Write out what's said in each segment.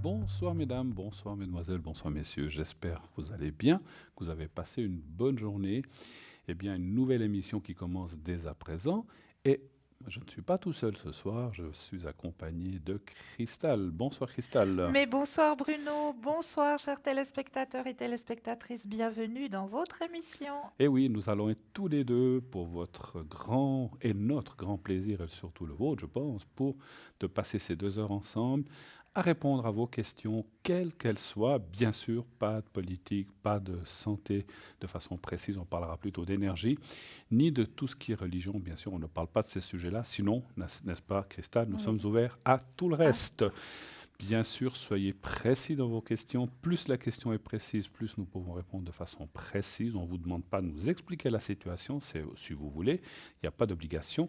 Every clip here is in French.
Bonsoir mesdames, bonsoir mesdemoiselles, bonsoir messieurs. J'espère que vous allez bien, que vous avez passé une bonne journée. Eh bien, une nouvelle émission qui commence dès à présent. Et je ne suis pas tout seul ce soir, je suis accompagné de Cristal. Bonsoir Cristal. Mais bonsoir Bruno, bonsoir chers téléspectateurs et téléspectatrices, bienvenue dans votre émission. Et oui, nous allons être tous les deux pour votre grand et notre grand plaisir, et surtout le vôtre, je pense, pour de passer ces 2 heures ensemble à répondre à vos questions, quelles qu'elles soient. Bien sûr, pas de politique, pas de santé de façon précise, on parlera plutôt d'énergie, ni de tout ce qui est religion. Bien sûr, on ne parle pas de ces sujets-là, sinon, n'est-ce pas, Christelle, nous sommes Oui. ouverts à tout le Ah, reste. Bien sûr, soyez précis dans vos questions. Plus la question est précise, plus nous pouvons répondre de façon précise. On ne vous demande pas de nous expliquer la situation, c'est si vous voulez, il n'y a pas d'obligation.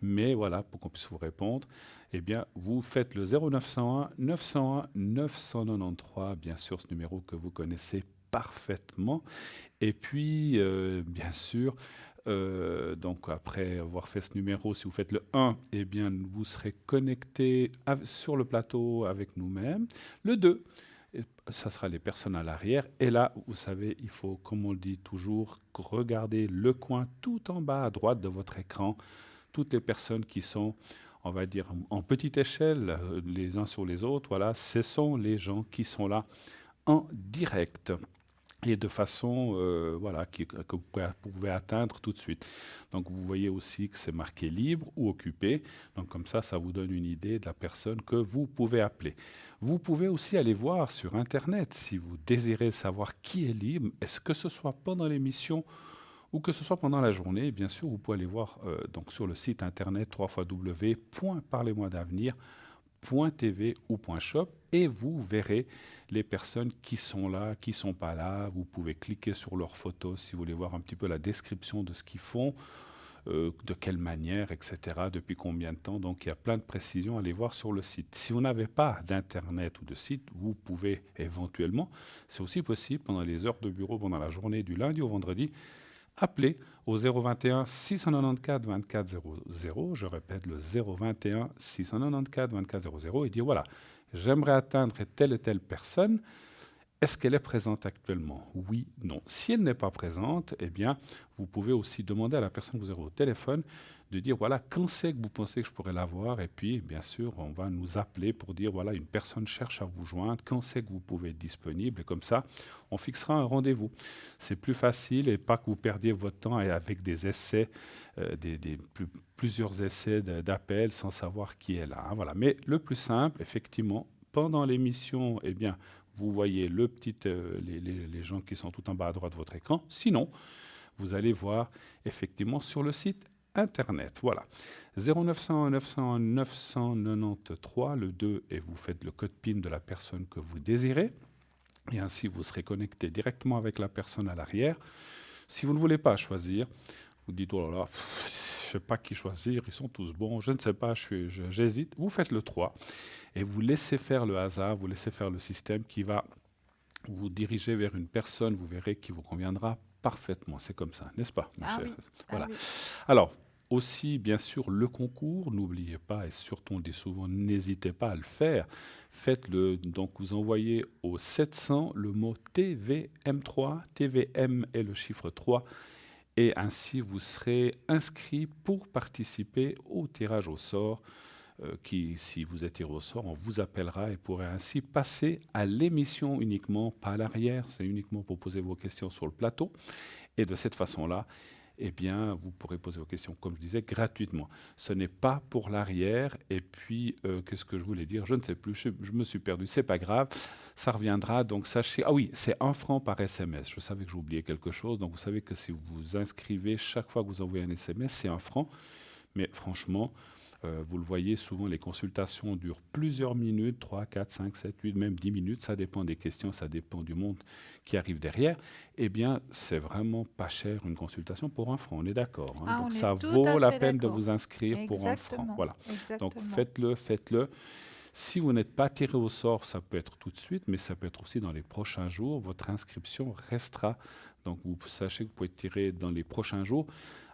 Mais voilà, pour qu'on puisse vous répondre, eh bien, vous faites le 0901 901 993, bien sûr, ce numéro que vous connaissez parfaitement. Et puis, bien sûr, donc après avoir fait ce numéro, si vous faites le 1, eh bien, vous serez connecté sur le plateau avec nous-mêmes. Le 2, ça sera les personnes à l'arrière. Et là, vous savez, il faut, comme on le dit toujours, regarder le coin tout en bas à droite de votre écran. Toutes les personnes qui sont, on va dire, en petite échelle, les uns sur les autres, voilà, ce sont les gens qui sont là en direct et de façon voilà, que vous pouvez atteindre tout de suite. Donc vous voyez aussi que c'est marqué libre ou occupé. Donc comme ça vous donne une idée de la personne que vous pouvez appeler. Vous pouvez aussi aller voir sur Internet si vous désirez savoir qui est libre, est-ce que ce soit pendant l'émission ou que ce soit pendant la journée. Bien sûr, vous pouvez aller voir donc sur le site Internet www.parlez-moi-d'avenir.tv ou .shop et vous verrez les personnes qui sont là, qui ne sont pas là. Vous pouvez cliquer sur leurs photos si vous voulez voir un petit peu la description de ce qu'ils font, de quelle manière, etc., depuis combien de temps. Donc il y a plein de précisions à aller voir sur le site. Si vous n'avez pas d'internet ou de site, vous pouvez éventuellement, c'est aussi possible pendant les heures de bureau, pendant la journée du lundi au vendredi, appeler au 021 694 24 00, je répète le 021 694 24 00 et dire voilà, j'aimerais atteindre telle et telle personne, est-ce qu'elle est présente actuellement? Oui, non. Si elle n'est pas présente, eh bien, vous pouvez aussi demander à la personne que vous avez au téléphone de dire, voilà, quand c'est que vous pensez que je pourrais la voir? Et puis, bien sûr, on va nous appeler pour dire, voilà, une personne cherche à vous joindre, quand c'est que vous pouvez être disponible? Et comme ça, on fixera un rendez-vous. C'est plus facile et pas que vous perdiez votre temps et avec des essais, plusieurs essais d'appels sans savoir qui est là, hein, voilà. Mais le plus simple, effectivement, pendant l'émission, eh bien, vous voyez les gens qui sont tout en bas à droite de votre écran. Sinon, vous allez voir effectivement sur le site Internet. Voilà. 0901 901 993, le 2, et vous faites le code PIN de la personne que vous désirez. Et ainsi, vous serez connecté directement avec la personne à l'arrière. Si vous ne voulez pas choisir, vous dites, oh là là, je ne sais pas qui choisir, ils sont tous bons, je ne sais pas, j'hésite. Vous faites le 3 et vous laissez faire le hasard, vous laissez faire le système qui va vous diriger vers une personne, vous verrez, qui vous conviendra parfaitement. C'est comme ça, n'est-ce pas, mon ah cher? oui, ah Voilà. oui. Alors, aussi, bien sûr, le concours, n'oubliez pas, et surtout, on dit souvent, n'hésitez pas à le faire. Faites-le, donc vous envoyez au 700 le mot TVM3, TVM est le chiffre 3, et ainsi vous serez inscrit pour participer au tirage au sort qui, si vous êtes tiré au sort, on vous appellera et pourrez ainsi passer à l'émission uniquement, pas à l'arrière, c'est uniquement pour poser vos questions sur le plateau. Et de cette façon-là, eh bien, vous pourrez poser vos questions, comme je disais, gratuitement. Ce n'est pas pour l'arrière. Et puis, qu'est-ce que je voulais dire? Je ne sais plus, je me suis perdu. C'est pas grave, ça reviendra. Donc, sachez... Ah oui, c'est 1 franc par SMS. Je savais que j'oubliais quelque chose. Donc, vous savez que si vous vous inscrivez, chaque fois que vous envoyez un SMS, c'est 1 franc. Mais franchement, vous le voyez, souvent les consultations durent plusieurs minutes, 3, 4, 5, 7, 8, même 10 minutes, ça dépend des questions, ça dépend du monde qui arrive derrière. Eh bien, c'est vraiment pas cher une consultation pour 1 franc, on est d'accord, hein. Ah, Donc on ça est tout vaut à la fait peine de d'accord. vous inscrire pour 1 franc. Exactement, Voilà. Donc exactement. faites-le, faites-le. Si vous n'êtes pas tiré au sort, ça peut être tout de suite, mais ça peut être aussi dans les prochains jours. Votre inscription restera. Donc vous sachez que vous pouvez tirer dans les prochains jours.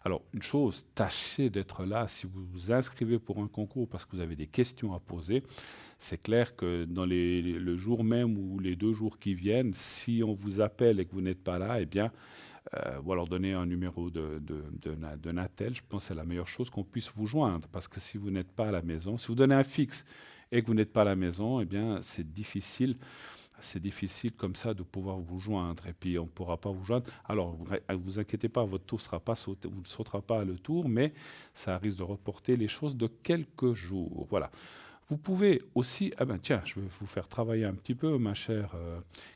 Alors, une chose, tâchez d'être là. Si vous vous inscrivez pour un concours parce que vous avez des questions à poser, c'est clair que dans le jour même ou les 2 jours qui viennent, si on vous appelle et que vous n'êtes pas là, eh bien, ou alors donner un numéro de Natel, je pense que c'est la meilleure chose qu'on puisse vous joindre. Parce que si vous n'êtes pas à la maison, si vous donnez un fixe et que vous n'êtes pas à la maison, eh bien, c'est difficile comme ça de pouvoir vous joindre. Et puis, on ne pourra pas vous joindre. Alors, vous inquiétez pas, votre tour sera pas sauté, vous ne sautera pas à le tour, mais ça risque de reporter les choses de quelques jours. Voilà. Vous pouvez aussi, ah ben tiens, je vais vous faire travailler un petit peu, ma chère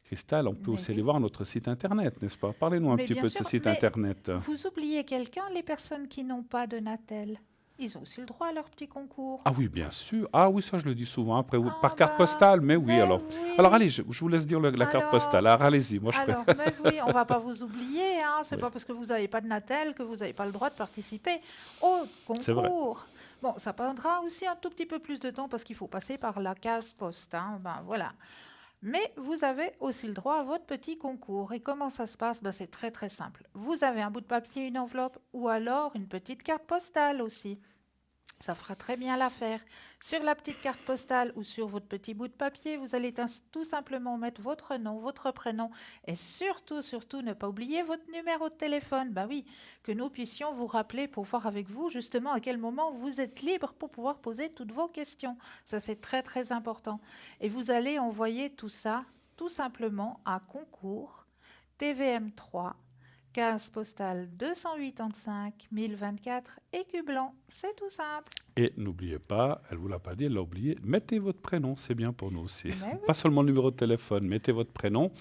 Christelle. On peut Mais aussi aller oui. voir notre site internet, n'est-ce pas? Parlez-nous un Mais petit bien peu de sûr, ce site mais internet. vous oubliez quelqu'un, les personnes qui n'ont pas de Natel. Ils ont aussi le droit à leur petit concours. Ah oui, bien sûr. Ah oui, ça je le dis souvent. Après, Ah par carte bah, postale, mais oui. mais Alors oui. allez, je vous laisse dire la carte postale. Alors, Alors allez-y, moi je ferai. mais oui, on va pas vous oublier, hein. C'est Oui, pas parce que vous n'avez pas de Natel que vous n'avez pas le droit de participer au c'est vrai. concours. Bon, ça prendra aussi un tout petit peu plus de temps parce qu'il faut passer par la case poste, hein. Ben voilà. Mais vous avez aussi le droit à votre petit concours. Et comment ça se passe? Ben, c'est très très simple. Vous avez un bout de papier, une enveloppe ou alors une petite carte postale aussi. Ça fera très bien l'affaire. Sur la petite carte postale ou sur votre petit bout de papier, vous allez tout simplement mettre votre nom, votre prénom et surtout, surtout, ne pas oublier votre numéro de téléphone. Bah oui, que nous puissions vous rappeler pour voir avec vous justement à quel moment vous êtes libre pour pouvoir poser toutes vos questions. Ça, c'est très, très important. Et vous allez envoyer tout ça tout simplement à concours TVM3 case postale 285 1024 Écu-Blanc. C'est tout simple. Et n'oubliez pas, elle ne vous l'a pas dit, elle l'a oublié, mettez votre prénom, c'est bien pour nous aussi. Mais oui. Pas seulement le numéro de téléphone, mettez votre prénom,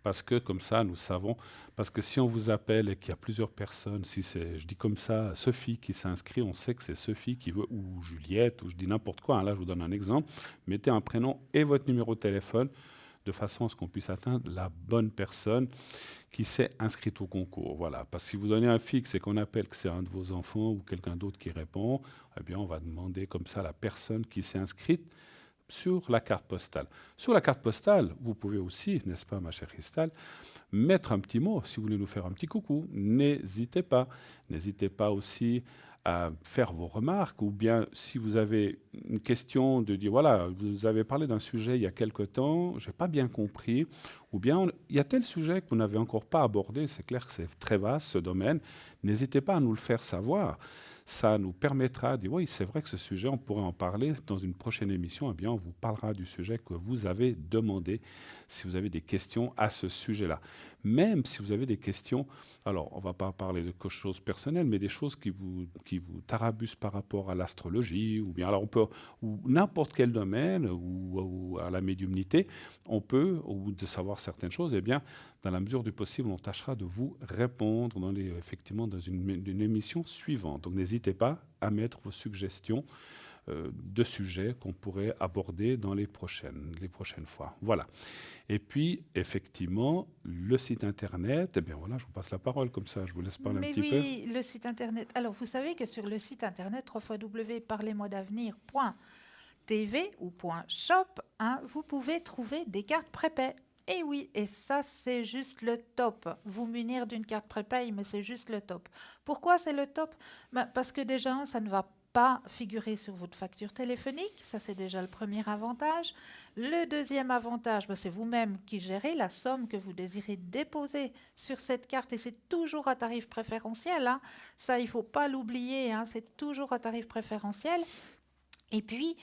parce que comme ça, nous savons, parce que si on vous appelle et qu'il y a plusieurs personnes, si c'est, je dis comme ça, Sophie qui s'inscrit, on sait que c'est Sophie qui veut, ou Juliette, ou je dis n'importe quoi, hein, là je vous donne un exemple, mettez un prénom et votre numéro de téléphone, de façon à ce qu'on puisse atteindre la bonne personne qui s'est inscrite au concours. Voilà. Parce que si vous donnez un fixe et qu'on appelle que c'est un de vos enfants ou quelqu'un d'autre qui répond, eh bien, on va demander comme ça à la personne qui s'est inscrite sur la carte postale. Sur la carte postale, vous pouvez aussi, n'est-ce pas, ma chère Christelle, mettre un petit mot si vous voulez nous faire un petit coucou. N'hésitez pas. N'hésitez pas aussi à faire vos remarques ou bien si vous avez une question de dire voilà, vous avez parlé d'un sujet il y a quelque temps, je n'ai pas bien compris, ou bien il y a tel sujet que vous n'avez encore pas abordé, c'est clair que c'est très vaste ce domaine, n'hésitez pas à nous le faire savoir. Ça nous permettra de dire oui, c'est vrai que ce sujet, on pourrait en parler dans une prochaine émission. Eh bien, on vous parlera du sujet que vous avez demandé si vous avez des questions à ce sujet-là. Même si vous avez des questions, alors on ne va pas parler de choses personnelles, mais des choses qui vous tarabussent par rapport à l'astrologie, ou bien alors on peut, ou n'importe quel domaine, ou à la médiumnité, on peut, ou de savoir certaines choses, eh bien, dans la mesure du possible, on tâchera de vous répondre effectivement dans une émission suivante. Donc n'hésitez pas à mettre vos suggestions de sujets qu'on pourrait aborder dans les prochaines fois. Voilà. Et puis, effectivement, le site internet, eh bien voilà, je vous passe la parole comme ça, je vous laisse parler un Mais petit peu. oui, le site internet. Alors, vous savez que sur le site internet www.parlez-moi-d'avenir.tv ou .shop, hein, vous pouvez trouver des cartes prépay. Et oui, et ça, c'est juste le top. Vous munir d'une carte prépay, mais c'est juste le top. Pourquoi c'est le top? Ben, parce que déjà, ça ne va pas figurer sur votre facture téléphonique. Ça, c'est déjà le premier avantage. Le deuxième avantage, ben, c'est vous-même qui gérez la somme que vous désirez déposer sur cette carte. Et c'est toujours à tarif préférentiel, hein. Ça, il ne faut pas l'oublier, hein. C'est toujours à tarif préférentiel. Et puis,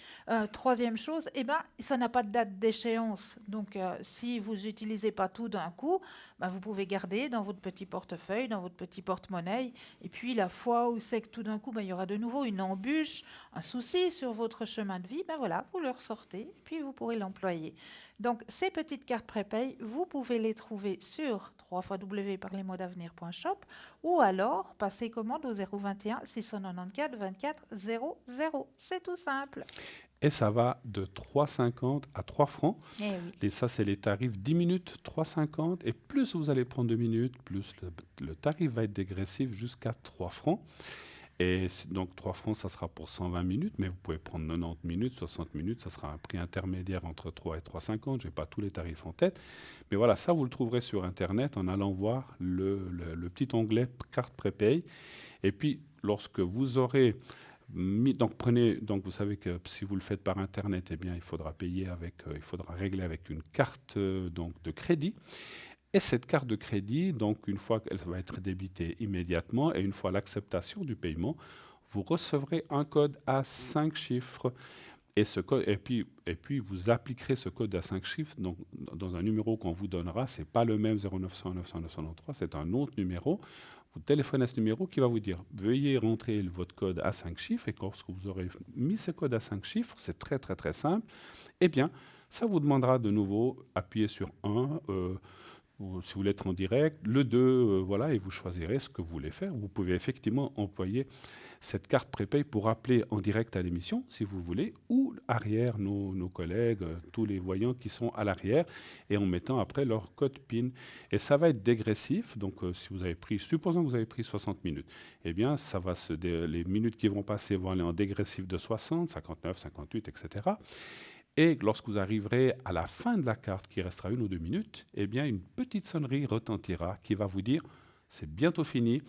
troisième chose, eh ben, ça n'a pas de date d'échéance. Donc, si vous n'utilisez pas tout d'un coup, ben, vous pouvez garder dans votre petit portefeuille, dans votre petit porte-monnaie. Et puis, la fois où c'est que tout d'un coup, ben, il y aura de nouveau une embûche, un souci sur votre chemin de vie, ben voilà, vous le ressortez et puis vous pourrez l'employer. Donc, ces petites cartes prépay, vous pouvez les trouver sur www.parlez-moi-d'avenir.shop ou alors passez commande au 021 694 24 00. C'est tout simple. Et ça va de 3,50 à 3 francs. Eh oui. Et ça, c'est les tarifs 10 minutes, 3,50. Et plus vous allez prendre 2 minutes, plus le tarif va être dégressif jusqu'à 3 francs. Et donc 3 francs, ça sera pour 120 minutes, mais vous pouvez prendre 90 minutes, 60 minutes, ça sera un prix intermédiaire entre 3 et 3,50. Je n'ai pas tous les tarifs en tête. Mais voilà, ça, vous le trouverez sur Internet en allant voir le petit onglet carte prépay. Et puis, lorsque vous aurez donc vous savez que si vous le faites par Internet, eh bien, il faudra payer il faudra régler avec une carte donc de crédit. Et cette carte de crédit, donc une fois qu'elle va être débitée immédiatement et une fois l'acceptation du paiement, vous recevrez un code à 5 chiffres. Et puis vous appliquerez ce code à 5 chiffres donc, dans un numéro qu'on vous donnera. Ce n'est pas le même 0900 900 993, c'est un autre numéro. Vous téléphonez à ce numéro qui va vous dire veuillez rentrer votre code à 5 chiffres. Et lorsque vous aurez mis ce code à 5 chiffres, c'est très très très simple, eh bien ça vous demandera de nouveau appuyer sur 1. Ou si vous voulez être en direct, le 2, voilà, et vous choisirez ce que vous voulez faire. Vous pouvez effectivement employer cette carte prépay pour appeler en direct à l'émission, si vous voulez, ou arrière nos collègues, tous les voyants qui sont à l'arrière, et en mettant après leur code PIN. Et ça va être dégressif, donc si vous avez pris, supposons que vous avez pris 60 minutes, eh bien, les minutes qui vont passer vont aller en dégressif de 60, 59, 58, etc. Et lorsque vous arriverez à la fin de la carte, qui restera 1 ou 2 minutes, eh bien, une petite sonnerie retentira qui va vous dire « c'est bientôt fini ».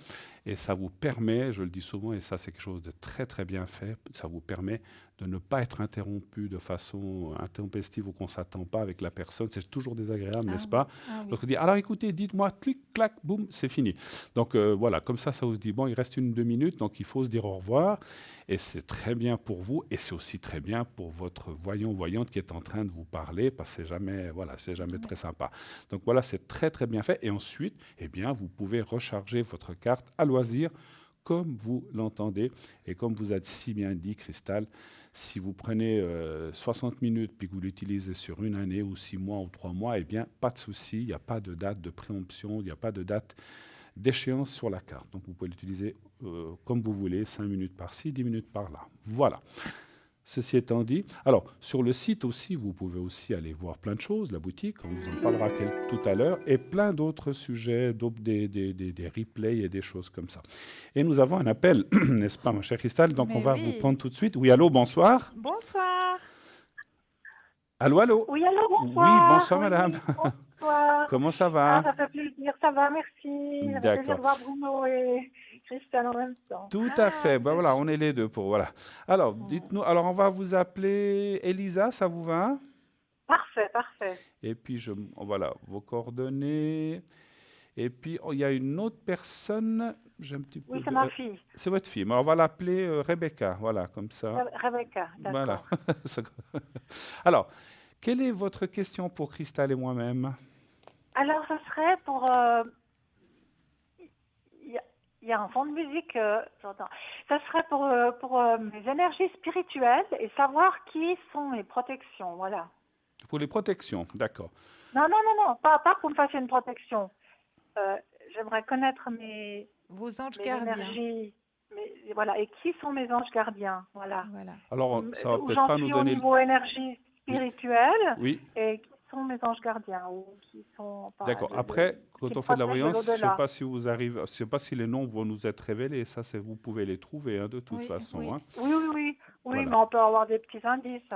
Et ça vous permet, je le dis souvent, et ça c'est quelque chose de très très bien fait, ça vous permet de ne pas être interrompu de façon intempestive ou qu'on ne s'attend pas avec la personne. C'est toujours désagréable, n'est-ce pas? Oui. Donc on dit, alors écoutez, dites-moi, clic, clac, boum, c'est fini. Donc voilà, comme ça vous dit, bon, il reste 1 ou 2 minutes, donc il faut se dire au revoir. Et c'est très bien pour vous, et c'est aussi très bien pour votre voyant ou voyante qui est en train de vous parler, parce que c'est jamais très sympa. Donc voilà, c'est très très bien fait. Et ensuite, eh bien, vous pouvez recharger votre carte à loisir, comme vous l'entendez. Et comme vous a si bien dit, Cristal, si vous prenez 60 minutes puis que vous l'utilisez sur 1 année ou 6 mois ou 3 mois, eh bien, pas de souci, il n'y a pas de date de préemption, il n'y a pas de date d'échéance sur la carte. Donc vous pouvez l'utiliser comme vous voulez, 5 minutes par-ci, 10 minutes par-là. Voilà. Ceci étant dit, alors sur le site aussi, vous pouvez aussi aller voir plein de choses, la boutique, on vous en parlera tout à l'heure, et plein d'autres sujets, des replays et des choses comme ça. Et nous avons un appel, n'est-ce pas, ma chère Cristal? Donc Mais on va oui. vous prendre tout de suite. Oui, allô, bonsoir. Bonsoir. Allô, allô. Oui, allô, bonsoir. Oui, bonsoir, madame. Bonsoir. Comment ça va? Ça fait plaisir, ça va, merci. Ça fait plaisir de voir Bruno et Christelle en même temps. Tout à fait. Ben voilà, on est les deux pour voilà. Alors, dites-nous. Alors, on va vous appeler Elisa, ça vous va? Parfait, parfait. Et puis voilà vos coordonnées. Et puis il y a une autre personne. J'ai un petit peu. Oui, c'est ma fille. C'est votre fille. Mais on va l'appeler Rebecca. Voilà, comme ça. Rebecca, d'accord. Voilà. Alors, quelle est votre question pour Cristal et moi-même? Alors, ce serait pour. Il y a un fond de musique, j'entends. Ça serait pour mes énergies spirituelles et savoir qui sont mes protections, voilà. Pour les protections, d'accord. Non, pas pour me faire une protection. J'aimerais connaître Vos anges mes gardiens. énergies, voilà, et qui sont mes anges gardiens, voilà. Alors, ça va Où peut-être j'en pas nous suis donner. au niveau énergie spirituelle, Oui. et qui sont mes anges gardiens, ou qui sont. D'accord. Après, quand on fait de la protègent voyance, je ne sais l'au-delà. pas si vous arrivez, je sais pas si les noms vont nous être révélés. Ça, vous pouvez les trouver de toute façon. Oui. Hein. Oui, Voilà. mais on peut avoir des petits indices.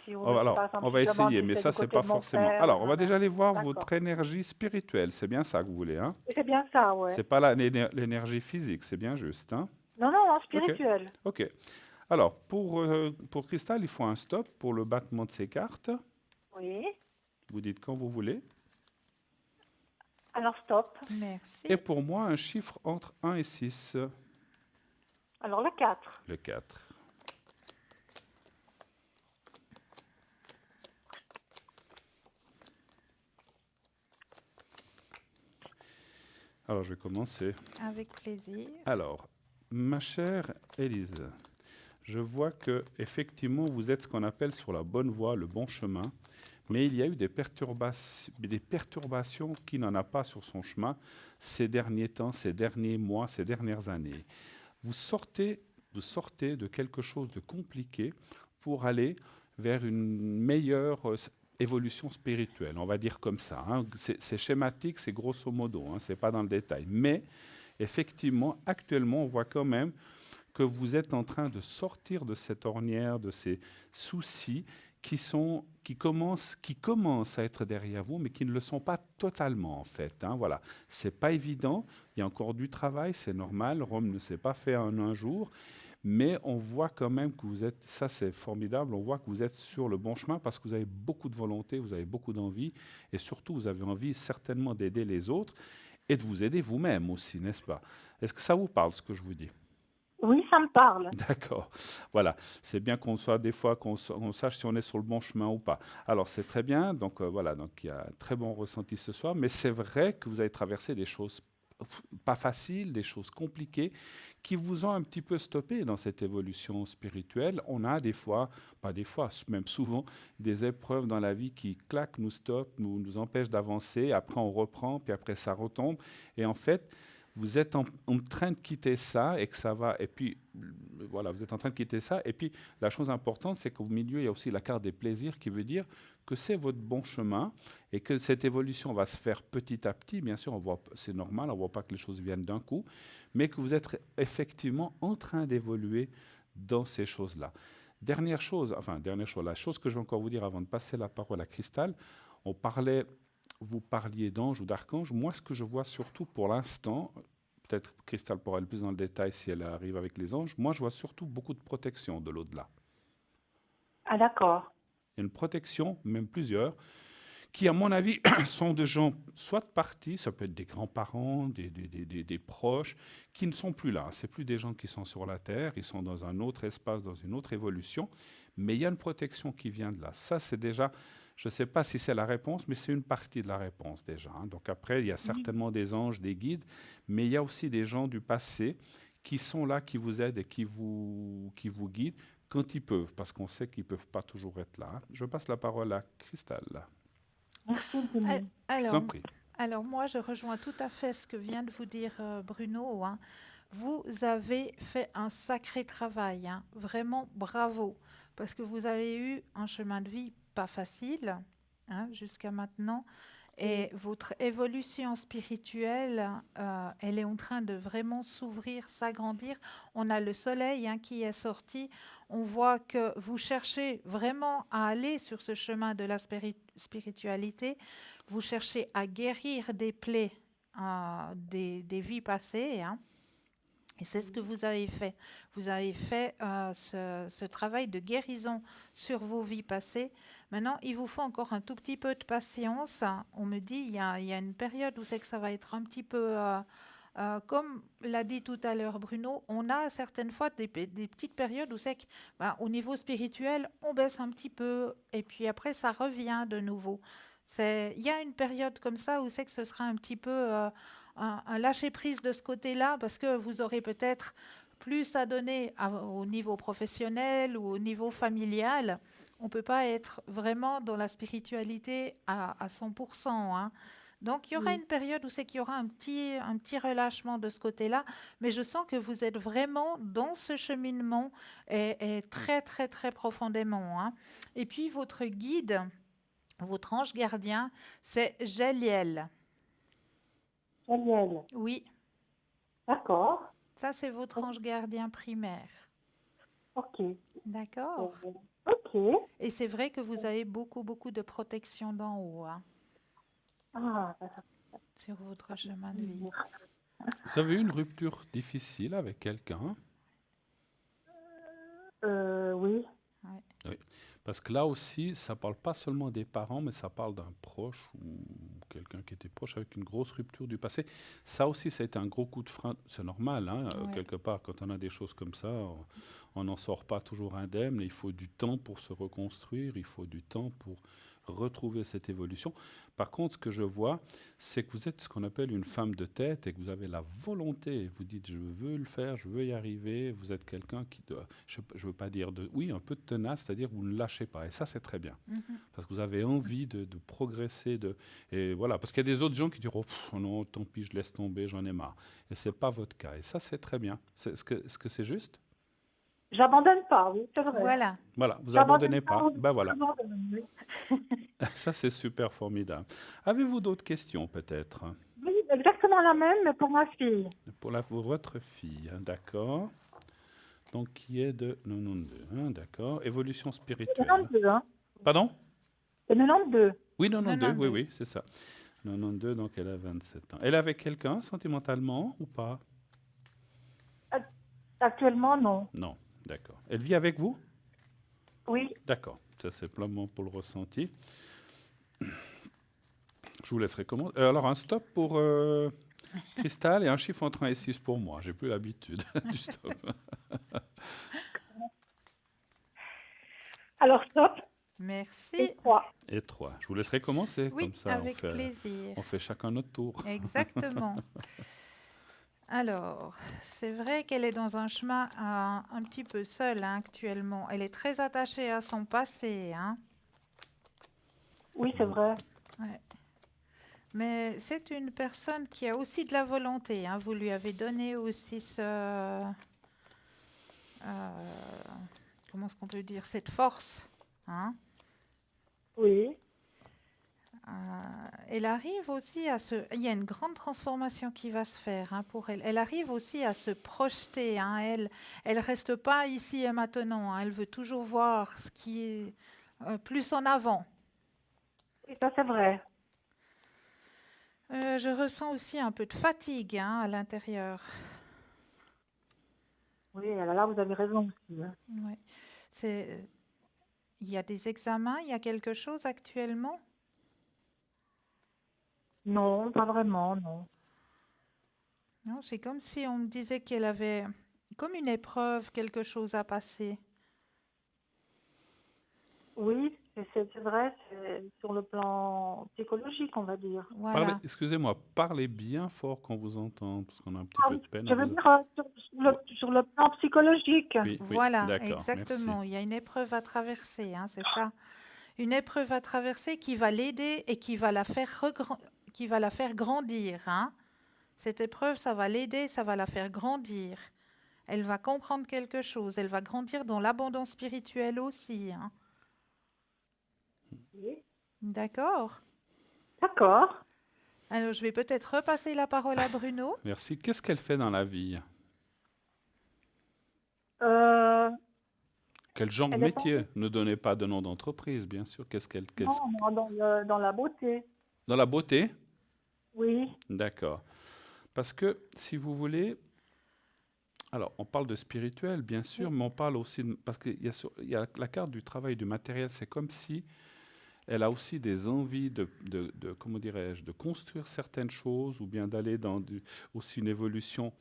Si vous voulez, Alors, par exemple, on va si je demande essayer, si mais c'est ça, du c'est côté pas de mon forcément. père, Alors, on va déjà aller voir d'accord. votre énergie spirituelle. C'est bien ça que vous voulez, hein? C'est bien ça, ouais. C'est pas l'énergie physique, c'est bien juste, hein? Non, spirituel. Ok. Alors, pour Cristal, il faut un stop pour le battement de ses cartes. Oui. Vous dites quand vous voulez. Alors, stop. Merci. Et pour moi, un chiffre entre 1 et 6. Alors, le 4. Le 4. Alors, je vais commencer. Avec plaisir. Alors, ma chère Élise, je vois que effectivement vous êtes ce qu'on appelle sur la bonne voie, le bon chemin, mais il y a eu des perturbations qui n'en a pas sur son chemin ces derniers temps, ces derniers mois, ces dernières années. Vous sortez de quelque chose de compliqué pour aller vers une meilleure évolution spirituelle, on va dire comme ça. Hein. C'est schématique, c'est grosso modo, hein, c'est pas dans le détail. Mais effectivement, actuellement, on voit quand même que vous êtes en train de sortir de cette ornière, de ces soucis qui commencent à être derrière vous, mais qui ne le sont pas totalement en fait. Hein, voilà, c'est pas évident. Il y a encore du travail, c'est normal. Rome ne s'est pas fait en un jour, mais on voit quand même que vous êtes. Ça, c'est formidable. On voit que vous êtes sur le bon chemin parce que vous avez beaucoup de volonté, vous avez beaucoup d'envie, et surtout, vous avez envie certainement d'aider les autres et de vous aider vous-même aussi, n'est-ce pas? Est-ce que ça vous parle ce que je vous dis? Oui, ça me parle. D'accord. Voilà. C'est bien qu'on soit des fois qu'on sache si on est sur le bon chemin ou pas. Alors c'est très bien. Donc voilà. Donc il y a un très bon ressenti ce soir. Mais c'est vrai que vous avez traversé des choses pas faciles, des choses compliquées, qui vous ont un petit peu stoppé dans cette évolution spirituelle. On a des fois, pas des fois, même souvent, des épreuves dans la vie qui claquent, nous stoppent, nous empêchent d'avancer. Après on reprend, puis après ça retombe. Et en fait, vous êtes en train de quitter ça et que ça va. Et puis, voilà, vous êtes en train de quitter ça. Et puis, la chose importante, c'est qu'au milieu, il y a aussi la carte des plaisirs qui veut dire que c'est votre bon chemin et que cette évolution va se faire petit à petit. Bien sûr, c'est normal, on ne voit pas que les choses viennent d'un coup, mais que vous êtes effectivement en train d'évoluer dans ces choses-là. Dernière chose, la chose que je vais encore vous dire avant de passer la parole à Cristal, vous parliez d'ange ou d'archange. Moi, ce que je vois surtout pour l'instant, peut-être Cristal pourra aller plus dans le détail si elle arrive avec les anges, moi je vois surtout beaucoup de protection de l'au-delà. Ah, d'accord. Il y a une protection, même plusieurs, qui à mon avis sont des gens soit partis, ça peut être des grands-parents, des proches, qui ne sont plus là. C'est plus des gens qui sont sur la Terre, ils sont dans un autre espace, dans une autre évolution, mais il y a une protection qui vient de là. Ça, c'est déjà... Je ne sais pas si c'est la réponse, mais c'est une partie de la réponse déjà. Hein. Donc après, il y a certainement des anges, des guides, mais il y a aussi des gens du passé qui sont là, qui vous aident et qui vous guident quand ils peuvent, parce qu'on sait qu'ils ne peuvent pas toujours être là. Hein. Je passe la parole à Cristal. Merci, Al- Denis. Je vous en Alors, prie. alors moi, je rejoins tout à fait ce que vient de vous dire Bruno, hein. Vous avez fait un sacré travail, hein. Vraiment bravo, parce que vous avez eu un chemin de vie pas facile, hein, jusqu'à maintenant, et votre évolution spirituelle, elle est en train de vraiment s'ouvrir, s'agrandir. On a le soleil, hein, qui est sorti. On voit que vous cherchez vraiment à aller sur ce chemin de la spiritualité. Vous cherchez à guérir des plaies, des vies passées, hein. Et c'est ce que vous avez fait. Vous avez fait ce travail de guérison sur vos vies passées. Maintenant, il vous faut encore un tout petit peu de patience. On me dit, il y a une période où c'est que ça va être un petit peu, comme l'a dit tout à l'heure Bruno, on a certaines fois des petites périodes où c'est que, au niveau spirituel, on baisse un petit peu et puis après, ça revient de nouveau. Il y a une période comme ça où c'est que ce sera un petit peu un lâcher-prise de ce côté-là, parce que vous aurez peut-être plus à donner au niveau professionnel ou au niveau familial. On ne peut pas être vraiment dans la spiritualité à 100%, hein. Donc, il y aura Oui. une période où c'est qu'il y aura un petit relâchement de ce côté-là, mais je sens que vous êtes vraiment dans ce cheminement et très, très, très profondément, hein. Et puis, votre guide, votre ange gardien, c'est Géliel. Daniel. Oui, D'accord. ça, c'est votre ange gardien primaire. Ok. D'accord. Ok. Et c'est vrai que vous avez beaucoup, beaucoup de protection d'en haut, hein, Ah, sur votre chemin de vie. Vous avez eu une rupture difficile avec quelqu'un? oui. Ouais. Oui. Parce que là aussi, ça ne parle pas seulement des parents, mais ça parle d'un proche ou quelqu'un qui était proche avec une grosse rupture du passé. Ça aussi, ça a été un gros coup de frein. C'est normal, hein, Ouais. quelque part, quand on a des choses comme ça, on n'en sort pas toujours indemne. Il faut du temps pour se reconstruire, il faut du temps pour retrouver cette évolution. Par contre, ce que je vois, c'est que vous êtes ce qu'on appelle une femme de tête et que vous avez la volonté. Vous dites, je veux le faire, je veux y arriver. Vous êtes quelqu'un qui doit, je ne veux pas dire oui, un peu de tenace, c'est-à-dire que vous ne lâchez pas. Et ça, c'est très bien. Mhm. Parce que vous avez envie de progresser. Et voilà, parce qu'il y a des autres gens qui diront, oh non, tant pis, je laisse tomber, j'en ai marre. Et ce n'est pas votre cas. Et ça, c'est très bien. Est-ce que c'est juste? J'abandonne pas, oui, c'est vrai. Voilà. Voilà, vous J'abandonne abandonnez pas. oui. Ben voilà, J'abandonne, oui. ça c'est super formidable. Avez-vous d'autres questions peut-être Oui, exactement la même, mais pour ma fille. pour votre fille, hein, d'accord. donc qui est de 92. Hein, d'accord. Évolution C'est spirituelle. 92, hein. Pardon? C'est 92. Oui, 92, oui, 92. oui, c'est ça. 92, donc elle a 27 ans. Elle est avec quelqu'un sentimentalement ou pas? Actuellement, non. Non, d'accord. Elle vit avec vous? Oui, D'accord. Ça, c'est pleinement pour le ressenti. Je vous laisserai commencer. Alors, un stop pour Cristal et un chiffre entre 1 et 6 pour moi. J'ai plus l'habitude du stop. alors stop, Merci. et 3. Et 3. Je vous laisserai commencer. Oui, Comme ça, avec plaisir. on fait chacun notre tour. Exactement. Alors, c'est vrai qu'elle est dans un chemin un petit peu seule hein, actuellement. Elle est très attachée à son passé. Hein. Oui, c'est vrai. Ouais. Mais c'est une personne qui a aussi de la volonté. Hein. Vous lui avez donné aussi comment est-ce qu'on peut dire, cette force. Hein. Oui, Elle arrive aussi à se... Il y a une grande transformation qui va se faire hein, pour elle. Elle arrive aussi à se projeter. Hein. Elle reste pas ici et maintenant. Hein. Elle veut toujours voir ce qui est plus en avant. et ça c'est vrai. Je ressens aussi un peu de fatigue hein, à l'intérieur. Oui, là vous avez raison aussi, hein. Ouais. Il y a des examens, il y a quelque chose actuellement. Non, pas vraiment, non. Non, c'est comme si on me disait qu'elle avait comme une épreuve, quelque chose à passer. Oui, c'est vrai, c'est sur le plan psychologique, on va dire. Voilà. Excusez-moi, parlez bien fort qu'on vous entend, parce qu'on a un petit Ah peu oui, de peine je à veux vous... dire sur le plan psychologique. Oui, oui, Voilà, d'accord, merci. exactement. Il y a une épreuve à traverser, hein, c'est ça. Une épreuve à traverser qui va l'aider et qui va la faire qui va la faire grandir, hein. Cette épreuve, ça va l'aider, ça va la faire grandir. Elle va comprendre quelque chose, elle va grandir dans l'abondance spirituelle aussi, hein. Oui. D'accord. D'accord. Alors, je vais peut-être repasser la parole à Bruno. Merci. Qu'est-ce qu'elle fait dans la vie? Euh, Quel genre de elle est pas... métier? Ne donnez pas de nom d'entreprise, bien sûr. Non, non, dans la beauté. Dans la beauté? Oui, D'accord. Parce que, si vous voulez, alors on parle de spirituel, bien sûr, oui, mais on parle aussi, parce qu'il y a la carte du travail, du matériel, c'est comme si elle a aussi des envies comment dirais-je, de construire certaines choses, ou bien d'aller dans aussi une évolution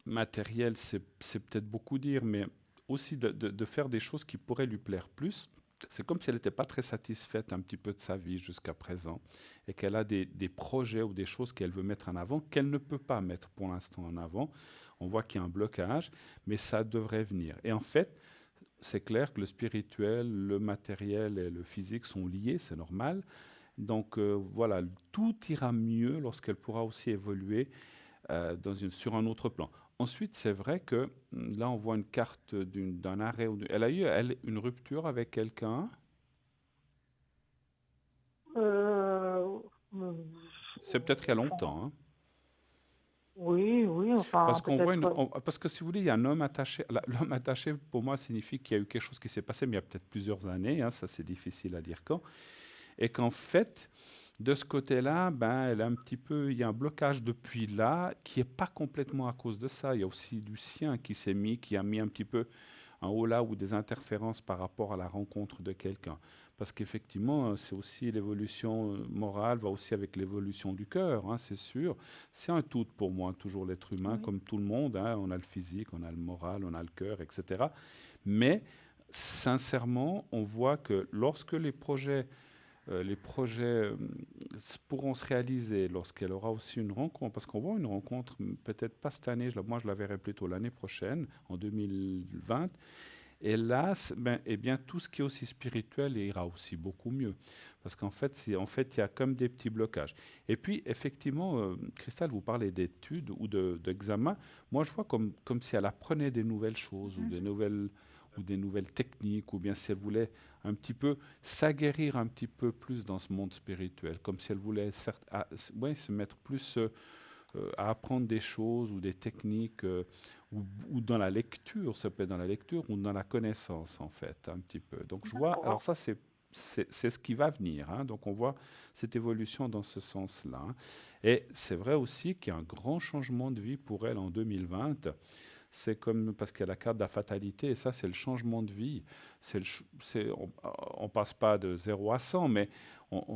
matérielle, c'est peut-être beaucoup dire, mais aussi de faire des choses qui pourraient lui plaire plus. C'est comme si elle n'était pas très satisfaite un petit peu de sa vie jusqu'à présent et qu'elle a des projets ou des choses qu'elle veut mettre en avant qu'elle ne peut pas mettre pour l'instant en avant. On voit qu'il y a un blocage, mais ça devrait venir. Et en fait, c'est clair que le spirituel, le matériel et le physique sont liés, c'est normal. Donc voilà, tout ira mieux lorsqu'elle pourra aussi évoluer sur un autre plan. Ensuite, c'est vrai que là, on voit une carte d'un arrêt. Elle a eu une rupture avec quelqu'un. euh, euh, C'est peut-être il y a enfin, longtemps. Hein. oui, oui, enfin, Parce qu'on voit peut-être. parce que si vous voulez, il y a un homme attaché. L'homme attaché, pour moi, signifie qu'il y a eu quelque chose qui s'est passé, mais il y a peut-être plusieurs années. Hein, ça, c'est difficile à dire quand. Et qu'en fait, de ce côté-là, ben, elle a un petit peu, il y a un blocage depuis là qui n'est pas complètement à cause de ça. Il y a aussi du sien qui a mis un petit peu un haut là ou des interférences par rapport à la rencontre de quelqu'un. Parce qu'effectivement, c'est aussi l'évolution morale, va aussi avec l'évolution du cœur, hein, c'est sûr. C'est un tout pour moi, toujours l'être humain, Oui. comme tout le monde. Hein, on a le physique, on a le moral, on a le cœur, etc. Mais sincèrement, on voit que lorsque les projets pourront se réaliser lorsqu'elle aura aussi une rencontre, parce qu'on voit une rencontre, peut-être pas cette année, moi je la verrai plutôt l'année prochaine, en 2020, et là, eh bien, tout ce qui est aussi spirituel ira aussi beaucoup mieux, parce qu'en fait, il y a comme des petits blocages. Et puis, effectivement, Christelle, vous parlez d'études ou d'examens, moi je vois comme si elle apprenait des nouvelles choses, ou des nouvelles techniques, ou bien si elle voulait un petit peu s'aguerrir un petit peu plus dans ce monde spirituel, comme si elle voulait se mettre plus à apprendre des choses ou des techniques, ou dans la lecture, ça peut être dans la lecture ou dans la connaissance, en fait, un petit peu. Donc, je vois, alors ça, c'est ce qui va venir, hein. Donc, on voit cette évolution dans ce sens-là, hein. Et c'est vrai aussi qu'il y a un grand changement de vie pour elle en 2020. C'est comme, parce qu'il y a la carte de la fatalité, et ça, c'est le changement de vie. On passe pas de 0 à 100, mais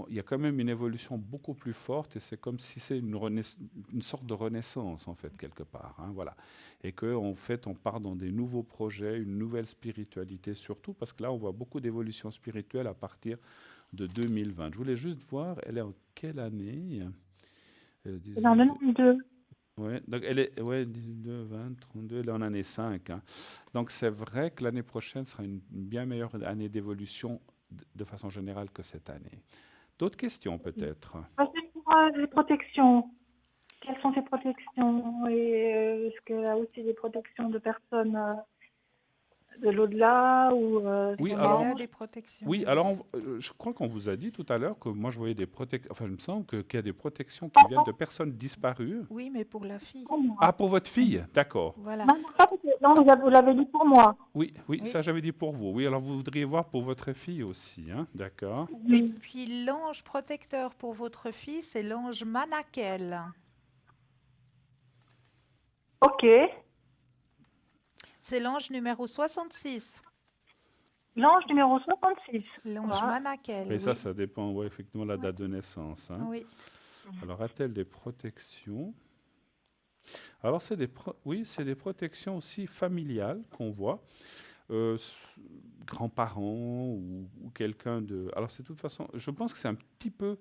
il y a quand même une évolution beaucoup plus forte, et c'est comme si c'est une sorte de renaissance, en fait, quelque part, hein, voilà. Et qu'en fait, on part dans des nouveaux projets, une nouvelle spiritualité, surtout, parce que là, on voit beaucoup d'évolution spirituelle à partir de 2020. Je voulais juste voir, elle est en quelle année? C'est dans le 92. Ouais, donc elle est, ouais, 19, 20, 32, elle est en année 5, hein. Donc c'est vrai que l'année prochaine sera une bien meilleure année d'évolution de façon générale que cette année. D'autres questions peut-être? C'est pour les protections. Quelles sont ces protections? Et est-ce qu'elle a aussi des protections de personnes de l'au-delà ou Oui, son alors, Elle a ange? des protections, oui, oui. alors je crois qu'on vous a dit tout à l'heure que moi je voyais des protections, enfin il me semble qu'il y a des protections qui viennent de personnes disparues. Oui, mais pour la fille. Pour moi. Ah, pour votre fille, d'accord. Voilà. Non, non, non, vous l'avez dit pour moi. Oui, oui, Oui. ça j'avais dit pour vous. Oui, alors vous voudriez voir pour votre fille aussi, hein, d'accord. Et Oui. puis l'ange protecteur pour votre fille, c'est l'ange Manakel. Ok. C'est l'ange numéro 66. L'ange numéro 66. L'ange Ouais. Manakel, Et ça, oui. ça dépend, ouais, effectivement, de la date de naissance, hein. Oui. Alors, a-t-elle des protections? Alors, oui, c'est des protections aussi familiales qu'on voit. Grands-parents ou quelqu'un de... Alors, c'est de toute façon, je pense que c'est un petit peu,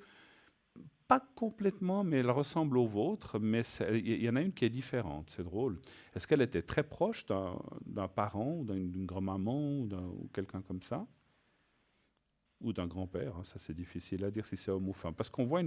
pas complètement, mais elle ressemble aux vôtres, mais il y en a une qui est différente, c'est drôle. Est-ce qu'elle était très proche d'un parent ou d'une grand-maman ou quelqu'un comme ça? Ou d'un grand-père, hein, ça c'est difficile à dire si c'est homme ou femme. Parce qu'on voit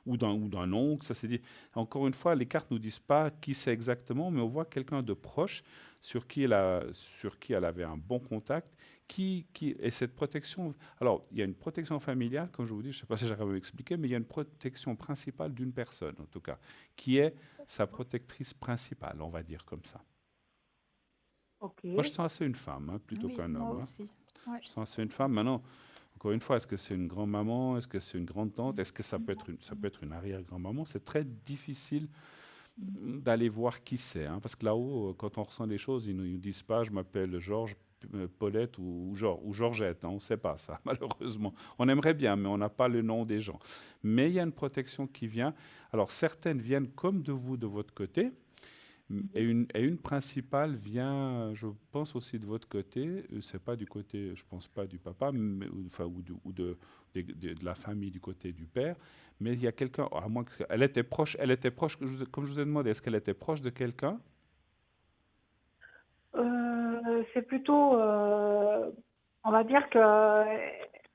ou d'un oncle, ça c'est dit. Encore une fois, les cartes nous disent pas qui c'est exactement, mais on voit quelqu'un de proche sur qui elle avait un bon contact, et cette protection. Alors, il y a une protection familiale, comme je vous dis, je ne sais pas si j'arrive à m'expliquer, mais il y a une protection principale d'une personne, en tout cas, qui est sa protectrice principale, on va dire comme ça. Ok. Moi, je sens assez une femme, hein, plutôt Oui, qu'un moi homme, hein. aussi. Ouais. Je sens assez une femme. Maintenant, encore une fois, est-ce que c'est une grand-maman? Est-ce que c'est une grande-tante? Est-ce que ça peut être une arrière-grand-maman? C'est très difficile d'aller voir qui c'est, hein, parce que là-haut, quand on ressent les choses, ils ne nous disent pas je m'appelle Georges, Paulette ou Georgette, hein, on ne sait pas ça, malheureusement. On aimerait bien, mais on n'a pas le nom des gens. Mais il y a une protection qui vient. Alors certaines viennent comme de vous, de votre côté, et une principale vient, je pense aussi de votre côté. C'est pas du côté, je pense pas du papa, enfin, ou de la famille du côté du père. Mais il y a quelqu'un, à moins qu'elle était proche. Elle était proche, comme je vous ai demandé, est-ce qu'elle était proche de quelqu'un? C'est plutôt, on va dire que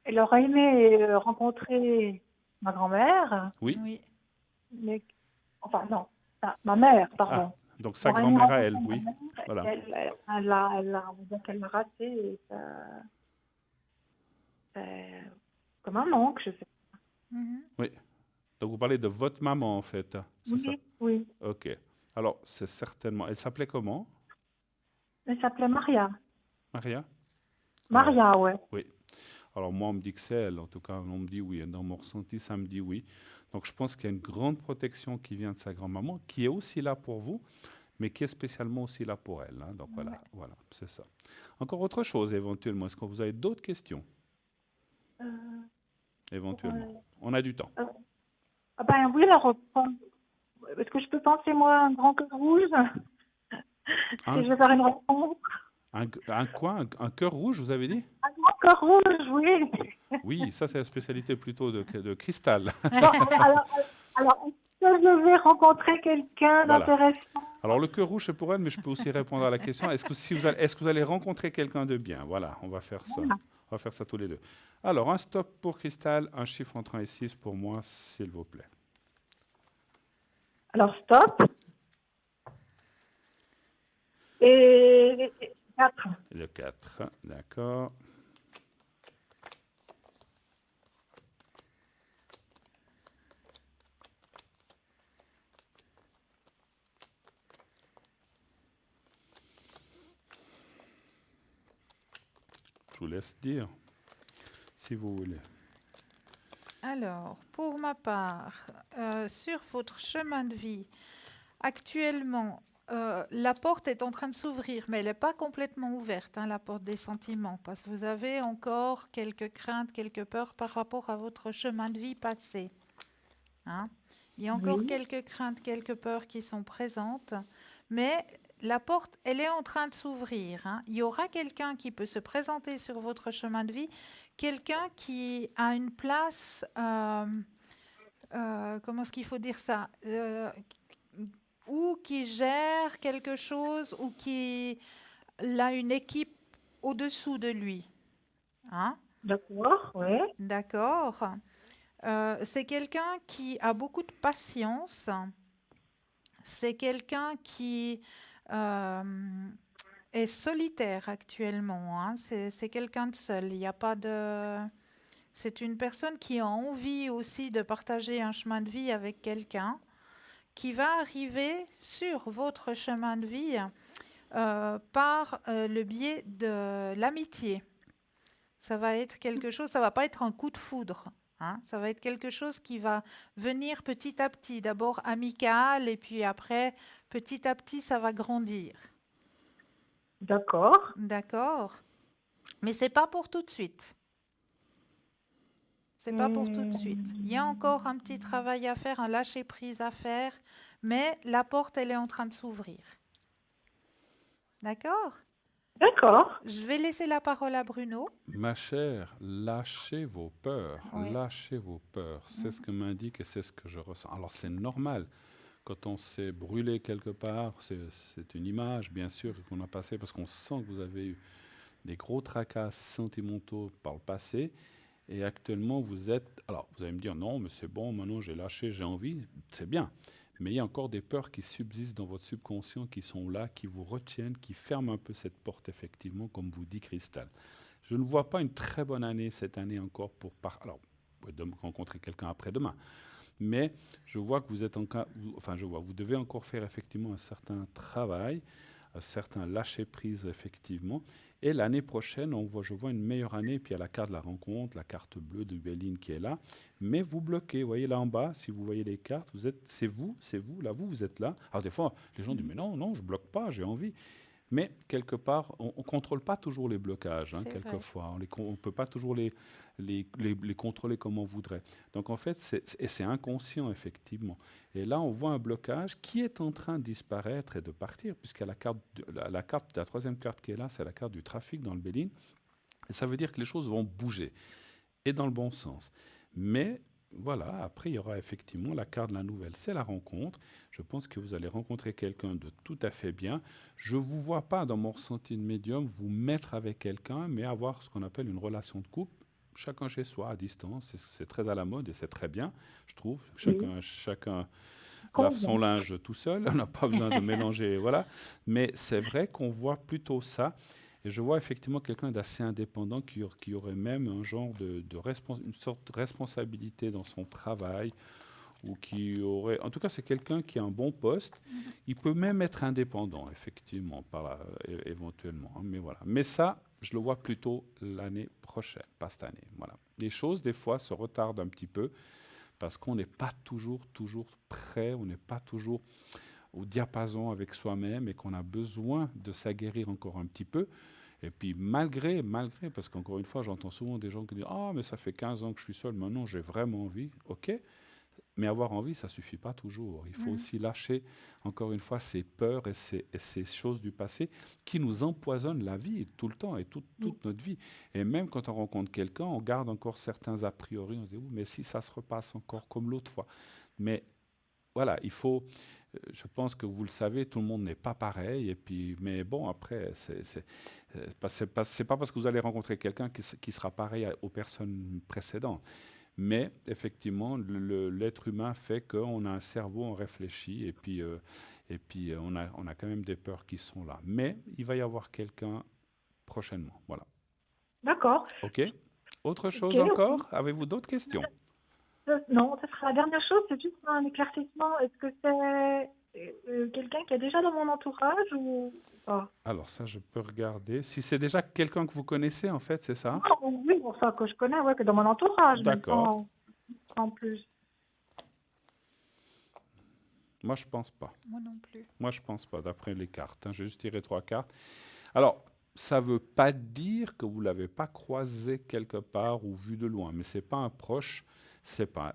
elle aurait aimé rencontrer ma grand-mère, Oui. Oui. mais enfin non, ma mère, Ah, pardon. donc sa Elle aurait aimé grand-mère à elle, rencontrer oui. ma mère, Voilà. on va dire qu'elle l'a raté, et c'est comme un manque, je sais. Mhm. Oui. Donc vous parlez de votre maman en fait, hein, c'est ça? Oui, oui. Ok. Alors c'est certainement. Elle s'appelait comment? Elle s'appelait Maria. Maria? Alors Maria, ouais. oui. Alors moi on me dit que c'est elle. En tout cas on me dit oui. Dans mon ressenti ça me dit oui. Donc je pense qu'il y a une grande protection qui vient de sa grand-maman, qui est aussi là pour vous, mais qui est spécialement aussi là pour elle, hein. Donc voilà, voilà, c'est ça. Encore autre chose éventuellement. Est-ce que vous avez d'autres questions Euh, éventuellement? On a du temps. ah ben oui, alors, est-ce que je peux penser, moi, un grand cœur rouge Un, si je vais faire une rencontre? un quoi? Un cœur rouge, vous avez dit? Un grand cœur rouge, oui. Oui, ça c'est la spécialité plutôt de Cristal. Bon, alors, est-ce que je vais rencontrer quelqu'un Voilà. d'intéressant? Alors le cœur rouge c'est pour elle, mais je peux aussi répondre à la question. Est-ce que vous allez rencontrer quelqu'un de bien? Voilà, on va faire ça. On va faire ça tous les deux. Alors un stop pour Cristal, un chiffre entre 1 et 6 pour moi, s'il vous plaît. Alors, stop. Et 4. Le 4, d'accord. laisse dire, si vous voulez. Alors, pour ma part, sur votre chemin de vie, actuellement, la porte est en train de s'ouvrir, mais elle n'est pas complètement ouverte, hein, la porte des sentiments, parce que vous avez encore quelques craintes, quelques peurs par rapport à votre chemin de vie passé, hein. Il y a encore Oui. quelques craintes, quelques peurs qui sont présentes, mais la porte, elle est en train de s'ouvrir, hein. Il y aura quelqu'un qui peut se présenter sur votre chemin de vie, quelqu'un qui a une place, comment est-ce qu'il faut dire ça, ou qui gère quelque chose, ou qui a une équipe au-dessous de lui, hein. D'accord, oui. D'accord. C'est quelqu'un qui a beaucoup de patience. C'est quelqu'un qui est solitaire actuellement, hein. C'est quelqu'un de seul. Il n'y a pas de. C'est une personne qui a envie aussi de partager un chemin de vie avec quelqu'un qui va arriver sur votre chemin de vie par le biais de l'amitié. Ça va être quelque chose, ça va pas être un coup de foudre, hein. Ça va être quelque chose qui va venir petit à petit, d'abord amical et puis après, petit à petit, ça va grandir. D'accord. D'accord? Mais c'est pas pour tout de suite. C'est pas pour tout de suite. Il y a encore un petit travail à faire, un lâcher-prise à faire, mais la porte, elle est en train de s'ouvrir. D'accord? D'accord. Je vais laisser la parole à Bruno. Ma chère, lâchez vos peurs, Oui. lâchez vos peurs. C'est ce que m'indique et c'est ce que je ressens. Alors c'est normal, quand on s'est brûlé quelque part, c'est une image bien sûr qu'on a passée parce qu'on sent que vous avez eu des gros tracas sentimentaux par le passé et actuellement vous êtes... Alors vous allez me dire non mais c'est bon, maintenant j'ai lâché, j'ai envie, c'est bien. Mais il y a encore des peurs qui subsistent dans votre subconscient, qui sont là, qui vous retiennent, qui ferment un peu cette porte, effectivement, comme vous dit Cristal. Je ne vois pas une très bonne année cette année encore pour... Alors, vous pouvez rencontrer quelqu'un après-demain. Mais je vois que vous êtes vous devez encore faire effectivement un certain travail, un certain lâcher-prise, effectivement. Et l'année prochaine, je vois une meilleure année. Puis il y a la carte de la rencontre, la carte bleue de Béline qui est là. Mais vous bloquez, vous voyez là en bas, si vous voyez les cartes, c'est vous, là, vous êtes là. Alors des fois, les gens disent, mais non, je bloque pas, j'ai envie. Mais quelque part, on ne contrôle pas toujours les blocages, hein, C'est vrai. quelquefois. On ne peut pas toujours les contrôler comme on voudrait. Donc en fait, c'est inconscient, effectivement. Et là, on voit un blocage qui est en train de disparaître et de partir, puisqu'il y a la troisième carte qui est là, c'est la carte du trafic dans le Béline. Et ça veut dire que les choses vont bouger, et dans le bon sens. Mais voilà, après, il y aura effectivement la carte de la nouvelle, c'est la rencontre. Je pense que vous allez rencontrer quelqu'un de tout à fait bien. Je ne vous vois pas, dans mon ressenti de médium, vous mettre avec quelqu'un, mais avoir ce qu'on appelle une relation de couple, chacun chez soi, à distance. C'est très à la mode et c'est très bien, je trouve. Chacun lave son linge tout seul, on n'a pas besoin de mélanger, voilà. Mais c'est vrai qu'on voit plutôt ça. Et je vois effectivement quelqu'un d'assez indépendant qui aurait même un genre une sorte de responsabilité dans son travail, ou qui aurait... En tout cas, c'est quelqu'un qui a un bon poste. Il peut même être indépendant, effectivement, éventuellement. Hein, mais voilà. Mais ça, je le vois plutôt l'année prochaine, pas cette année. Voilà. Les choses, des fois, se retardent un petit peu parce qu'on n'est pas toujours prêt, on n'est pas toujours au diapason avec soi-même et qu'on a besoin de s'aguerrir encore un petit peu. Et puis malgré, parce qu'encore une fois, j'entends souvent des gens qui disent « Ah, mais ça fait 15 ans que je suis seul, maintenant j'ai vraiment envie. » Ok, mais avoir envie, ça ne suffit pas toujours. Il faut aussi lâcher, encore une fois, ces peurs et ces choses du passé qui nous empoisonnent la vie tout le temps et toute notre vie. Et même quand on rencontre quelqu'un, on garde encore certains a priori. On se dit « mais si ça se repasse encore comme l'autre fois ». Mais voilà, il faut... Je pense que vous le savez, tout le monde n'est pas pareil. Et puis, mais bon, après, c'est pas parce que vous allez rencontrer quelqu'un qui sera pareil aux personnes précédentes. Mais effectivement, l'être humain fait qu'on a un cerveau, on réfléchit, et puis on a quand même des peurs qui sont là. Mais il va y avoir quelqu'un prochainement. Voilà. D'accord. OK. Autre chose Ok. encore? Avez-vous d'autres questions? Non, ce sera la dernière chose, c'est juste un éclaircissement. Est-ce que c'est quelqu'un qui est déjà dans mon entourage ou pas? Alors ça, je peux regarder. Si c'est déjà quelqu'un que vous connaissez, en fait, c'est ça? Ah, oui, pour ça que je connais, ouais, que dans mon entourage, mais D'accord. sans plus. Moi, je pense pas. Moi non plus. Moi, je pense pas, d'après les cartes, hein. J'ai juste tiré 3 cartes. Alors, ça veut pas dire que vous l'avez pas croisé quelque part ou vu de loin, mais c'est pas un proche, c'est pas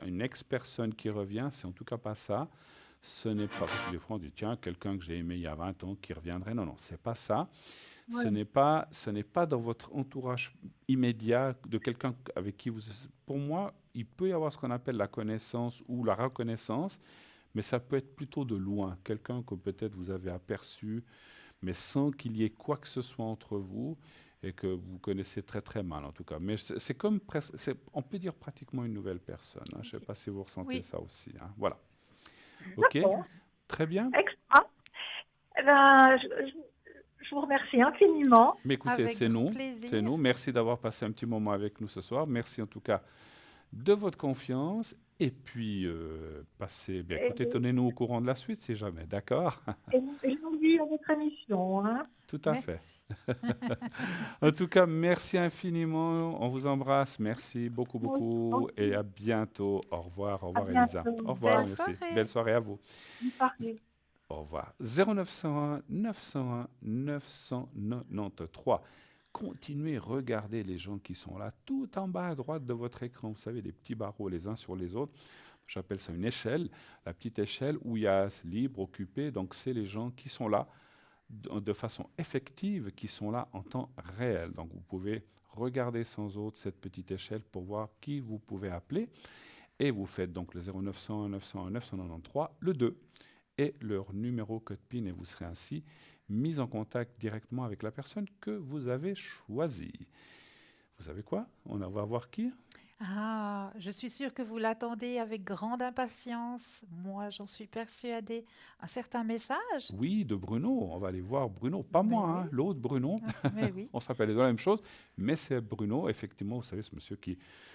une ex-personne qui revient, c'est en tout cas pas ça. Ce n'est pas, parce que des fois on dit, tiens, quelqu'un que j'ai aimé il y a 20 ans qui reviendrait. Non, non, c'est pas ça. Ouais. Ce n'est pas dans votre entourage immédiat de quelqu'un avec qui vous... Pour moi, il peut y avoir ce qu'on appelle la connaissance ou la reconnaissance, mais ça peut être plutôt de loin. Quelqu'un que peut-être vous avez aperçu, mais sans qu'il y ait quoi que ce soit entre vous et que vous connaissez très très mal en tout cas. Mais c'est comme presque, on peut dire pratiquement une nouvelle personne, hein. Je ne sais pas si vous ressentez Oui. ça aussi, hein. Voilà. Ok, Bon, très bien. extra. Eh ben, je vous remercie infiniment. Mais écoutez, Avec c'est grand nous, plaisir. c'est nous. Merci d'avoir passé un petit moment avec nous ce soir. Merci en tout cas de votre confiance. Et puis, passez, bien, Et, écoutez, tenez-nous au courant de la suite si jamais, d'accord? et longue vie à votre émission. Hein. Tout à Merci. fait. En tout cas, merci infiniment. On vous embrasse. Merci beaucoup, Moi beaucoup. Et aussi. à bientôt. Au À revoir, Elisa. bientôt. Au Au revoir, revoir. Belle merci. soirée. Belle soirée à vous. Bonne soirée. Au revoir. 0901 901 993. Continuez, regardez les gens qui sont là, tout en bas à droite de votre écran. Vous savez, les petits barreaux les uns sur les autres. J'appelle ça une échelle. La petite échelle où il y a libre, occupé. Donc, c'est les gens qui sont là de façon effective, qui sont là en temps réel. Donc, vous pouvez regarder sans autre cette petite échelle pour voir qui vous pouvez appeler. Et vous faites donc le 0901 901 993, le 2 et leur numéro code PIN et vous serez ainsi mis en contact directement avec la personne que vous avez choisie. Vous savez quoi? On va voir qui? Ah, je suis sûre que vous l'attendez avec grande impatience. Moi, j'en suis persuadée. Un certain message? Oui, de Bruno. On va aller voir Bruno. Pas Mais moi, hein, oui, l'autre Bruno. mais oui. On s'appelle la même chose, mais c'est Bruno. Effectivement, vous savez, ce monsieur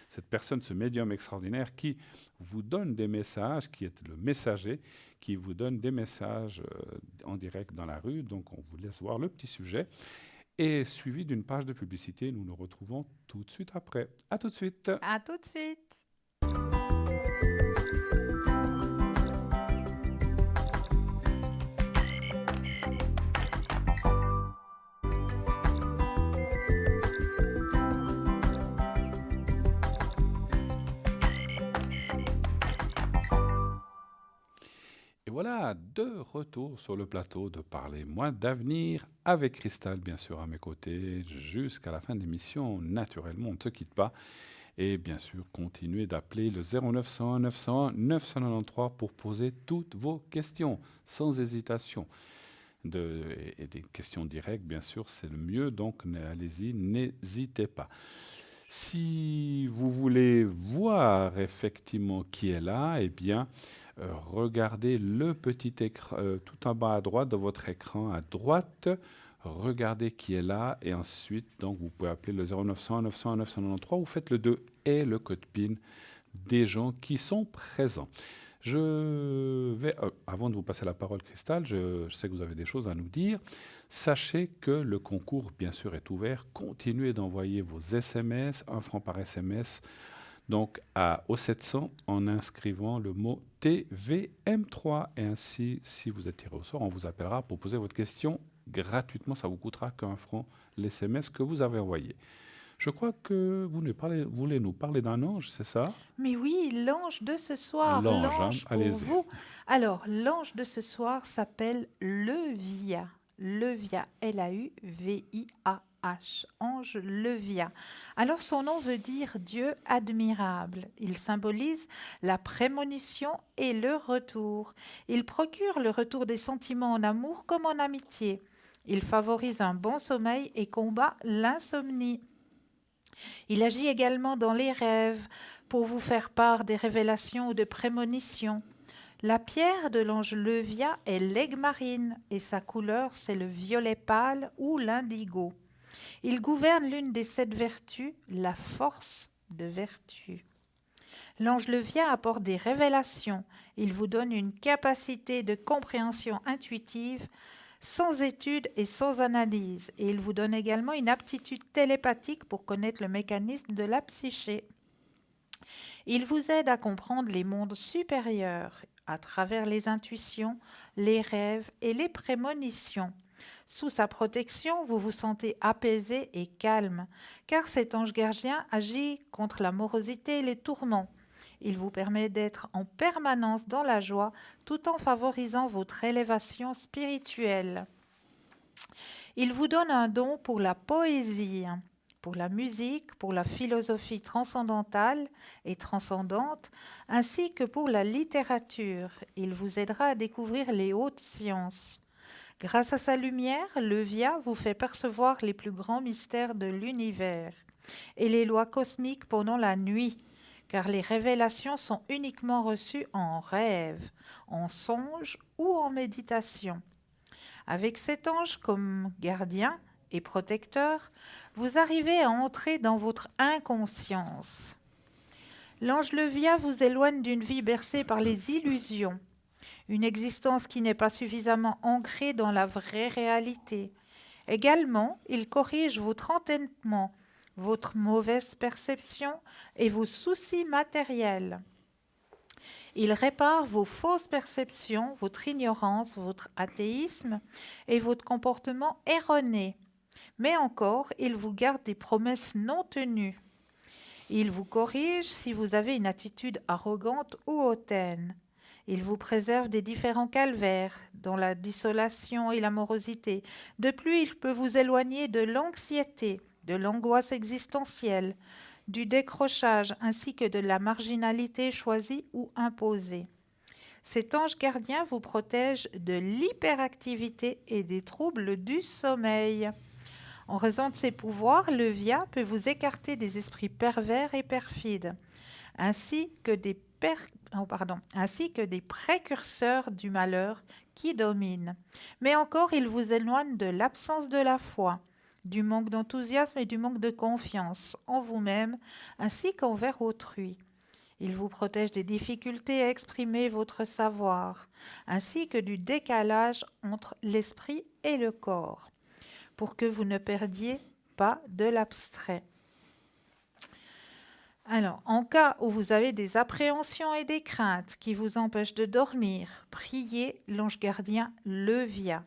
cette personne, ce médium extraordinaire qui vous donne des messages, qui est le messager, qui vous donne des messages en direct dans la rue. Donc, on vous laisse voir le petit sujet. Et suivi d'une page de publicité, nous nous retrouvons tout de suite après. À tout de suite. À tout de suite. Et voilà, de retour sur le plateau de Parler moins d'avenir avec Cristal, bien sûr, à mes côtés, jusqu'à la fin de l'émission. Naturellement, on ne se quitte pas. Et bien sûr, continuez d'appeler le 0901 901 993 pour poser toutes vos questions, sans hésitation. Et des questions directes, bien sûr, c'est le mieux, donc allez-y, n'hésitez pas. Si vous voulez voir effectivement qui est là, eh bien, regardez le petit écran tout en bas à droite de votre écran à droite. Regardez qui est là et ensuite, donc, vous pouvez appeler le 0900 901 993 ou faites le 2 et le code PIN des gens qui sont présents. Je vais, avant de vous passer la parole, Cristal, je sais que vous avez des choses à nous dire. Sachez que le concours, bien sûr, est ouvert. Continuez d'envoyer vos SMS, 1 franc par SMS, donc au 700 en inscrivant le mot TVM3. Et ainsi, si vous êtes tiré au sort, on vous appellera pour poser votre question gratuitement. Ça vous coûtera qu'1 franc l'SMS que vous avez envoyé. Je crois que vous voulez nous parler d'un ange, c'est ça? Mais oui, l'ange de ce soir, L'ange, hein, l'ange pour allez-y. vous. Alors, l'ange de ce soir s'appelle Levia. Levia, L-A-U-V-I-A-H, ange Levia. Alors, son nom veut dire Dieu admirable. Il symbolise la prémonition et le retour. Il procure le retour des sentiments en amour comme en amitié. Il favorise un bon sommeil et combat l'insomnie. Il agit également dans les rêves pour vous faire part des révélations ou de prémonitions. La pierre de l'ange Levia est l'aigue marine et sa couleur c'est le violet pâle ou l'indigo. Il gouverne l'une des 7 vertus, la force de vertu. L'ange Levia apporte des révélations. Il vous donne une capacité de compréhension intuitive sans étude et sans analyse. Et il vous donne également une aptitude télépathique pour connaître le mécanisme de la psyché. Il vous aide à comprendre les mondes supérieurs à travers les intuitions, les rêves et les prémonitions. Sous sa protection, vous vous sentez apaisé et calme, car cet ange gardien agit contre la morosité et les tourments. Il vous permet d'être en permanence dans la joie tout en favorisant votre élévation spirituelle. Il vous donne un don pour la poésie, pour la musique, pour la philosophie transcendantale et transcendante, ainsi que pour la littérature. Il vous aidera à découvrir les hautes sciences. Grâce à sa lumière, Levia vous fait percevoir les plus grands mystères de l'univers et les lois cosmiques pendant la nuit, car les révélations sont uniquement reçues en rêve, en songe ou en méditation. Avec cet ange comme gardien et protecteur, vous arrivez à entrer dans votre inconscience. L'ange Levia vous éloigne d'une vie bercée par les illusions, une existence qui n'est pas suffisamment ancrée dans la vraie réalité. Également, il corrige votre entêtement, votre mauvaise perception et vos soucis matériels. Il répare vos fausses perceptions, votre ignorance, votre athéisme et votre comportement erroné. Mais encore, il vous garde des promesses non tenues. Il vous corrige si vous avez une attitude arrogante ou hautaine. Il vous préserve des différents calvaires, dont la désolation et l'amorosité. De plus, il peut vous éloigner de l'anxiété, de l'angoisse existentielle, du décrochage ainsi que de la marginalité choisie ou imposée. Cet ange gardien vous protège de l'hyperactivité et des troubles du sommeil. En raison de ses pouvoirs, Levia peut vous écarter des esprits pervers et perfides, ainsi que des précurseurs du malheur qui dominent. Mais encore, il vous éloigne de l'absence de la foi, du manque d'enthousiasme et du manque de confiance en vous-même ainsi qu'envers autrui. Il vous protège des difficultés à exprimer votre savoir, ainsi que du décalage entre l'esprit et le corps, pour que vous ne perdiez pas de l'abstrait. Alors, en cas où vous avez des appréhensions et des craintes qui vous empêchent de dormir, priez l'ange gardien Levia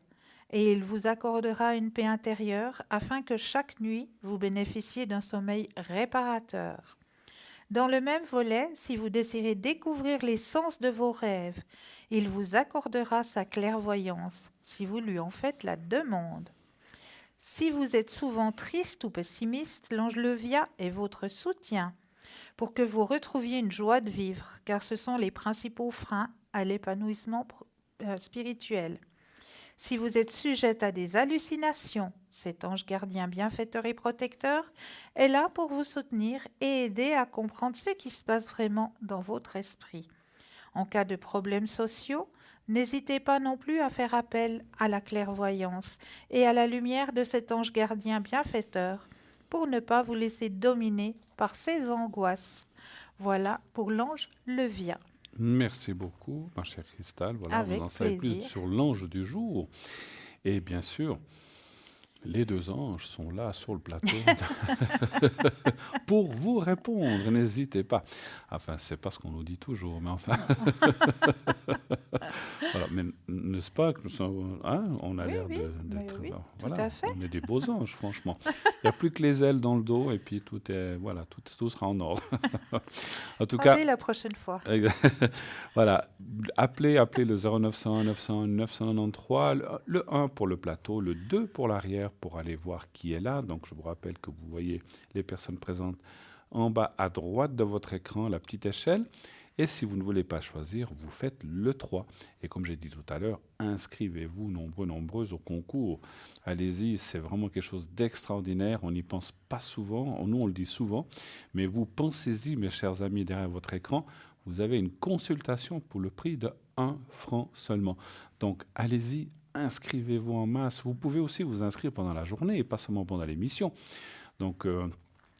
et il vous accordera une paix intérieure afin que chaque nuit vous bénéficiez d'un sommeil réparateur. Dans le même volet, si vous désirez découvrir les sens de vos rêves, il vous accordera sa clairvoyance si vous lui en faites la demande. Si vous êtes souvent triste ou pessimiste, l'ange Levia est votre soutien pour que vous retrouviez une joie de vivre, car ce sont les principaux freins à l'épanouissement spirituel. Si vous êtes sujette à des hallucinations, cet ange gardien bienfaiteur et protecteur est là pour vous soutenir et aider à comprendre ce qui se passe vraiment dans votre esprit. En cas de problèmes sociaux, n'hésitez pas non plus à faire appel à la clairvoyance et à la lumière de cet ange gardien bienfaiteur pour ne pas vous laisser dominer par ses angoisses. Voilà pour l'ange Levia. Merci beaucoup, ma chère Cristal. Voilà, Avec vous en savez plus plaisir. sur l'ange du jour. Et bien sûr, les deux anges sont là sur le plateau pour vous répondre. N'hésitez pas. Enfin, c'est pas ce qu'on nous dit toujours, mais enfin. Voilà, mais n'est-ce pas que nous sommes, hein, on a Oui, l'air oui, d'être, mais oui, tout voilà, à fait. on est des beaux anges, franchement. Il n'y a plus que les ailes dans le dos et puis tout est, voilà, tout sera en ordre. En tout cas, Rendez la prochaine fois. voilà, appelez le 0901 901 993, le 1 pour le plateau, le 2 pour l'arrière pour aller voir qui est là. Donc je vous rappelle que vous voyez les personnes présentes en bas à droite de votre écran, la petite échelle. Et si vous ne voulez pas choisir, vous faites le 3. Et comme j'ai dit tout à l'heure, inscrivez-vous nombreuses au concours. Allez-y, c'est vraiment quelque chose d'extraordinaire. On n'y pense pas souvent, nous on le dit souvent, mais vous pensez-y, mes chers amis, derrière votre écran, vous avez une consultation pour le prix de 1 franc seulement. Donc allez-y, inscrivez-vous en masse. Vous pouvez aussi vous inscrire pendant la journée et pas seulement pendant l'émission. Donc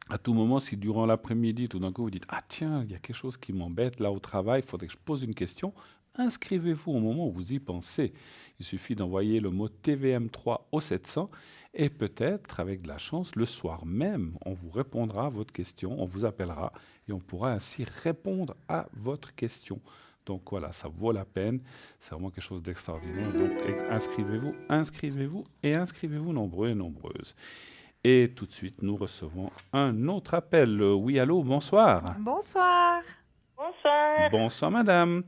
À tout moment, si durant l'après-midi, tout d'un coup, vous dites ah tiens, il y a quelque chose qui m'embête là au travail, il faudrait que je pose une question, inscrivez-vous au moment où vous y pensez. Il suffit d'envoyer le mot TVM3 au 700 et peut-être, avec de la chance, le soir même, on vous répondra à votre question, on vous appellera et on pourra ainsi répondre à votre question. Donc voilà, ça vaut la peine, c'est vraiment quelque chose d'extraordinaire. Donc inscrivez-vous, inscrivez-vous et inscrivez-vous nombreux et nombreuses. Et tout de suite, nous recevons un autre appel. Oui, allô, bonsoir. Bonsoir. Bonsoir. Bonsoir, madame.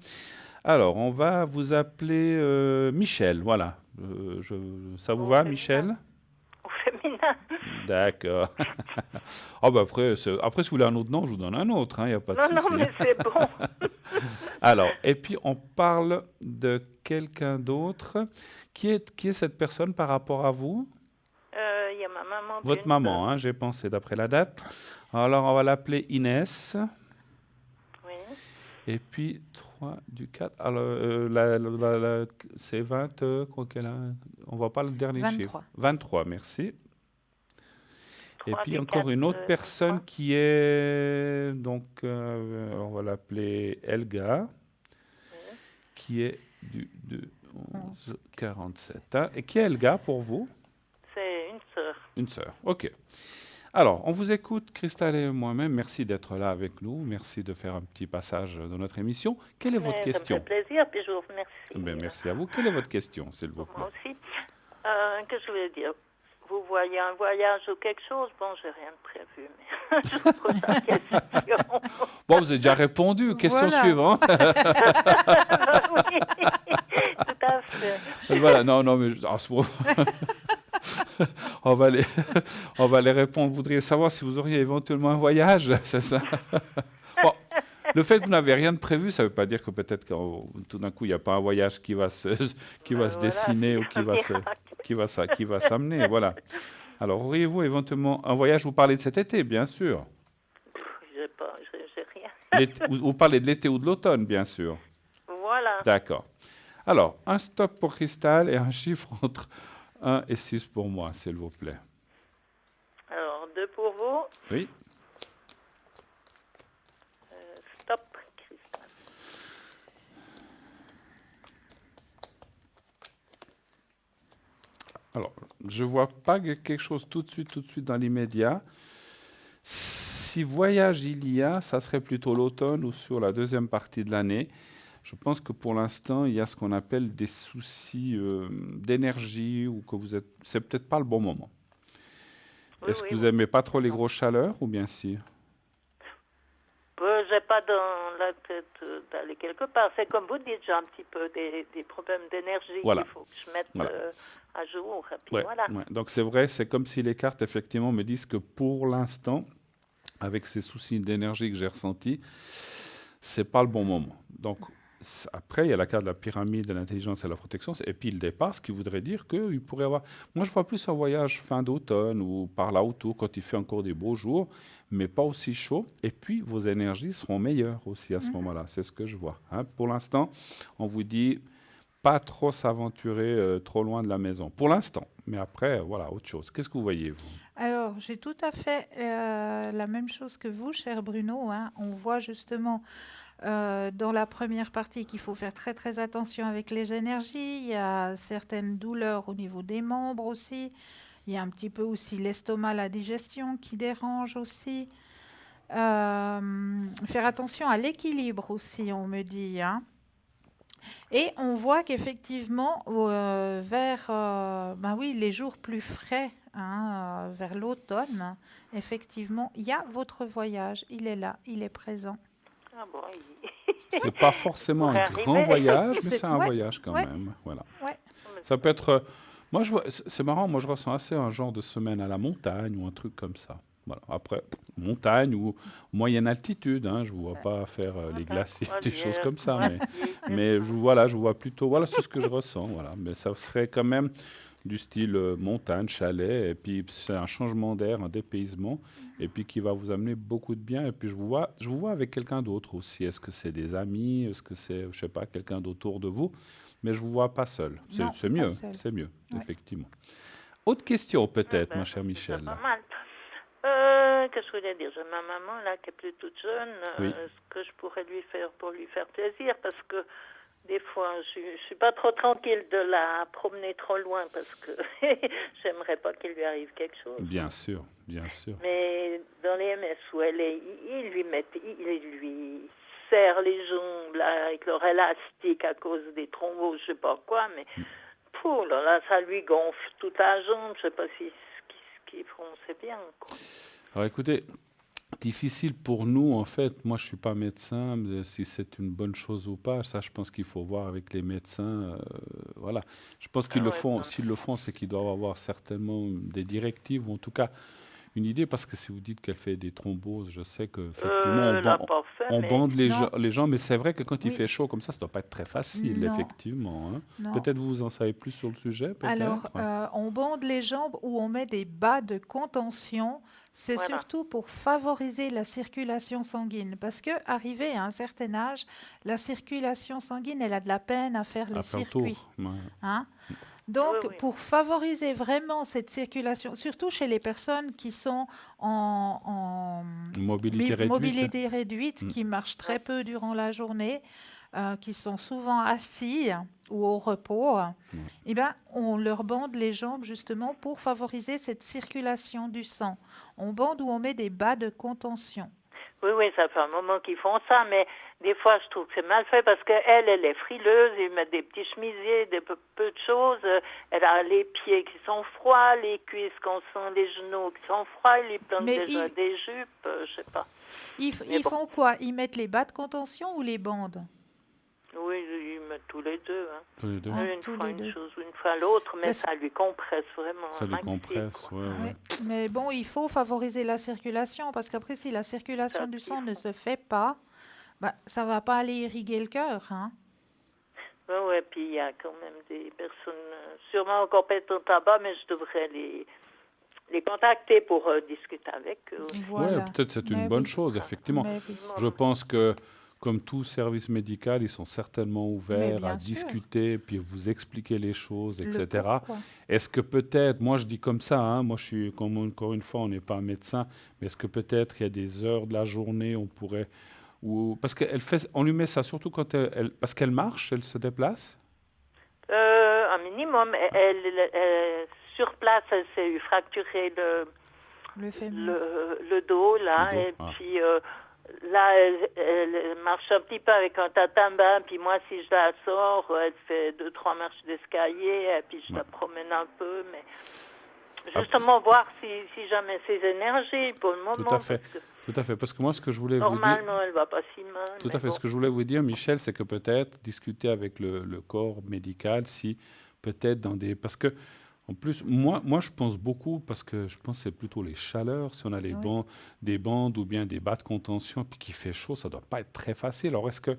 Alors, on va vous appeler Michel, voilà. Ça vous Au va, féminin. Michel? Au féminin. D'accord. Ah bah après, si vous voulez un autre nom, je vous donne un autre, il n'y a pas de Non, souci. non, mais c'est bon. Alors, et puis on parle de quelqu'un d'autre. Qui est cette personne par rapport à vous? Il y a ma maman. Votre maman, j'ai pensé d'après la date. Alors, on va l'appeler Inès. Oui. Et puis 3 du 4. Alors, c'est 20. On ne voit pas le dernier 23. chiffre. 23, merci. Et 3 puis du encore 4, une autre personne 23. qui est. Donc, on va l'appeler Elga, Oui. qui est du 11 47. Et qui est Elga pour vous? C'est une sœur. Une sœur, ok. Alors, on vous écoute, Christelle et moi-même. Merci d'être là avec nous. Merci de faire un petit passage dans notre émission. Quelle est votre Mais ça me question? fait plaisir, puis je vous remercie. Ben, merci à vous. Quelle est votre question, s'il vous Pour plaît? moi aussi. Que je voulais dire? Vous voyez un voyage ou quelque chose? Bon, j'ai rien de prévu, mais je vous pose la question. Bon, vous avez déjà répondu. Question Voilà. suivante. Oui, tout à fait. Voilà, non, mais en ce moment, on va les répondre. Vous voudriez savoir si vous auriez éventuellement un voyage, c'est ça? Bon, le fait que vous n'avez rien de prévu, ça ne veut pas dire que peut-être que tout d'un coup, il n'y a pas un voyage qui va se Voilà, dessiner ou c'est un miracle. qui va s'amener. Voilà. Alors, auriez-vous éventuellement un voyage? Vous parlez de cet été, bien sûr. J'ai rien. Vous parlez de l'été ou de l'automne, bien sûr. Voilà. D'accord. Alors, un stop pour Cristal et un chiffre entre 1 et 6 pour moi, s'il vous plaît. Alors, 2 pour vous. Oui. Stop, Christophe. Alors, je ne vois pas quelque chose tout de suite dans l'immédiat. Si voyage il y a, ça serait plutôt l'automne ou sur la deuxième partie de l'année. Je pense que pour l'instant, il y a ce qu'on appelle des soucis d'énergie ou que vous êtes. C'est peut-être pas le bon moment. Oui, Est-ce oui, que vous oui. aimez pas trop les grosses chaleurs ou bien si? J'ai pas dans la tête d'aller quelque part. C'est comme vous dites, j'ai un petit peu des problèmes d'énergie Voilà. qu'il faut que je mette Voilà. à jour. Et puis Ouais, voilà. ouais. Donc c'est vrai, c'est comme si les cartes effectivement me disent que pour l'instant, avec ces soucis d'énergie que j'ai ressentis, c'est pas le bon moment. Donc après, il y a la carte de la pyramide de l'intelligence et de la protection, et puis le départ, ce qui voudrait dire qu'il pourrait y avoir. Moi, je vois plus un voyage fin d'automne ou par là autour quand il fait encore des beaux jours, mais pas aussi chaud. Et puis vos énergies seront meilleures aussi à ce moment-là. C'est ce que je vois. Pour l'instant, on vous dit pas trop s'aventurer trop loin de la maison. Pour l'instant. Mais après, voilà, autre chose. Qu'est-ce que vous voyez, vous? Alors, j'ai tout à fait la même chose que vous, cher Bruno. On voit justement dans la première partie qu'il faut faire très très attention avec les énergies. Il y a certaines douleurs au niveau des membres aussi. Il y a un petit peu aussi l'estomac, la digestion qui dérange aussi. Faire attention à l'équilibre aussi, on me dit. Et on voit qu'effectivement, vers les jours plus frais, vers l'automne, effectivement, il y a votre voyage. Il est là, il est présent. Ah bon, C'est pas forcément un Pourrait grand arriver. voyage, mais C'est- c'est un ouais, voyage quand ouais. même. Voilà. Ouais. Ça peut être. Moi, je vois, c'est marrant, moi, je ressens assez un genre de semaine à la montagne ou un truc comme ça. Voilà. Après, montagne ou moyenne altitude, je ne vous vois pas faire les glaciers, des choses comme ça. Mais je vois plutôt. Voilà, c'est ce que je ressens. Voilà. Mais ça serait quand même du style montagne, chalet, et puis c'est un changement d'air, un dépaysement, et puis qui va vous amener beaucoup de bien. Et puis je vous vois avec quelqu'un d'autre aussi. Est-ce que c'est des amis? Est-ce que c'est, je sais pas, quelqu'un d'autour de vous? Mais je vous vois pas seul. Non, C'est pas mieux, seul. c'est mieux, Ouais. effectivement. Autre question peut-être, ma chère C'est Michel. pas mal. Qu'est-ce que je voulais dire? J'ai ma maman là qui est plus toute jeune. Oui. Ce que je pourrais lui faire pour lui faire plaisir, parce que des fois je suis pas trop tranquille de la promener trop loin, parce que j'aimerais pas qu'il lui arrive quelque chose. Bien sûr, bien sûr. Mais dans les MS où elle est, il lui serre les jambes là, avec leur élastique à cause des thromboses, je sais pas quoi, mais là, ça lui gonfle toute la jambe. Je sais pas si ce qu'ils font, c'est bien, quoi. Alors écoutez, difficile pour nous, en fait. Moi, je suis pas médecin, mais si c'est une bonne chose ou pas, ça, je pense qu'il faut voir avec les médecins. Voilà. Je pense qu'ils le font. S'ils le font, c'est qu'ils doivent avoir certainement des directives, ou en tout cas une idée, parce que si vous dites qu'elle fait des thromboses, je sais qu'effectivement, Elle l'a pas fait, on mais bande Non. les gens, mais c'est vrai que quand il Oui. fait chaud comme ça doit pas être très facile, Non. effectivement. Hein. Non. Peut-être vous en savez plus sur le sujet, peut-être. Alors, on bande les jambes ou on met des bas de contention. C'est Voilà. surtout pour favoriser la circulation sanguine. Parce que, arrivé à un certain âge, la circulation sanguine, elle a de la peine à faire le à faire le circuit. tour. Ouais. Hein? Donc, Oui, oui. pour favoriser vraiment cette circulation, surtout chez les personnes qui sont en Mobilité réduite. mobilité réduite, Mm. qui marchent très peu durant la journée, qui sont souvent assis ou au repos, eh ben, on leur bande les jambes justement pour favoriser cette circulation du sang. On bande ou on met des bas de contention. Oui, ça fait un moment qu'ils font ça, mais des fois, je trouve que c'est mal fait parce qu'elle est frileuse, ils mettent des petits chemisiers, peu de choses. Elle a les pieds qui sont froids, les cuisses qu'on sent, les genoux qui sont froids, ils plantent Mais déjà des jupes, je sais pas. Ils bon. font quoi? Ils mettent les bas de contention ou les bandes? Oui, ils mettent tous les deux. Hein. Tous les deux. Ah, Une tous fois les une deux. chose, une fois l'autre, mais Parce- ça lui compresse vraiment. Ça un les maxi, compresse, quoi. ouais. Ouais. Mais bon, il faut favoriser la circulation parce qu'après, si la circulation Ça, du il sang ne faut. se fait pas, bah, ça va pas aller irriguer le cœur. Hein. Ouais, puis il y a quand même des personnes sûrement compétentes là-bas, mais je devrais les contacter pour discuter avec eux. Voilà. Ouais, peut-être c'est une Mais bonne oui. chose, effectivement. Mais oui. Je pense que, comme tout service médical, ils sont certainement ouverts bien à sûr. discuter, puis vous expliquer les choses, Le etc. pourquoi. Est-ce que peut-être, moi je dis comme ça, hein, moi je suis, comme encore une fois, on n'est pas médecin, mais est-ce que peut-être il y a des heures de la journée, on pourrait, parce on lui met ça surtout quand parce qu'elle marche, elle se déplace. Un minimum. Sur place, elle s'est eu fracturé Le féminin. le dos, là. Le dos, Et ah. puis là, elle marche un petit peu avec un tatamba. Puis moi, si je la sors, elle fait 2-3 marches d'escalier. Et puis je la promène un peu. Mais justement, voir si jamais ses énergies pour le moment. Tout à fait. parce que Tout à fait, parce que moi ce que je voulais vous dire, normalement, elle va pas si mal. tout mais à fait, bon. ce que je voulais vous dire, Michel, c'est que peut-être discuter avec le corps médical, si peut-être parce que en plus, moi je pense beaucoup, parce que je pense que c'est plutôt les chaleurs, si on a des bandes ou bien des bas de contention, puis qu'il fait chaud, ça doit pas être très facile. Alors est-ce que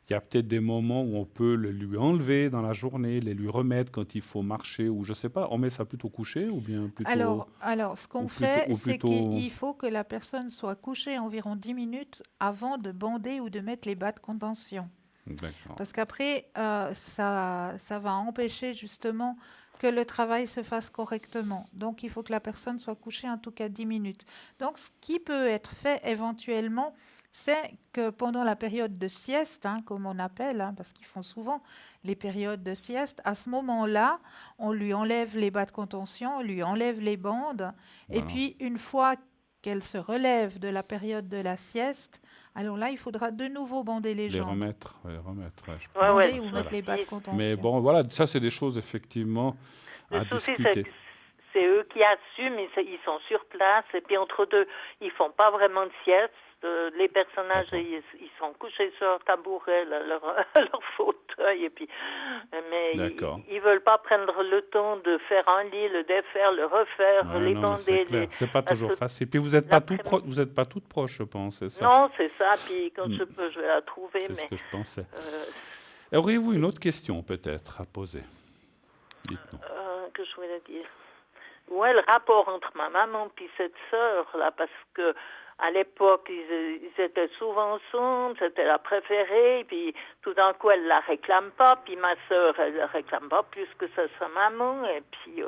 il y a peut-être des moments où on peut le lui enlever dans la journée, les lui remettre quand il faut marcher, ou je sais pas, on met ça plutôt couché ou bien plutôt... Alors, ce qu'on ou fait, plutôt- ou c'est plutôt- qu'il faut que la personne soit couchée environ 10 minutes avant de bander ou de mettre les bas de contention. D'accord. Parce qu'après, ça va empêcher justement que le travail se fasse correctement. Donc, il faut que la personne soit couchée en tout cas 10 minutes. Donc, ce qui peut être fait éventuellement, c'est que pendant la période de sieste, hein, comme on appelle, hein, parce qu'ils font souvent les périodes de sieste, à ce moment-là, on lui enlève les bas de contention, on lui enlève les bandes, et Voilà. puis une fois qu'elle se relève de la période de la sieste, alors là, il faudra de nouveau bander les Les jambes. remettre, ouais, je pense. Ouais, Bander ou Voilà. mettre les bas de contention. Mais bon, voilà, ça c'est des choses effectivement à Le souci, discuter. c'est eux qui assument, ils sont sur place, et puis entre deux, ils font pas vraiment de sieste. Les personnages, D'accord. ils sont couchés sur leur tabouret, leur fauteuil, et puis, mais D'accord. ils veulent pas prendre le temps de faire un lit, le défaire, le refaire, Ouais, les non, mais c'est bander. clair. C'est pas parce toujours que facile. Puis vous n'êtes pas toutes proches, je pense, c'est ça. Non, c'est ça, puis quand je peux, je vais la trouver, C'est ce mais que je pensais. euh, Auriez-vous une autre question peut-être à poser? Dites-nous. que je voulais dire. Ouais, le rapport entre ma maman puis cette sœur là, parce que à l'époque ils étaient souvent ensemble, c'était la préférée, puis tout d'un coup elle la réclame pas, puis ma sœur elle la réclame pas plus que sa maman, et puis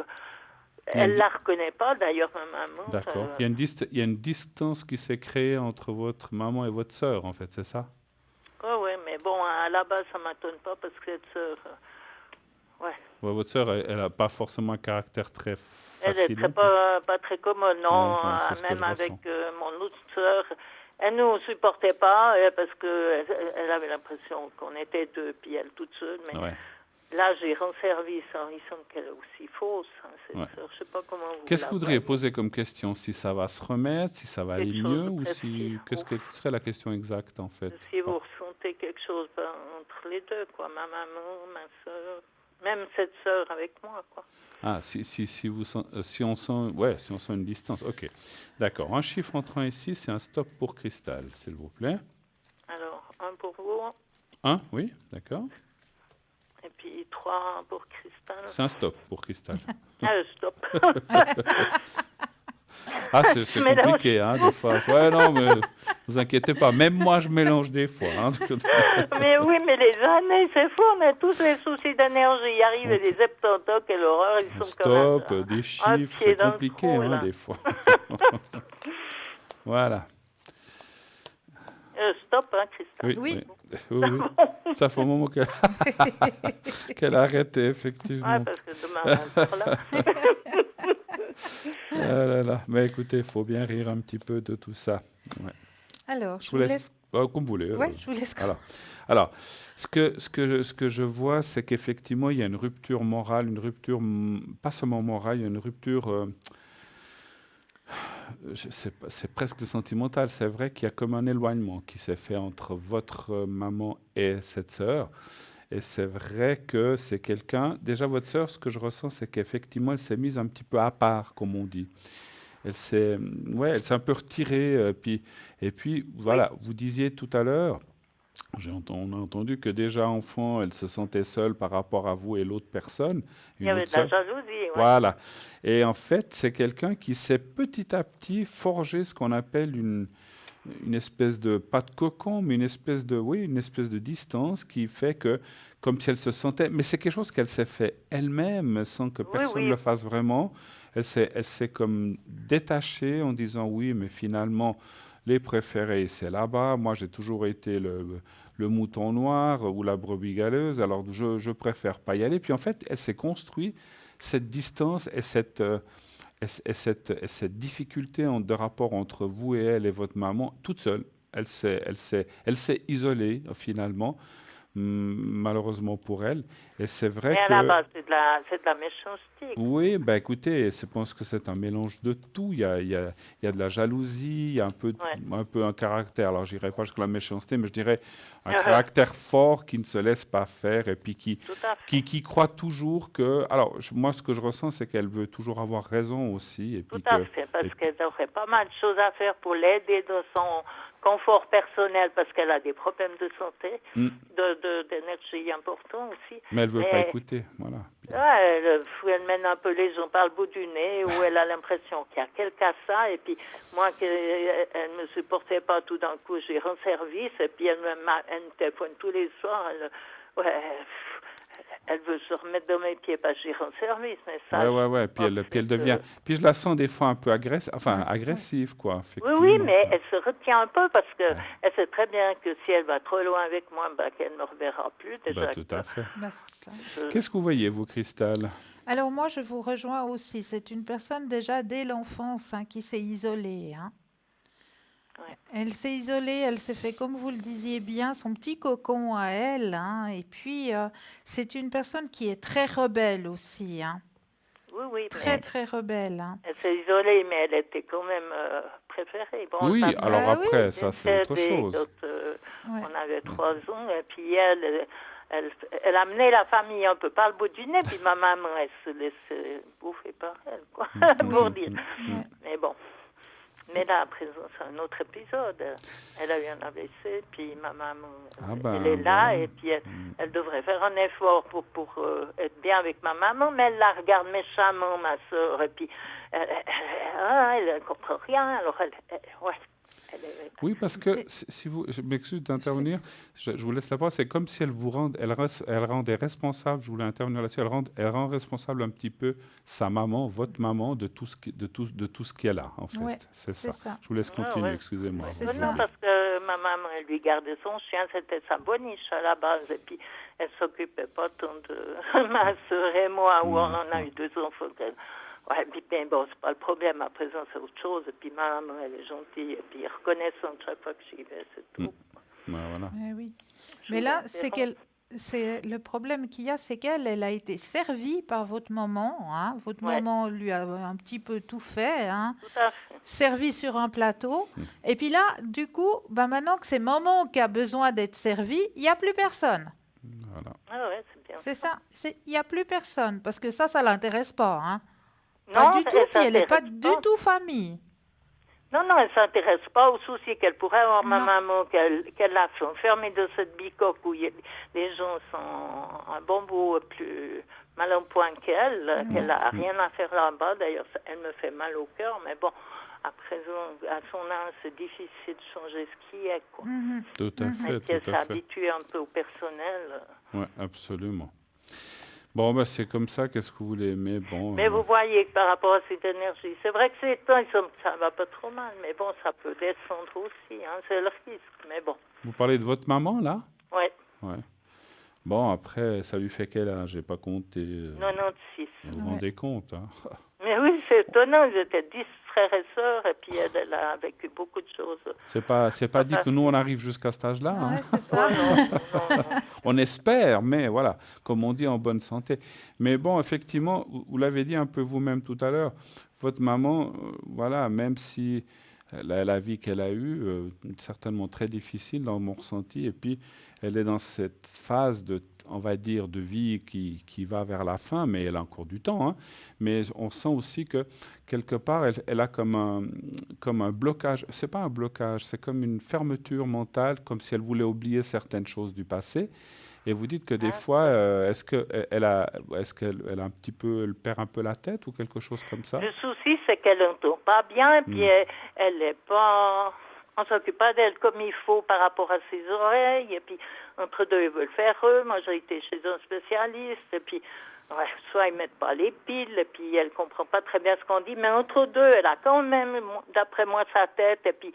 Elle la reconnaît pas, d'ailleurs, ma maman. D'accord. Il y a une distance qui s'est créée entre votre maman et votre sœur, en fait, c'est ça? Oui, mais bon, à la base, ça m'étonne pas parce que cette sœur, ouais. Ouais, votre sœur, elle n'a pas forcément un caractère très Elle facile. est pas très commode, non. Ouais, c'est ce que Même je avec ressens. mon autre sœur, elle nous supportait pas parce que elle avait l'impression qu'on était deux, puis elle toute seule. Mais Ouais. là, j'ai rendu service. Hein. Il semble qu'elle est aussi fausse, hein, cette Ouais. sœur. Je sais pas comment vous Qu'est-ce que la vous voudriez voyez. poser comme question? Si ça va se remettre, si ça va aller Quelque chose mieux, de ou précis. si... Qu'est-ce que serait la question exacte, en fait? Si vous ressentez quelque chose entre les deux, quoi. Ma maman, ma sœur, même cette sœur avec moi, quoi. Ah, si on sent une distance. OK. D'accord. Un chiffre entre 1 et 6, c'est un stop pour Cristal, s'il vous plaît. Alors, 1 pour vous, 1, oui, d'accord. et puis 3 pour Cristal. C'est un stop pour Cristal. Ah, stop. Ah, c'est Mais là compliqué, hein, des fois. Ouais, non, mais vous inquiétez pas. Même moi, je mélange des fois. Hein. Mais oui, mais les années, c'est fou, on a tous les soucis d'énergie. Il arrive les 70 ans, quelle horreur, ils sont quand Stop, même des un chiffres, pied c'est dans le compliqué, trou, hein, là. des fois. Voilà. Stop, hein, Christophe. Oui. Oui. Ça fait un moment qu'elle a arrêté, effectivement. Ouais, parce que demain, on sera là. Ah là là. Mais écoutez, il faut bien rire un petit peu de tout ça. Ouais. Alors, Je vous laisse. Comme vous voulez. Oui, je vous laisse. Alors, ce que je vois, c'est qu'effectivement, il y a une rupture morale, une rupture, pas seulement morale, il y a une rupture, c'est presque sentimental. C'est vrai qu'il y a comme un éloignement qui s'est fait entre votre maman et cette sœur. Et c'est vrai que c'est quelqu'un... Déjà, votre sœur, ce que je ressens, c'est qu'effectivement, elle s'est mise un petit peu à part, comme on dit. Elle s'est un peu retirée. Et puis, voilà, vous disiez tout à l'heure, on a entendu que déjà enfant, elle se sentait seule par rapport à vous et l'autre personne. Il y avait de la jalousie, ouais. Voilà. Et en fait, c'est quelqu'un qui s'est petit à petit forgé ce qu'on appelle une espèce de, pas de cocon, mais une espèce de distance qui fait que, comme si elle se sentait, mais c'est quelque chose qu'elle s'est fait elle-même sans que personne ne le fasse vraiment. Elle s'est comme détachée en disant oui, mais finalement, les préférés, c'est là-bas. Moi, j'ai toujours été le mouton noir ou la brebis galeuse, alors je préfère pas y aller. Puis en fait, elle s'est construit cette distance et cette difficulté de rapport entre vous et elle et votre maman toute seule. Elle s'est isolée finalement, malheureusement pour elle. Et c'est vrai mais à la base, c'est de la méchanceté. Oui, bah écoutez, je pense que c'est un mélange de tout. Il y a de la jalousie, il y a un peu un caractère. Alors, je dirais pas jusqu'à la méchanceté, mais je dirais un caractère fort qui ne se laisse pas faire et puis qui croit toujours que... Alors, moi, ce que je ressens, c'est qu'elle veut toujours avoir raison aussi. Et puis Tout à fait, parce qu'elle aurait pas mal de choses à faire pour l'aider dans son confort personnel, parce qu'elle a des problèmes de santé, d'énergie importants aussi. Mais elle ne veut pas écouter, voilà. Ouais, elle mène un peu les gens par le bout du nez, où elle a l'impression qu'il y a quelqu'un à ça, et puis moi, elle ne me supportait pas, tout d'un coup, j'ai rendu service, et puis elle me téléphone tous les soirs, elle veut se remettre dans mes pieds, parce que j'ai rendu service, mais ça... Ouais, puis elle devient... Puis je la sens des fois un peu agressive, quoi, effectivement. Oui, mais elle se retient un peu, parce que elle sait très bien que si elle va trop loin avec moi, qu'elle ne me reverra plus, déjà. Tout à fait. C'est ça. Qu'est-ce que vous voyez, vous, Cristal? Alors moi, je vous rejoins aussi. C'est une personne déjà dès l'enfance qui s'est isolée. Ouais. Elle s'est isolée, elle s'est fait, comme vous le disiez bien, son petit cocon à elle. Et puis, c'est une personne qui est très rebelle aussi. Oui, très rebelle. Elle s'est isolée, mais elle était quand même préférée. Bon, oui, alors après, ça c'est autre chose. On avait 3 ans, et puis elle amenait la famille un peu par le bout du nez, puis ma maman, elle se laissait bouffer par elle, quoi, pour dire. Mais bon. Mais là, à présent, c'est un autre épisode. Elle a eu un AVC, puis ma maman, elle est là, et puis elle devrait faire un effort pour être bien avec ma maman, mais elle la regarde méchamment, ma soeur, et puis elle ne comprend rien, alors Oui, parce que si vous, je m'excuse d'intervenir, je vous laisse la parole. C'est comme si elle rendait responsable. Je voulais intervenir là-dessus. Elle rend responsable un petit peu sa maman, votre maman, de tout ce qu'elle a en fait. Ouais, c'est c'est ça. ça. Je vous laisse continuer. ouais. Excusez-moi. C'est Vous ça. Non, voulez- parce que ma maman, elle lui gardait son chien, c'était sa boniche à la base. Et puis, elle s'occupait pas tant de ma sœur et moi, où on en a eu 2 enfants. Ouais, puis ben, bon, c'est pas le problème. À présent, c'est autre chose. Et puis, ma maman, elle est gentille. Et puis, reconnaissante chaque fois que j'y vais, c'est tout. Ouais, voilà. Eh oui. Je Mais vous là, interromps. c'est le problème qu'il y a, c'est qu'elle a été servie par votre maman. Hein. Votre Ouais. maman lui a un petit peu tout fait, hein, Tout à fait. servi sur un plateau. Et puis là, du coup, bah maintenant que c'est maman qui a besoin d'être servie, il n'y a plus personne. Voilà. Ah ouais, c'est bien. C'est ça. Il n'y a plus personne parce que ça l'intéresse pas. Hein. Non, Pas du tout. elle Puis elle n'est pas s'intéresse du pas. tout famille. Non, elle s'intéresse pas aux soucis qu'elle pourrait avoir, ma Non. maman, qu'elle a fait enfermer dans cette bicoque où les gens sont un bon bout plus mal en point qu'elle, qu'elle a rien à faire là-bas. D'ailleurs, elle me fait mal au cœur, mais bon, à présent, à son âge, c'est difficile de changer ce qui est, quoi. Tout à fait, Et puis elle tout s'est à fait. habituée un peu au personnel. Ouais, absolument. Bon, bah, c'est comme ça. Qu'est-ce que vous voulez? Mais bon. Mais vous voyez que par rapport à cette énergie, c'est vrai que ces temps, ça va pas trop mal, mais bon, ça peut descendre aussi, hein, c'est le risque, mais bon. Vous parlez de votre maman là? Ouais, Ouais. Bon, après, ça lui fait quel âge? J'ai pas compté. 96. Vous vous rendez compte, hein? Mais oui, c'est étonnant, ils étaient 10 frères et sœurs, et puis elle a vécu beaucoup de choses. C'est pas dit que nous on arrive jusqu'à cet âge-là. Hein. Ouais, c'est ça. Non. On espère, mais voilà, comme on dit, en bonne santé. Mais bon, effectivement, vous l'avez dit un peu vous-même tout à l'heure, votre maman, voilà, même si la vie qu'elle a eue, certainement très difficile dans mon ressenti, et puis elle est dans cette phase de, on va dire, de vie qui va vers la fin, mais elle a encore du temps. Hein. Mais on sent aussi que quelque part, elle a comme un blocage. C'est pas un blocage, c'est comme une fermeture mentale, comme si elle voulait oublier certaines choses du passé. Et vous dites que des fois, est-ce qu'elle a un petit peu, elle perd un peu la tête ou quelque chose comme ça? Le souci, c'est qu'elle n'entend pas bien, et puis elle est pas... On s'occupe pas d'elle comme il faut par rapport à ses oreilles, et puis entre deux, ils veulent faire eux. Moi, j'ai été chez un spécialiste, et puis ouais, soit ils mettent pas les piles, et puis elle comprend pas très bien ce qu'on dit, mais entre deux, elle a quand même, d'après moi, sa tête, et puis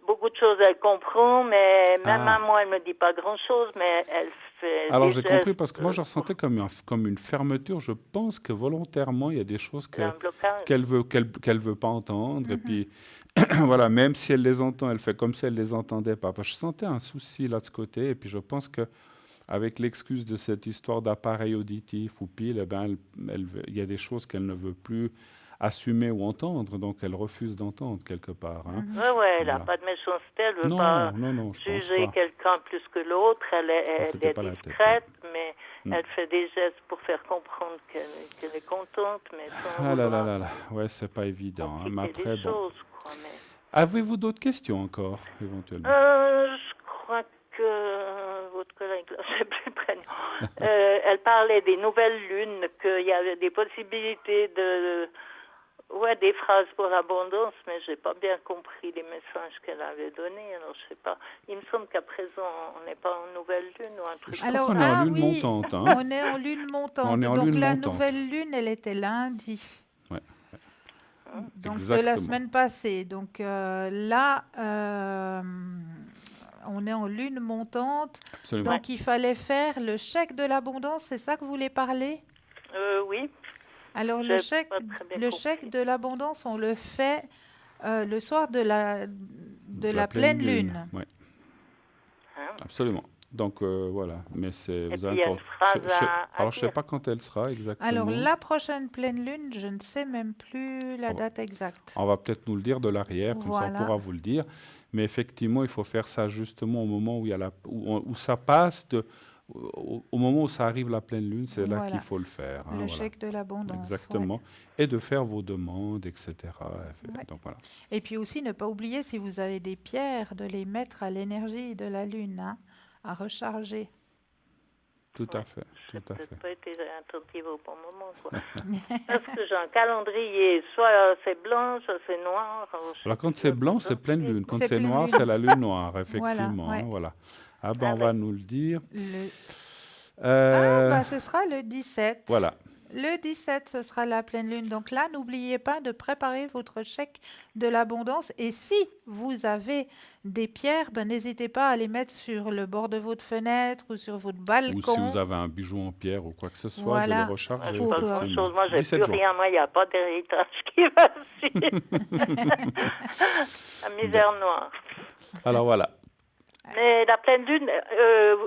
beaucoup de choses, elle comprend, mais même à moi, elle me dit pas grand-chose, mais elle fait Alors des j'ai compris gestes, parce que moi je ressentais comme une fermeture. Je pense que volontairement il y a des choses un blocage. qu'elle veut pas entendre. Et puis voilà, même si elle les entend, elle fait comme si elle les entendait pas. Parce que je sentais un souci là de ce côté. Et puis je pense que avec l'excuse de cette histoire d'appareil auditif ou pile, eh ben il y a des choses qu'elle ne veut plus assumer ou entendre, donc elle refuse d'entendre quelque part. Hein. Ouais, elle n'a Voilà. pas de méchanceté, elle veut Non, pas non, je pense juger pas. quelqu'un plus que l'autre, elle C'était est pas la tête, discrète, mais elle fait des gestes pour faire comprendre qu'elle est contente, mais sans Ah là vouloir là là là, ouais, c'est pas évident. Hein. Mais compliquer après, les bon. choses, quoi, mais... Avez-vous d'autres questions encore, éventuellement? Je crois que votre collègue, là, je sais plus le prénom, elle parlait des nouvelles lunes, qu'il y avait des possibilités de... Ouais, des phrases pour l'abondance, mais j'ai pas bien compris les messages qu'elle avait donnés, alors je sais pas. Il me semble qu'à présent, on n'est pas en nouvelle lune ou un truc. Je crois qu'on est en lune oui, montante. Hein. on est en lune montante. On est en Donc lune la montante. nouvelle lune, elle était lundi. Ouais. Donc de Exactement. la semaine passée. Donc là, on est en lune montante. Absolument. Donc il fallait faire le chèque de l'abondance. C'est ça que vous voulez parler? Oui. Alors J'ai le chèque, pas très bien le compris. chèque de l'abondance, on le fait le soir de la pleine lune. Ouais, Hein. absolument. Donc voilà, mais c'est Et vous puis, il y a une phrase à alors je sais dire. pas quand elle sera exactement. Alors la prochaine pleine lune, je ne sais même plus la date exacte. On va peut-être nous le dire de l'arrière, comme ça Voilà. on pourra vous le dire. Mais effectivement, il faut faire ça justement au moment où il y a où ça passe au moment où ça arrive la pleine lune, c'est là Voilà. qu'il faut le faire. Hein, Le voilà. chèque de l'abondance. Exactement. Et de faire vos demandes, etc. Ouais. Donc voilà. Et puis aussi, ne pas oublier, si vous avez des pierres, de les mettre à l'énergie de la lune, hein, à recharger. Tout à fait, J'ai tout à fait. peut-être pas été attentive au bon moment, quoi. Parce que j'ai un calendrier, soit c'est blanc, soit c'est noir. Je sais Alors quand plus c'est quoi blanc, ça. c'est pleine lune. Quand C'est c'est pleine noir, lune. c'est la lune noire, Voilà, effectivement. ouais. Hein, voilà. Ah ben Ah on va ouais. nous le dire. Ce sera le 17. Voilà. Le 17, ce sera la pleine lune. Donc là, n'oubliez pas de préparer votre chèque de l'abondance. Et si vous avez des pierres, n'hésitez pas à les mettre sur le bord de votre fenêtre ou sur votre Ou balcon. si vous avez un bijou en pierre ou quoi que ce soit, de le Voilà. Moi, recharger. j'ai Pour, pas effectivement. grand-chose. Moi, j'ai 17 plus jours. rien. Moi, il n'y a pas d'héritage qui va suivre. La misère noire. Alors voilà. Mais la pleine lune,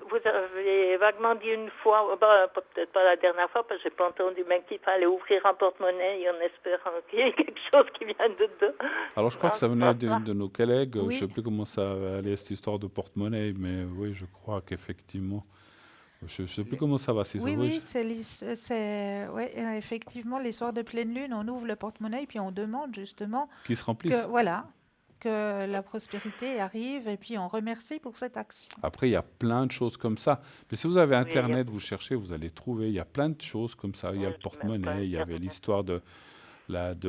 vous avez vaguement dit une fois, peut-être pas la dernière fois, parce que j'ai pas entendu, mais qu'il fallait ouvrir un porte-monnaie en espérant qu'il y ait quelque chose qui vienne dedans. Alors je crois Non, que ça c'est venait pas d'une ça. de nos collègues. Oui. Je ne sais plus comment ça allait cette histoire de porte-monnaie, mais oui, je crois qu'effectivement. Je ne sais plus comment ça va. Oui, effectivement, les soirs de pleine lune, on ouvre le porte-monnaie et puis on demande justement Qui se remplissent. que la prospérité arrive et puis on remercie pour cette action. Après, il y a plein de choses comme ça. Mais si vous avez Oui, Internet, vous cherchez, vous allez trouver. Il y a plein de choses comme ça. Il y a Oui, le je n'ai même pas porte-monnaie, il y avait Internet. l'histoire de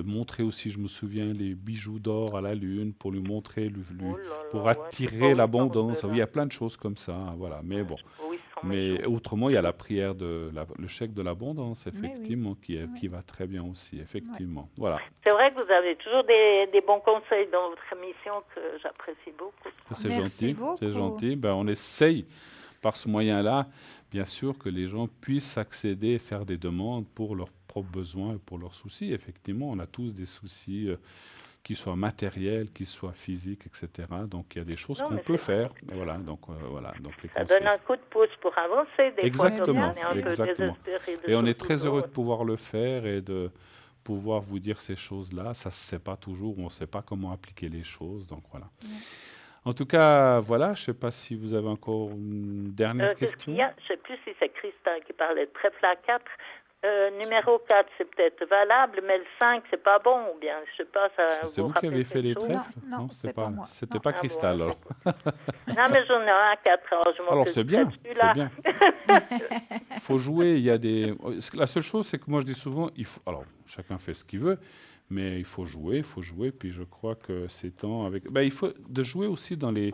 montrer aussi, je me souviens, les bijoux d'or à la lune pour lui montrer, Oh là pour là, ouais, je sais pas attirer où l'abondance. ils sont Il y a plein de choses comme ça. Voilà. Mais bon. où ils sont Mais méchants. autrement, il y a la prière le chèque de l'abondance, Mais oui. effectivement, qui va très bien aussi, effectivement. Voilà. C'est vrai que vous avez toujours des bons conseils dans votre émission que j'apprécie beaucoup. C'est Merci gentil. beaucoup. C'est gentil. Ben, on essaye, par ce moyen-là, bien sûr, que les gens puissent accéder et faire des demandes pour leurs propres besoins et pour leurs soucis. Effectivement, on a tous des soucis qui soient matériels, qui soient physiques, etc. Donc, il y a des choses Non, qu'on mais peut c'est vrai. faire. Et voilà. Donc les Ça conseils. donne un coup de pouce pour avancer des Exactement, fois. On est un exactement. peu désespéré de Et on est tout très ça, heureux ouais. de pouvoir le faire et de pouvoir vous dire ces choses-là. Ça ne se sait pas toujours, on ne sait pas comment appliquer les choses. Donc voilà. En tout cas, voilà, je ne sais pas si vous avez encore une dernière Qu'est-ce question. qu'il y a? Je ne sais plus si c'est Christin qui parlait de trèfle à 4. Numéro 4, c'est peut-être valable, mais le 5, c'est pas bon, ou bien, je sais pas, ça C'est vous vous qui rappelle avez fait quelque les chose? trèfles? Non, c'est pas moi. C'était Non. pas Ah bon, Cristal. Alors, Non, mais j'en ai un 4, alors je Alors, m'occupe c'est bien, de celui-là. c'est bien. Il faut jouer. Il y a des. La seule chose, c'est que moi je dis souvent, alors chacun fait ce qu'il veut, mais il faut jouer. Puis je crois que c'est temps avec. Il faut de jouer aussi dans les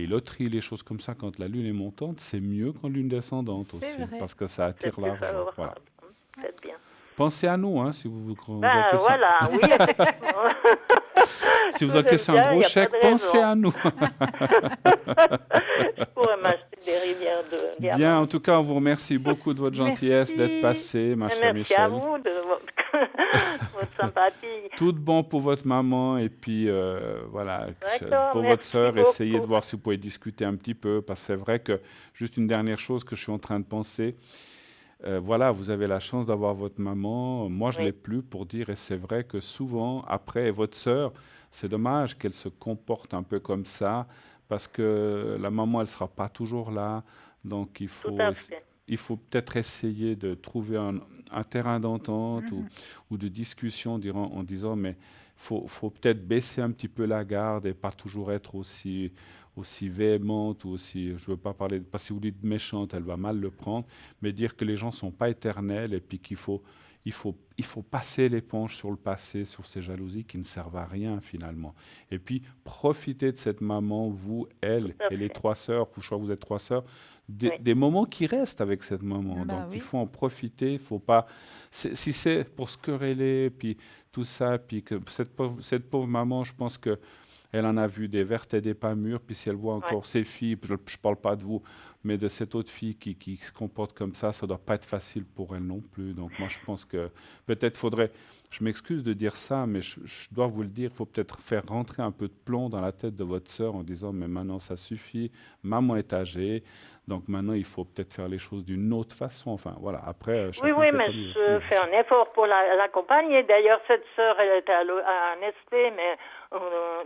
loteries, les choses comme ça. Quand la lune est montante, c'est mieux qu'en lune descendante C'est aussi, vrai. parce que ça C'est attire plus l'argent. favorable. Voilà. Peut-être bien. Pensez à nous, si vous Ben encaissez, voilà, oui, effectivement. si vous J'aime encaissez bien, un y gros a pas chèque, de pensez raison. à nous. Je pourrais m'acheter des rivières de diamants. Bien, en tout cas, on vous remercie beaucoup de votre gentillesse, Merci. d'être passé, ma chère Merci à Michel. vous de votre sympathie. Tout de bon pour votre maman et puis voilà, D'accord, pour merci votre sœur, beaucoup. essayez de voir si vous pouvez discuter un petit peu, parce que c'est vrai que, juste une dernière chose que je suis en train de penser, voilà, vous avez la chance d'avoir votre maman, moi je ne Oui. l'ai plus pour dire, et c'est vrai que souvent, après, votre sœur, c'est dommage qu'elle se comporte un peu comme ça, parce que la maman, elle ne sera pas toujours là, donc il Tout faut... à fait. Il faut peut-être essayer de trouver un terrain d'entente ou de discussion en disant, mais faut peut-être baisser un petit peu la garde et pas toujours être aussi véhémente ou aussi, je veux pas parler, parce que si vous dites méchante, elle va mal le prendre, mais dire que les gens sont pas éternels et puis qu'il faut passer l'éponge sur le passé, sur ces jalousies qui ne servent à rien finalement. Et puis profitez de cette maman, vous, elle Tout à et les fait. 3 sœurs, je crois que vous êtes 3 sœurs, Oui. des moments qui restent avec cette maman. Bah Donc oui. il faut en profiter, faut pas. Si c'est pour se quereller, puis tout ça, puis que cette pauvre maman, je pense que elle en a vu des vertes et des pas mûres, puis si elle voit encore ses filles, je ne parle pas de vous, mais de cette autre fille qui se comporte comme ça ne doit pas être facile pour elle non plus. Donc moi je pense que peut-être faudrait, je m'excuse de dire ça, mais je dois vous le dire, il faut peut-être faire rentrer un peu de plomb dans la tête de votre sœur en disant, mais maintenant ça suffit, maman est âgée, donc maintenant il faut peut-être faire les choses d'une autre façon. Enfin voilà, après, Oui, chacun oui, fait mais comme il je veut. fais un effort pour l'accompagner. D'ailleurs, cette sœur, elle était à Nestlé, mais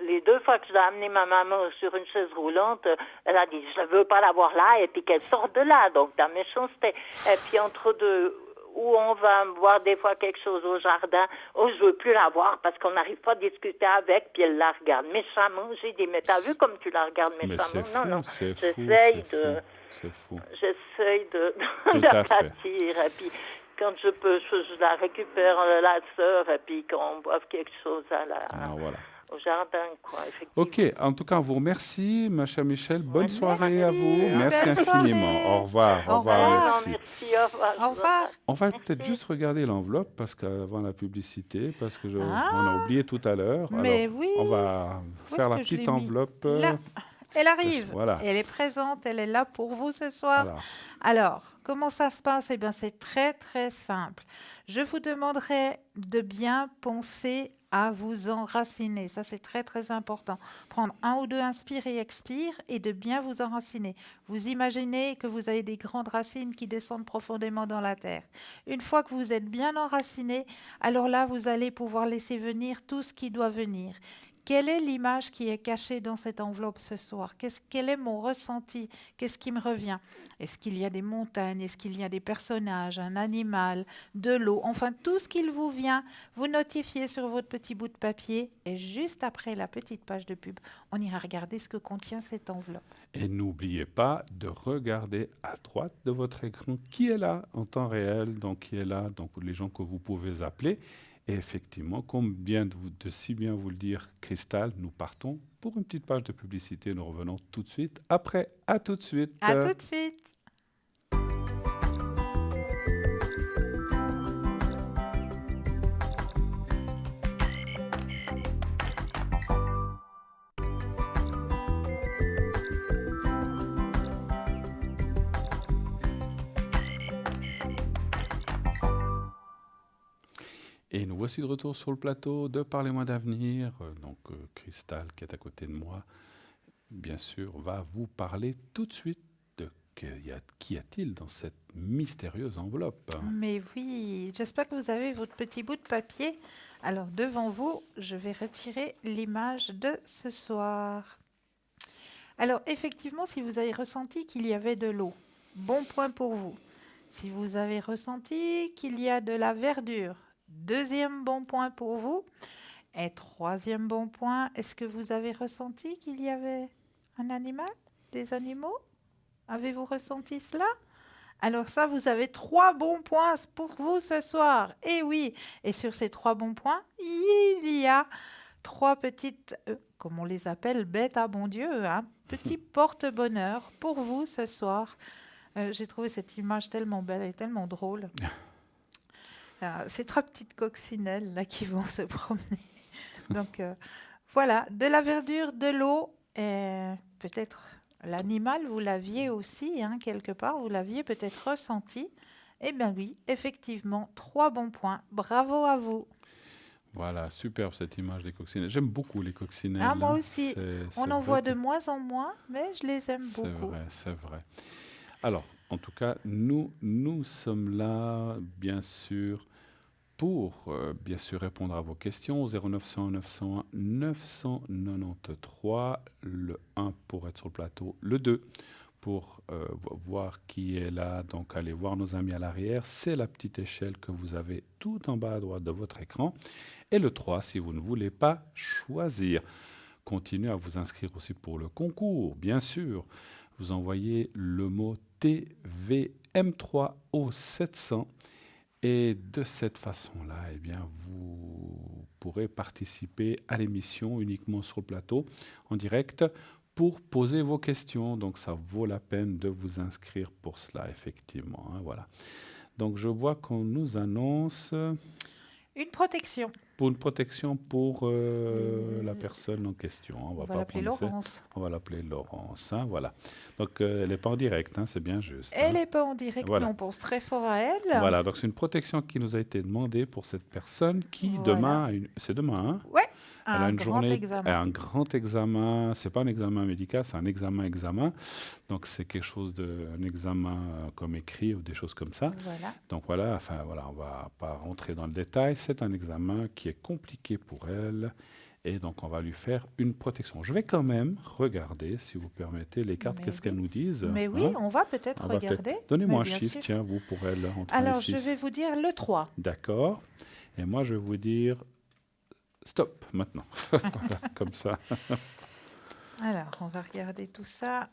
les 2 fois que je l'ai amené ma maman sur une chaise roulante, elle a dit, je ne veux pas la voir là, et puis qu'elle sorte de là, donc la méchanceté. Et puis entre deux, ou on va voir des fois quelque chose au jardin. Oh, je veux plus la voir parce qu'on n'arrive pas à discuter avec, puis elle la regarde méchamment. J'ai dit, mais t'as vu comme tu la regardes Mais méchamment? c'est Non, fou, c'est fou, j'essaye c'est de... fou, c'est fou. J'essaye de Tout à fait. l'aplatir, et puis quand je peux, je la récupère la sœur, et puis qu'on boive quelque chose Ah, voilà. au jardin, quoi, effectivement. Ok, en tout cas, on vous remercie, ma chère Michel. Bonne Merci. soirée à vous. Merci Belle infiniment. soirée. Au revoir. Au revoir. Merci. Merci, au revoir. Au revoir. On va Merci. peut-être juste regarder l'enveloppe parce qu'avant la publicité, parce que Ah, on a oublié tout à l'heure. mais Alors, oui. on va Où faire est-ce la que je l'ai petite mis? enveloppe. Là. Elle arrive. Voilà. Elle est présente. Elle est là pour vous ce soir. Voilà. Alors, comment ça se passe? Eh bien, c'est très, très simple. Je vous demanderai de bien penser à vous enraciner. Ça, c'est très, très important. Prendre un ou deux inspire et expire et de bien vous enraciner. Vous imaginez que vous avez des grandes racines qui descendent profondément dans la terre. Une fois que vous êtes bien enraciné, alors là, vous allez pouvoir laisser venir tout ce qui doit venir. Quelle est l'image qui est cachée dans cette enveloppe ce soir? Quel est mon ressenti? Qu'est-ce qui me revient? Est-ce qu'il y a des montagnes? Est-ce qu'il y a des personnages, un animal, de l'eau? Enfin, tout ce qu'il vous vient, vous notifiez sur votre petit bout de papier et juste après la petite page de pub, on ira regarder ce que contient cette enveloppe. Et n'oubliez pas de regarder à droite de votre écran qui est là en temps réel, donc qui est là, donc les gens que vous pouvez appeler. Et effectivement, comme vient de si bien vous le dire Cristal, nous partons pour une petite page de publicité. Nous revenons tout de suite après. À tout de suite. À tout de suite. Et nous voici de retour sur le plateau de Parlez-moi d'avenir. Cristal, qui est à côté de moi, bien sûr, va vous parler tout de suite de qu'y a-t-il dans cette mystérieuse enveloppe. Mais oui, j'espère que vous avez votre petit bout de papier. Alors devant vous, je vais retirer l'image de ce soir. Alors effectivement, si vous avez ressenti qu'il y avait de l'eau, bon point pour vous. Si vous avez ressenti qu'il y a de la verdure, deuxième bon point pour vous. Et troisième bon point, est-ce que vous avez ressenti qu'il y avait un animal, des animaux? Avez-vous ressenti cela? Alors ça, vous avez 3 bons points pour vous ce soir. Et oui, et sur ces 3 bons points, il y a 3 petites, comme on les appelle, bêtes à bon Dieu, hein, petits porte-bonheur pour vous ce soir. J'ai trouvé cette image tellement belle et tellement drôle. Ces 3 petites coccinelles là qui vont se promener. Donc voilà, de la verdure, de l'eau, et peut-être l'animal, vous l'aviez aussi, hein, quelque part, vous l'aviez peut-être ressenti. Eh bien oui, effectivement, 3 bons points. Bravo à vous. Voilà, superbe cette image des coccinelles. J'aime beaucoup les coccinelles. Ah, moi hein. aussi. C'est On en vrai voit que- de moins en moins, mais je les aime C'est beaucoup. vrai, c'est vrai. Alors, en tout cas, nous sommes là, bien sûr, pour bien sûr répondre à vos questions au 0900 901 993, le 1 pour être sur le plateau, le 2 pour voir qui est là, donc allez voir nos amis à l'arrière, c'est la petite échelle que vous avez tout en bas à droite de votre écran, et le 3 si vous ne voulez pas choisir. Continuez à vous inscrire aussi pour le concours, bien sûr. Vous envoyez le mot TVM3 au 700 et de cette façon-là, eh bien, vous pourrez participer à l'émission uniquement sur le plateau en direct pour poser vos questions. Donc ça vaut la peine de vous inscrire pour cela, effectivement. Hein, voilà. Donc je vois qu'on nous annonce Une protection. pour une protection pour la personne en question. On va pas l'appeler prononcer. Laurence. On va l'appeler Laurence. Hein, voilà. Donc elle n'est pas en direct, hein, c'est bien juste. Elle hein. n'est pas en direct, Voilà. mais on pense très fort à elle. Voilà, donc c'est une protection qui nous a été demandée pour cette personne qui Voilà. demain, c'est demain, hein, Ouais, elle a un une grand journée, examen. un grand examen. C'est pas un examen médical, c'est un examen. Donc c'est quelque chose un examen comme écrit ou des choses comme ça. Voilà. Donc voilà, enfin voilà, on va pas rentrer dans le détail. C'est un examen qui est compliqué pour elle Et donc, on va lui faire une protection. Je vais quand même regarder, si vous permettez, les cartes, Mais qu'est-ce oui. qu'elles nous disent. Mais oui, hein. on va peut-être On va peut-être- regarder. Donnez-moi Mais un bien chiffre, sûr. tiens, vous, pour elle, entre 1 Alors, et je 6. vais vous dire le 3. D'accord. Et moi, je vais vous dire stop, maintenant. Voilà, comme ça. Alors, on va regarder tout ça.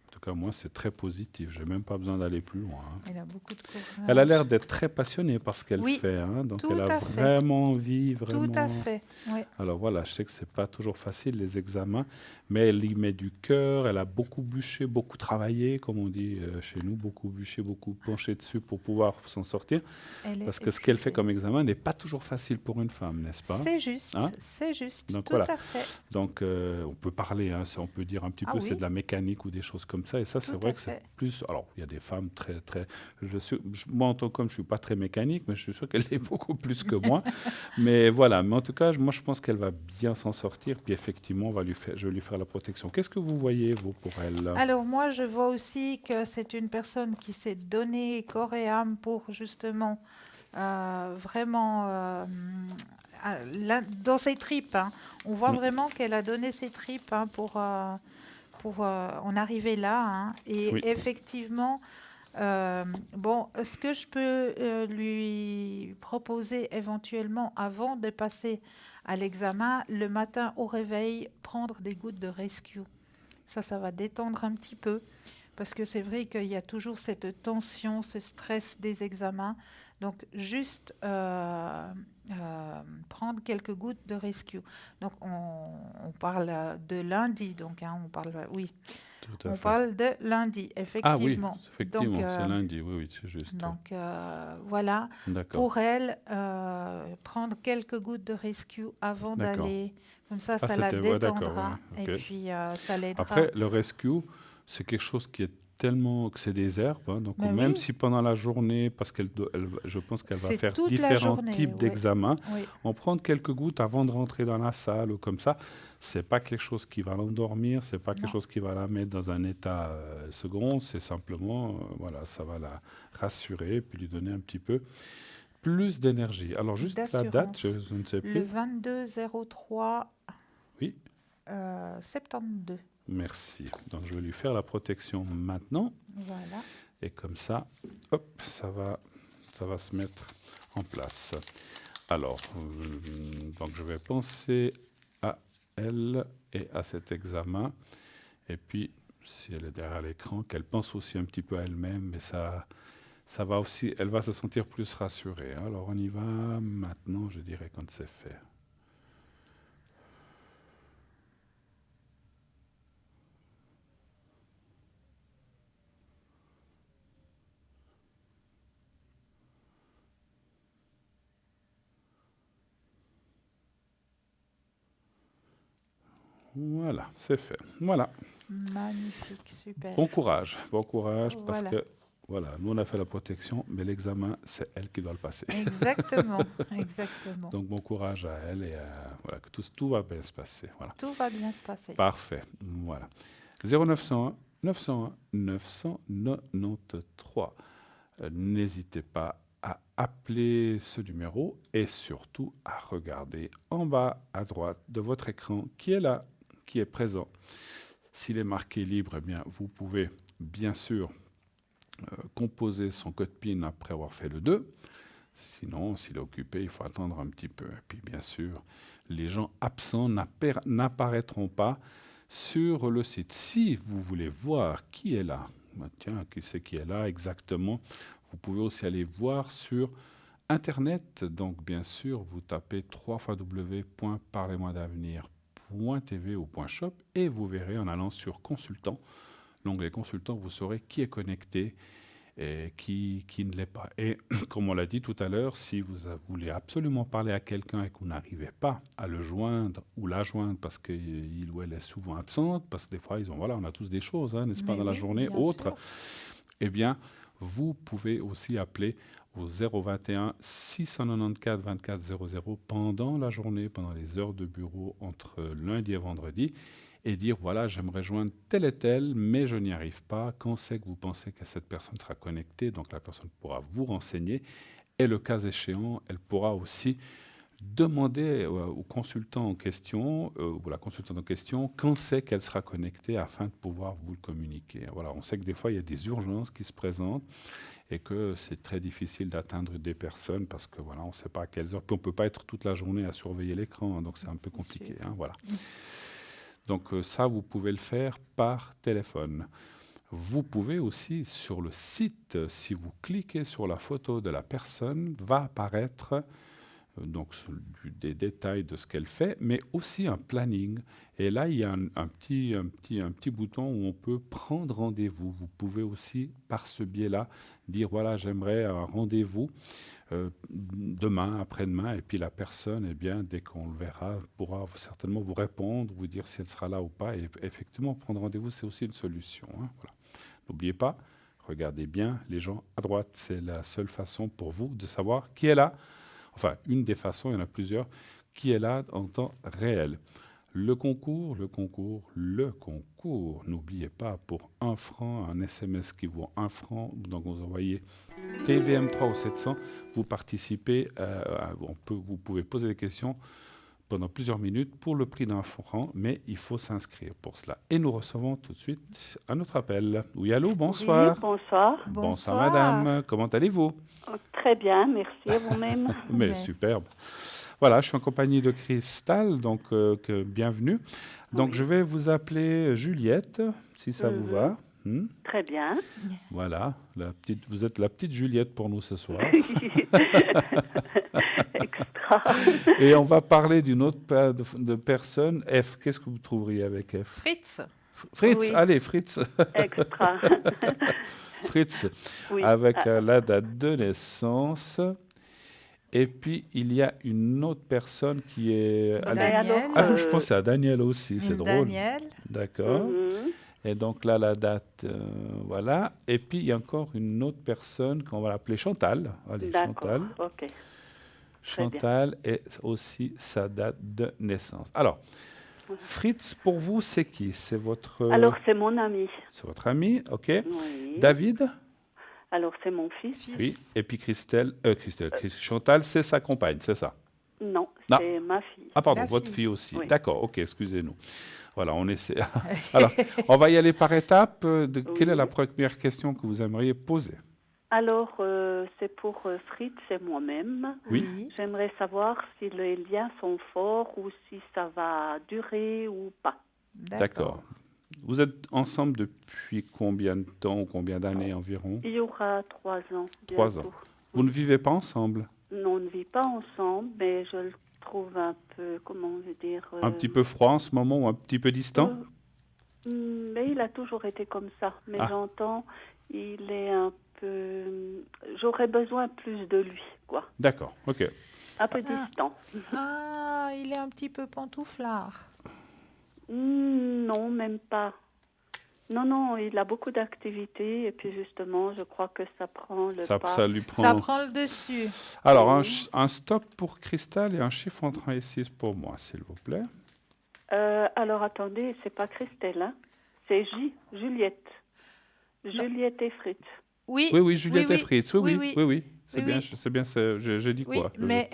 En tout cas, moi, c'est très positif. Je n'ai même pas besoin d'aller plus loin. hein. Elle a beaucoup de courage. Elle a l'air d'être très passionnée par ce qu'elle Oui, fait. hein. Donc, tout elle a à fait. vraiment envie, vraiment. Tout à fait. Oui. Alors voilà, je sais que c'est pas toujours facile les examens, mais elle y met du cœur. Elle a beaucoup bûché, beaucoup travaillé, comme on dit chez nous, beaucoup bûché, beaucoup penché dessus pour pouvoir s'en sortir. Elle est Parce que ce qu'elle fait épuisée. comme examen n'est pas toujours facile pour une femme, n'est-ce pas? C'est juste, Hein c'est juste, Donc tout voilà. à fait. Donc on peut parler, hein, on peut dire un petit Ah peu, oui. c'est de la mécanique ou des choses comme ça. Et ça, c'est Tout vrai à que c'est fait. plus. Alors, il y a des femmes très. Moi, en tant qu'homme, je suis pas très mécanique, mais je suis sûr qu'elle est beaucoup plus que moi. Mais voilà. Mais en tout cas, moi, je pense qu'elle va bien s'en sortir. Puis effectivement, je vais lui faire la protection. Qu'est-ce que vous voyez, vous, pour elle? Alors moi, je vois aussi que c'est une personne qui s'est donnée corps et âme pour justement vraiment dans ses tripes. Hein. On voit Oui. vraiment qu'elle a donné ses tripes hein, pour en arriver là. Hein. Et Oui. effectivement, bon, ce que je peux lui proposer éventuellement avant de passer à l'examen, le matin au réveil, prendre des gouttes de rescue. Ça va détendre un petit peu. Parce que c'est vrai qu'il y a toujours cette tension, ce stress des examens. Donc, juste prendre quelques gouttes de rescue. Donc, on parle de lundi. Donc, hein, on parle, oui, Tout à on fait. parle de lundi, Ah oui, effectivement. effectivement, Donc, c'est lundi. Oui, c'est juste. donc voilà, D'accord. pour elle, prendre quelques gouttes de rescue avant D'accord. d'aller. Comme ça Ah, la c'était. Ouais, d'accord. détendra. ouais, Et ok. puis, ça l'aidera. Après, le rescue, c'est quelque chose qui est tellement que c'est des herbes. hein. Donc, Mais même oui. si pendant la journée, parce je pense qu'elle va C'est faire toute la différents journée, types ouais. d'examens, Oui, en prendre quelques gouttes avant de rentrer dans la salle ou comme ça, c'est pas quelque chose qui va l'endormir, c'est pas quelque Non. chose qui va la mettre dans un état second, c'est simplement, voilà, ça va la rassurer puis lui donner un petit peu plus d'énergie. Alors, juste la date, je ne sais le plus. 22-03 Oui. 72. Merci. Donc, je vais lui faire la protection maintenant. Voilà. Et comme ça, hop, ça va se mettre en place. Alors, donc je vais penser à elle et à cet examen. Et puis, si elle est derrière l'écran, qu'elle pense aussi un petit peu à elle-même. Mais ça va aussi, elle va se sentir plus rassurée. hein. Alors, on y va maintenant, je dirais, quand c'est fait. Voilà, c'est fait. Voilà. Magnifique, super. Bon courage, parce Voilà. que voilà, nous on a fait la protection, mais l'examen, c'est elle qui doit le passer. Exactement, exactement. Donc bon courage à elle et voilà, que tout va bien se passer. Voilà. Tout va bien se passer. Parfait. Voilà. 0901 901 993. N'hésitez pas à appeler ce numéro et surtout à regarder en bas à droite de votre écran qui est là, qui est présent. S'il est marqué libre, eh bien, vous pouvez bien sûr composer son code PIN après avoir fait le 2. Sinon, s'il est occupé, il faut attendre un petit peu. Et puis, bien sûr, les gens absents n'apparaîtront pas sur le site. Si vous voulez voir qui est là, tiens, qui c'est qui est là exactement, vous pouvez aussi aller voir sur Internet. Donc, bien sûr, vous tapez www.parlez-moi-d'avenir.tv ou .shop et vous verrez en allant sur Consultant, l'onglet Consultant, vous saurez qui est connecté et qui ne l'est pas. Et comme on l'a dit tout à l'heure, si vous voulez absolument parler à quelqu'un et que vous n'arrivez pas à le joindre ou la joindre parce qu'il ou elle est souvent absente, parce que des fois, on a tous des choses, hein, n'est-ce pas, Mais dans la oui, journée, bien autre, sûr. eh bien, vous pouvez aussi appeler au 021 694 24 00 pendant la journée, pendant les heures de bureau entre lundi et vendredi, et dire, voilà, j'aimerais joindre tel et tel, mais je n'y arrive pas. Quand c'est que vous pensez que cette personne sera connectée, donc la personne pourra vous renseigner, Et le cas échéant, elle pourra aussi demander au consultant en question, ou la consultante en question, quand c'est qu'elle sera connectée afin de pouvoir vous le communiquer. Voilà, on sait que des fois, il y a des urgences qui se présentent et que c'est très difficile d'atteindre des personnes parce que voilà, on ne sait pas à quelles heures. Puis on ne peut pas être toute la journée à surveiller l'écran, hein, donc c'est un peu compliqué. Hein, voilà. Donc ça, vous pouvez le faire par téléphone. Vous pouvez aussi, sur le site, si vous cliquez sur la photo de la personne, va apparaître donc des détails de ce qu'elle fait, mais aussi un planning. Et là, il y a un petit bouton où on peut prendre rendez-vous. Vous pouvez aussi, par ce biais-là, dire voilà, j'aimerais un rendez-vous demain, après-demain, et puis la personne, eh bien, dès qu'on le verra, pourra certainement vous répondre, vous dire si elle sera là ou pas. Et effectivement, prendre rendez-vous, c'est aussi une solution. Hein, voilà. N'oubliez pas, regardez bien les gens à droite. C'est la seule façon pour vous de savoir qui est là. Enfin, une des façons, il y en a plusieurs, qui est là en temps réel. Le concours, n'oubliez pas, pour 1 franc, un SMS qui vaut 1 franc, donc vous envoyez TVM3 au 700, vous participez, vous pouvez poser des questions pendant plusieurs minutes pour le prix d'1 franc, mais il faut s'inscrire pour cela. Et nous recevons tout de suite un autre appel. Oui, allô, bonsoir. Oui, bonsoir. Bonsoir madame, comment allez-vous? Très bien, merci à vous-même. Mais superbe. Voilà, je suis en compagnie de Cristal, donc bienvenue. Donc je vais vous appeler Juliette, si ça vous va. Très bien. Voilà, vous êtes la petite Juliette pour nous ce soir. Extra. Et on va parler d'une autre paire de personnes. F, qu'est-ce que vous trouveriez avec F? Fritz. Fritz, Oui. allez, Fritz. Extra. Fritz, Oui. avec la date de naissance. Et puis, il y a une autre personne qui est... Daniel. Ah, je pensais à Daniel aussi, c'est drôle. Daniel. D'accord. Et donc là, la date, voilà. Et puis, il y a encore une autre personne qu'on va l'appeler Chantal. Allez, Chantal. D'accord, ok. Chantal et aussi sa date de naissance. Alors, Fritz, pour vous, c'est qui? C'est votre... Alors, c'est mon ami. C'est votre ami, ok. Oui. David? Alors, c'est mon fils. Oui. Et puis Chantal, c'est sa compagne, c'est ça? Non, Non. c'est ma fille. Ah, pardon, La votre fille. fille aussi. Oui. D'accord, ok, excusez-nous. Voilà, on essaie. Alors, on va y aller par étapes. Quelle est la première question que vous aimeriez poser? Alors, c'est pour Fritz et moi-même. Oui. J'aimerais savoir si les liens sont forts ou si ça va durer ou pas. D'accord. Vous êtes ensemble depuis combien de temps ou combien d'années environ? Il y aura 3 ans. 3 ans. bientôt. Vous ne vivez pas ensemble? Non, on ne vit pas ensemble, mais je le trouve un peu, comment on veut dire... Un petit peu froid en ce moment ou un petit peu distant? Mais il a toujours été comme ça. Mais j'entends, il est un peu... J'aurais besoin plus de lui, quoi. D'accord, ok. Un peu distant. Ah, il est un petit peu pantouflard. Non, même pas. Non, il a beaucoup d'activités et puis justement, je crois que ça prend le pas. Ça lui prend... Ça prend le dessus. Alors, un stop pour Cristal et un chiffre entre 1 et 6 pour moi, s'il vous plaît. Alors, attendez, c'est pas Christelle, hein. C'est Juliette. Juliette et Fritz. Oui, Oui, Juliette et Fritz. Oui. C'est Oui, bien, oui. c'est bien, j'ai dit oui, quoi? mais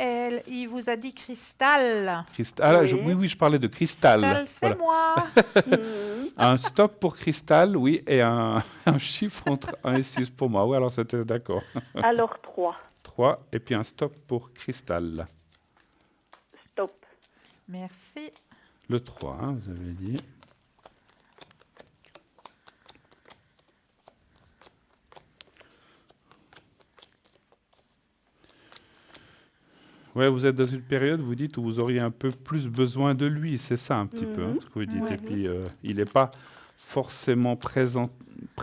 il vous a dit cristal. Cristal, Oui. oui, je parlais de Cristal. Cristal, c'est Voilà. moi. Un stop pour Cristal, oui, et un chiffre entre 1 et 6 pour moi. Oui, alors c'était d'accord. Alors, 3. 3, et puis un stop pour Cristal. Stop. Merci. Le 3, hein, vous avez dit. Ouais, vous êtes dans une période, vous dites, où vous auriez un peu plus besoin de lui, c'est ça un petit peu, hein, ce que vous dites. Et puis, il n'est pas forcément présent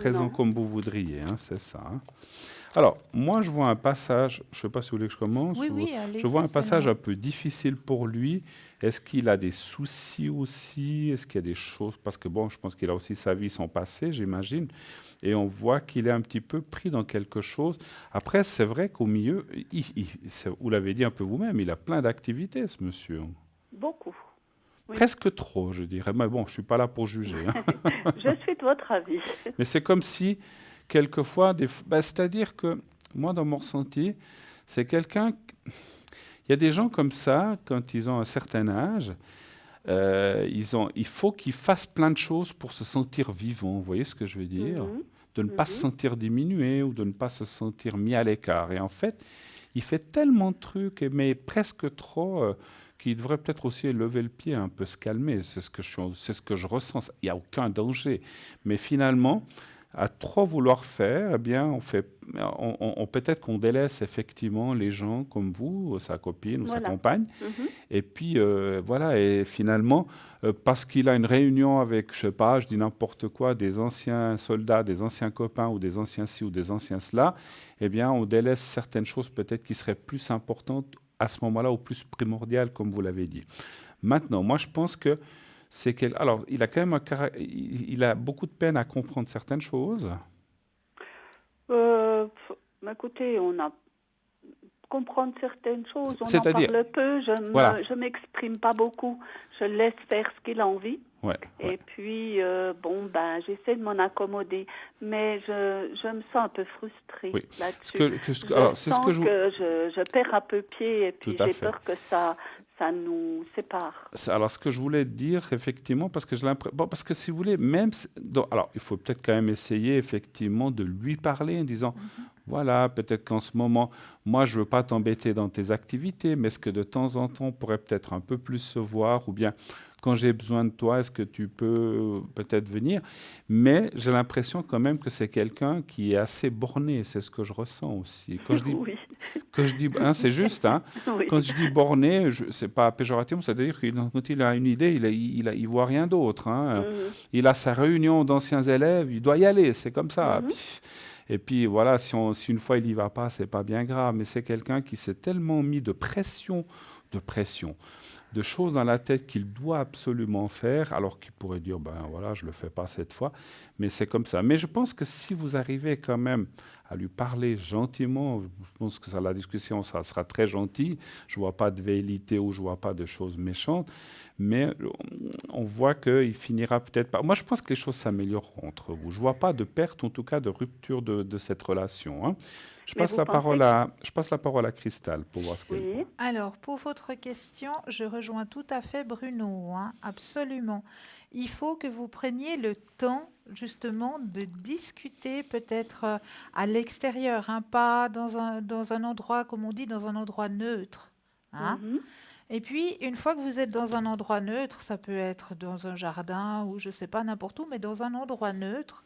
Non. comme vous voudriez, hein, c'est ça. Hein. Alors, moi, je vois un passage, je ne sais pas si vous voulez que je commence. Oui, allez-y, je vois un passage Stéphane. un peu difficile pour lui. Est-ce qu'il a des soucis aussi? Est-ce qu'il y a des choses? Parce que, bon, je pense qu'il a aussi sa vie, son passé, j'imagine. Et on voit qu'il est un petit peu pris dans quelque chose. Après, c'est vrai qu'au milieu, vous l'avez dit un peu vous-même, il a plein d'activités, ce monsieur. Beaucoup. Oui. Presque trop, je dirais. Mais bon, je ne suis pas là pour juger. Hein. Je suis de votre avis. Mais c'est comme si, quelquefois, c'est-à-dire que moi, dans mon ressenti, C'est quelqu'un... Il y a des gens comme ça, quand ils ont un certain âge, il faut qu'ils fassent plein de choses pour se sentir vivants. Vous voyez ce que je veux dire? Mhm. De ne pas se sentir diminué ou de ne pas se sentir mis à l'écart. Et en fait, il fait tellement de trucs, mais presque trop, qu'il devrait peut-être aussi lever le pied, un peu se calmer. C'est ce que je ressens. Il n'y a aucun danger. Mais finalement, à trop vouloir faire, eh bien, peut-être qu'on délaisse effectivement les gens comme vous, sa copine ou sa Voilà. compagne. Mhm. Et puis, voilà, et finalement, parce qu'il a une réunion avec, je sais pas, je dis n'importe quoi, des anciens soldats, des anciens copains ou des anciens ci ou des anciens cela, eh bien, on délaisse certaines choses peut-être qui seraient plus importantes à ce moment-là ou plus primordiales, comme vous l'avez dit. Maintenant, moi, je pense que alors, il a quand même il a beaucoup de peine à comprendre certaines choses. Écoutez, comprendre certaines choses, on en C'est-à-dire, parle peu, voilà. je m'exprime pas beaucoup, je le laisse faire ce qu'il a envie. Ouais, Et ouais. puis, j'essaie de m'en accommoder, mais je me sens un peu frustrée Oui. là-dessus. Alors, Je c'est ce sens que je... que je perds un peu pied et puis Tout à j'ai fait. peur que ça nous sépare. Alors, ce que je voulais dire, effectivement, parce que parce que si vous voulez, alors, il faut peut-être quand même essayer, effectivement, de lui parler en disant, voilà, peut-être qu'en ce moment, moi, je veux pas t'embêter dans tes activités, mais est-ce que de temps en temps, on pourrait peut-être un peu plus se voir, ou bien, quand j'ai besoin de toi, est-ce que tu peux peut-être venir? Mais j'ai l'impression quand même que c'est quelqu'un qui est assez borné, c'est ce que je ressens aussi. Oui, Hein, c'est juste, hein. oui. Quand je dis borné, c'est pas péjoratif, c'est-à-dire que quand il a une idée, il voit rien d'autre, hein. Mhm. Il a sa réunion d'anciens élèves, il doit y aller, c'est comme ça. Mhm. Et puis voilà, si une fois il y va pas, c'est pas bien grave. Mais c'est quelqu'un qui s'est tellement mis de pression, de choses dans la tête qu'il doit absolument faire, alors qu'il pourrait dire, ben voilà, je le fais pas cette fois. Mais c'est comme ça. Mais je pense que si vous arrivez quand même à lui parler gentiment, je pense que la discussion, ça sera très gentil. Je vois pas de velléité ou je vois pas de choses méchantes. Mais on voit qu'il finira peut-être par... Moi, je pense que les choses s'amélioreront entre vous. Je vois pas de perte, en tout cas de rupture de cette relation, hein. Je Mais passe vous la pensez parole à Cristal pour voir ce qu'elle Oui. Alors, pour votre question, je rejoins tout à fait Bruno, hein, absolument. Il faut que vous preniez le temps, justement, de discuter peut-être à l'extérieur, hein, pas dans un endroit, comme on dit, dans un endroit neutre, hein. Mhm. Et puis, une fois que vous êtes dans un endroit neutre, ça peut être dans un jardin ou je ne sais pas, n'importe où, mais dans un endroit neutre,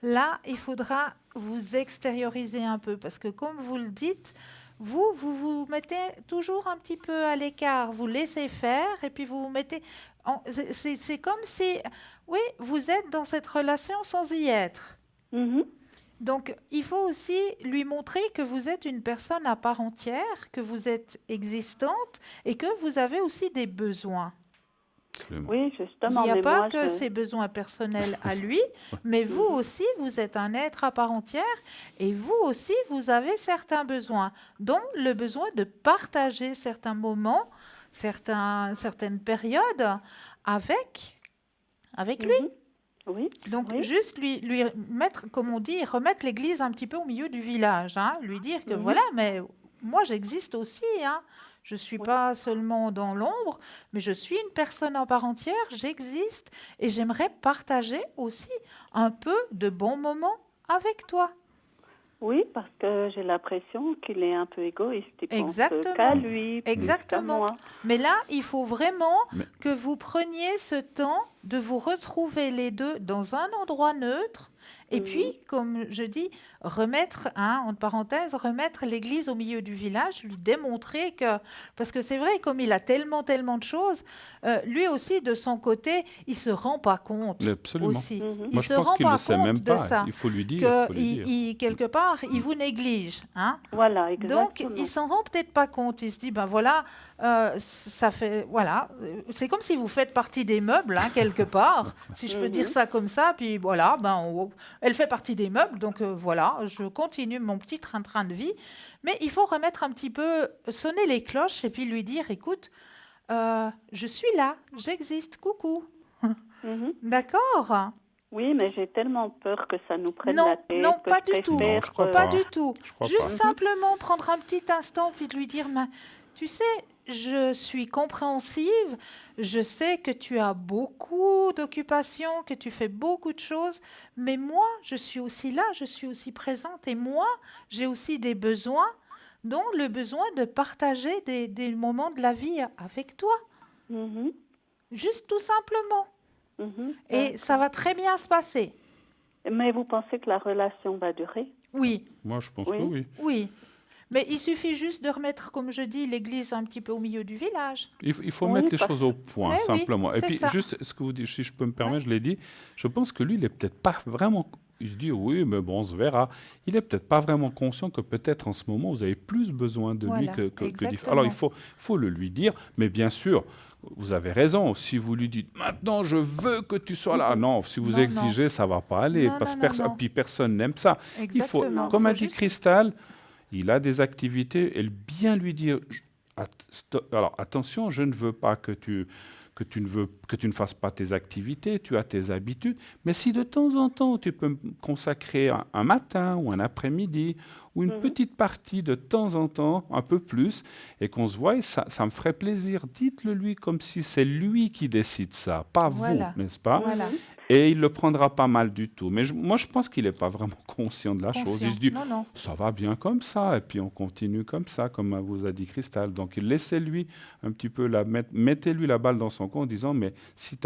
là, il faudra vous extérioriser un peu parce que, comme vous le dites, vous mettez toujours un petit peu à l'écart, vous laissez faire et puis vous vous mettez... C'est comme si, oui, vous êtes dans cette relation sans y être. Mhm. Donc, il faut aussi lui montrer que vous êtes une personne à part entière, que vous êtes existante et que vous avez aussi des besoins. Absolument. Oui, Il justement, n'y a mais pas moi, que ses besoins personnels à lui, mais vous aussi, vous êtes un être à part entière et vous aussi, vous avez certains besoins, dont le besoin de partager certains moments, certaines périodes avec lui. Mhm. Oui, Donc, oui. juste lui mettre, comme on dit, remettre l'église un petit peu au milieu du village, hein, lui dire que Mhm. voilà, mais moi j'existe aussi, hein. Je ne suis Oui. pas seulement dans l'ombre, mais je suis une personne en part entière, j'existe et j'aimerais partager aussi un peu de bons moments avec toi. Oui, parce que j'ai l'impression qu'il est un peu égoïste. Il pense Exactement. qu'à lui, plus qu'à Exactement. moi. Mais là, il faut vraiment Mais- que vous preniez ce temps de vous retrouver les deux dans un endroit neutre. Et puis, comme je dis, remettre, hein, entre parenthèses, remettre l'église au milieu du village, lui démontrer que... Parce que c'est vrai, comme il a tellement de choses, lui aussi, de son côté, il ne se rend pas compte Absolument. aussi. Mhm. Il Moi, se je pense rend qu'il ne pas le sait compte même de pas. ça. Il faut lui dire. Que faut lui dire. quelque part, il vous néglige, hein. Voilà, Donc, exactement. il s'en rend peut-être pas compte. Il se dit, ben voilà, ça fait, voilà, c'est comme si vous faites partie des meubles, hein, quelque part, si je peux dire ça comme ça. Puis voilà, elle fait partie des meubles, donc voilà, je continue mon petit train-train de vie. Mais il faut remettre un petit peu, sonner les cloches et puis lui dire, écoute, je suis là, j'existe, coucou. Mhm. D'accord? Oui, mais j'ai tellement peur que ça nous prenne Non, la tête. non, que pas je du tout. préfère, Non, je crois Pas pas. du tout. Je crois Juste pas. simplement prendre un petit instant puis de lui dire, mais, tu sais, je suis compréhensive, je sais que tu as beaucoup d'occupations, que tu fais beaucoup de choses, mais moi, je suis aussi là, je suis aussi présente et moi, j'ai aussi des besoins, dont le besoin de partager des moments de la vie avec toi, Mhm, juste tout simplement. mhm, Et ça va très bien se passer. Mais vous pensez que la relation va durer? Oui, Moi, je pense Oui. que oui. oui. Mais il suffit juste de remettre, comme je dis, l'église un petit peu au milieu du village. Il faut Oui, mettre les parce- choses au point, Mais oui, simplement. Et c'est puis, ça. juste, ce que vous dites, si je peux me permettre, je l'ai dit, je pense que lui, il est peut-être pas vraiment. Il se dit, oui, mais bon, on se verra. Il est peut-être pas vraiment conscient que peut-être en ce moment, vous avez plus besoin de lui Voilà, que exactement. Alors, faut le lui dire, mais bien sûr, vous avez raison. Si vous lui dites, maintenant, je veux que tu sois là. Non, si vous Non, exigez, ça va pas aller. Non, Parce non, que non, non. puis personne n'aime ça. Il faut, Exactement. comme Faut a dit juste- Cristal, il a des activités, et bien lui dire, alors attention, je ne veux pas que tu ne fasses pas tes activités, tu as tes habitudes, mais si de temps en temps tu peux me consacrer un matin ou un après-midi ou une petite partie de temps en temps, un peu plus, et qu'on se voit, ça me ferait plaisir. Dites-le lui comme si c'est lui qui décide ça, pas Voilà. vous, n'est-ce pas? Voilà. Et il le prendra pas mal du tout. Mais moi, je pense qu'il n'est pas vraiment conscient de la chose. Conscient. Il se dit, Non, non. ça va bien comme ça, et puis on continue comme ça, comme vous a dit Cristal. Donc, laissez-lui un petit peu mettez-lui la balle dans son camp en disant, mais si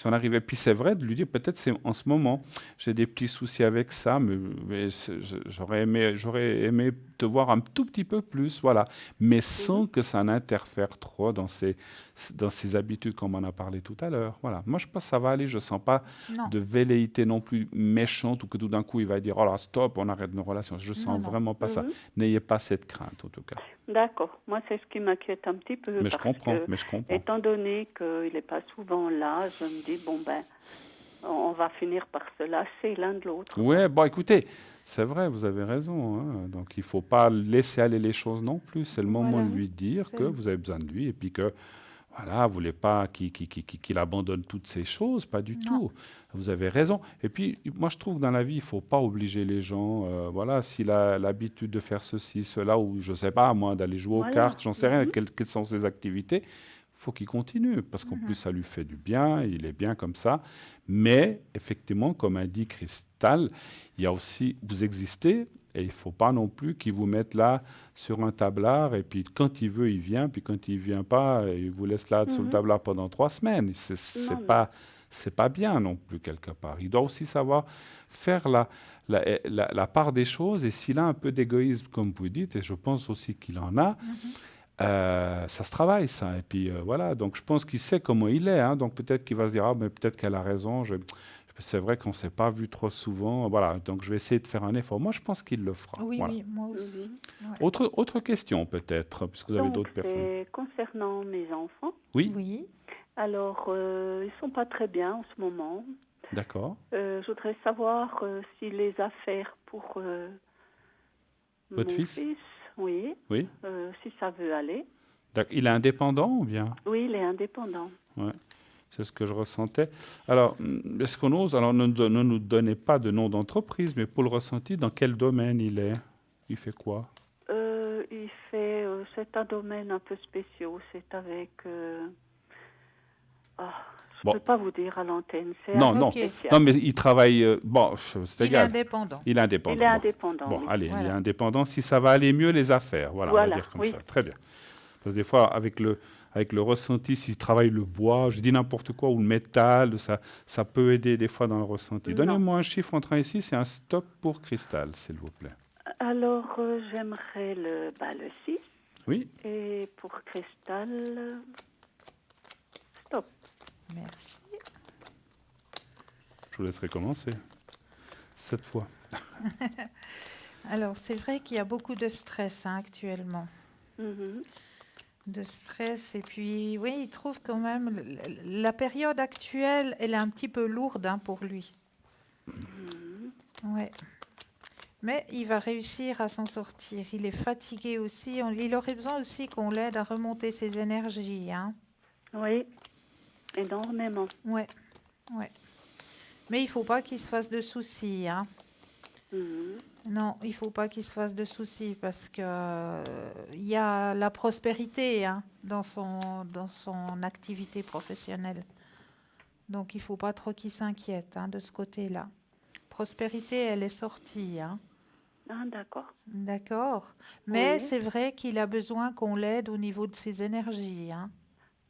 on arrivait, puis c'est vrai de lui dire, peut-être c'est en ce moment, j'ai des petits soucis avec ça, mais j'aurais aimé te voir un tout petit peu plus, voilà, mais sans que ça n'interfère trop dans ses habitudes, comme on en a parlé tout à l'heure. Voilà. Moi, je pense que ça va aller. Je sens pas Non. de velléité non plus méchante ou que tout d'un coup il va dire oh là stop, on arrête nos relations. Je sens non. vraiment pas ça. N'ayez pas cette crainte en tout cas. D'accord. Moi, c'est ce qui m'inquiète un petit peu. Mais je parce comprends. que, Mais je comprends. étant donné qu'il n'est pas souvent là, je me dis, bon ben, on va finir par se lasser l'un de l'autre. Ouais, bon écoutez, c'est vrai, vous avez raison. Hein. Donc il faut pas laisser aller les choses non plus. C'est le moment Voilà. de lui dire C'est- que vous avez besoin de lui et puis que voilà, vous voulez pas qu'il abandonne toutes ces choses, pas du Non. tout. Vous avez raison. Et puis, moi, je trouve que dans la vie, il faut pas obliger les gens. Voilà, s'il a l'habitude de faire ceci, cela, ou je sais pas, moi, d'aller jouer aux Voilà. cartes, j'en sais rien, quelles sont ses activités, faut qu'il continue, parce qu'en plus, ça lui fait du bien, il est bien comme ça. Mais, effectivement, comme a dit Cristal, il y a aussi, vous existez, et il ne faut pas non plus qu'il vous mette là sur un tablard, et puis quand il veut, il vient, puis quand il ne vient pas, il vous laisse là sur le tablard pendant 3 semaines. C'est pas bien non plus, quelque part. Il doit aussi savoir faire la part des choses, et s'il a un peu d'égoïsme, comme vous dites, et je pense aussi qu'il en a, ça se travaille, ça. Et puis voilà, donc je pense qu'il sait comment il est. Hein, donc peut-être qu'il va se dire, ah, mais peut-être qu'elle a raison. C'est vrai qu'on ne s'est pas vu trop souvent. Voilà, donc je vais essayer de faire un effort. Moi, je pense qu'il le fera. Oui, Voilà. oui, moi aussi. Ouais. Autre question, peut-être, puisque vous avez Donc, d'autres personnes. c'est concernant mes enfants. Oui, Oui. Alors, ils ne sont pas très bien en ce moment. d'accord. Je voudrais savoir si les affaires pour Votre mon fils oui, Oui. si ça veut aller. Il est indépendant ou bien? Oui, il est indépendant. Ouais. C'est ce que je ressentais. Alors, est-ce qu'on ose? Alors, ne nous donnez pas de nom d'entreprise, mais pour le ressenti, dans quel domaine il est? Il fait quoi? Il fait, c'est un domaine un peu spécial. C'est avec. Je ne Bon. peux pas vous dire à l'antenne. C'est Non, un peu non. spécial. Non, mais il travaille. Bon, c'est Il est égal. indépendant. Il est indépendant. Il est Bon. indépendant. Bon, oui. allez, il est Voilà. indépendant. Si ça va aller mieux, les affaires. Voilà, on va Voilà, dire comme oui. ça. Très bien. Parce que des fois, avec le ressenti, s'il travaille le bois, je dis n'importe quoi, ou le métal, ça peut aider des fois dans le ressenti. Non. Donnez-moi un chiffre entre 1 et 6 et un stop pour Cristal, s'il vous plaît. Alors, j'aimerais le 6. Oui, Et pour Cristal, stop. Merci. je vous laisserai commencer. 7 fois. Alors, c'est vrai qu'il y a beaucoup de stress actuellement. Mhm. De stress. Et puis, oui, il trouve quand même la période actuelle, elle est un petit peu lourde pour lui. Ouais. Mais il va réussir à s'en sortir. Il est fatigué aussi. Il aurait besoin aussi qu'on l'aide à remonter ses énergies. Hein. Oui, énormément. Ouais. Ouais. Mais il ne faut pas qu'il se fasse de soucis, hein. Non, il ne faut pas qu'il se fasse de soucis parce que il y a la prospérité, hein, dans son activité professionnelle. Donc, il ne faut pas trop qu'il s'inquiète, hein, de ce côté-là. Prospérité, elle est sortie, hein. Ah, d'accord. D'accord. Mais Oui. c'est vrai qu'il a besoin qu'on l'aide au niveau de ses énergies, hein.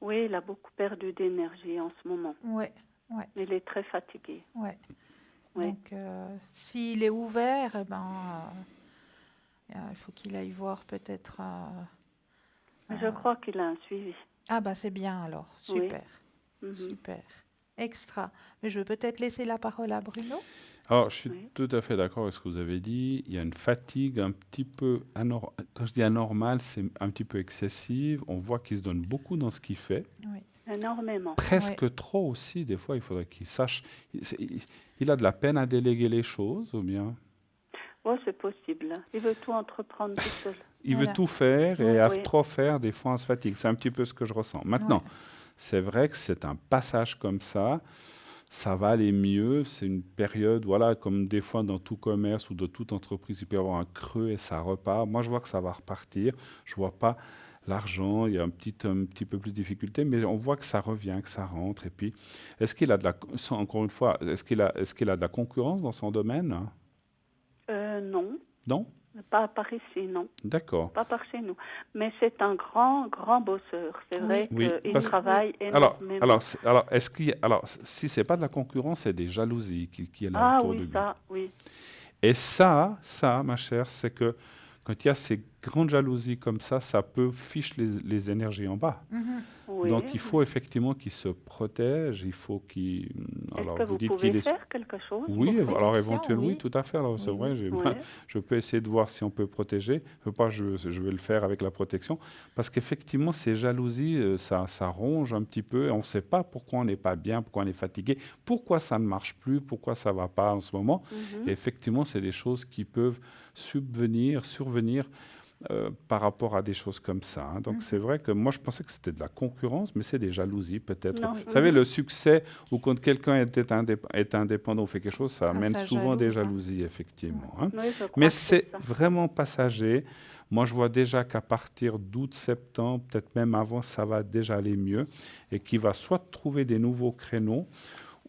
Oui, il a beaucoup perdu d'énergie en ce moment. Ouais, Il est très fatigué. ouais. Oui. Donc, s'il est ouvert, eh ben, il faut qu'il aille voir peut-être. Je crois qu'il a un suivi. Ah bah c'est bien alors, Oui. super, super, extra. Mais je vais peut-être laisser la parole à Bruno. Alors, je suis Oui. tout à fait d'accord avec ce que vous avez dit. Il y a une fatigue un petit peu quand je dis anormale, c'est un petit peu excessive. On voit qu'il se donne beaucoup dans ce qu'il fait. Oui. Énormément. Presque trop aussi. Des fois, il faudrait qu'il sache. Il a de la peine à déléguer les choses, ou bien Oh, c'est possible. Il veut tout entreprendre tout seul. il Voilà. veut tout faire et Oui, à oui. trop faire, des fois, on se fatigue. C'est un petit peu ce que je ressens. Maintenant, c'est vrai que c'est un passage comme ça. Ça va aller mieux. C'est une période, voilà, comme des fois dans tout commerce ou de toute entreprise, il peut y avoir un creux et ça repart. Moi, je vois que ça va repartir. Je vois pas l'argent, il y a un petit peu plus de difficulté, mais on voit que ça revient, que ça rentre. Et puis, est-ce qu'il a encore une fois, est-ce qu'il a de la concurrence dans son domaine? Non, Non? pas par ici, non. D'accord. Pas par chez nous. Mais c'est un grand, grand bosseur. C'est vrai Oui, qu'il parce- travaille Alors, énormément. si c'est pas de la concurrence, c'est des jalousies qui est là Ah autour de oui, lui. ça, oui. Et ça, ma chère, c'est que quand il y a ces grandes jalousies comme ça peut fiche les énergies en bas. Oui. Donc il faut effectivement qu'il se protège, il faut qu'il... Est-ce Alors que vous vous dites pouvez qu'il est... faire quelque chose Oui, Pour alors protection, éventuellement, oui, oui. tout à fait. Alors c'est Oui, vrai, oui. Ouais. je peux essayer de voir si on peut protéger. Je vais le faire avec la protection. Parce qu'effectivement, ces jalousies, ça ronge un petit peu. Et on ne sait pas pourquoi on n'est pas bien, pourquoi on est fatigué, pourquoi ça ne marche plus, pourquoi ça ne va pas en ce moment. Et effectivement, c'est des choses qui peuvent survenir par rapport à des choses comme ça, hein. Donc c'est vrai que moi je pensais que c'était de la concurrence, mais c'est des jalousies peut-être. Non. Vous savez, le succès ou quand quelqu'un est indépendant ou fait quelque chose, ça amène ça souvent des jalouse, hein. jalousies, effectivement, hein. Oui, je crois Mais que c'est ça. vraiment passager. Moi je vois déjà qu'à partir d'août, septembre, peut-être même avant, ça va déjà aller mieux et qu'il va soit trouver des nouveaux créneaux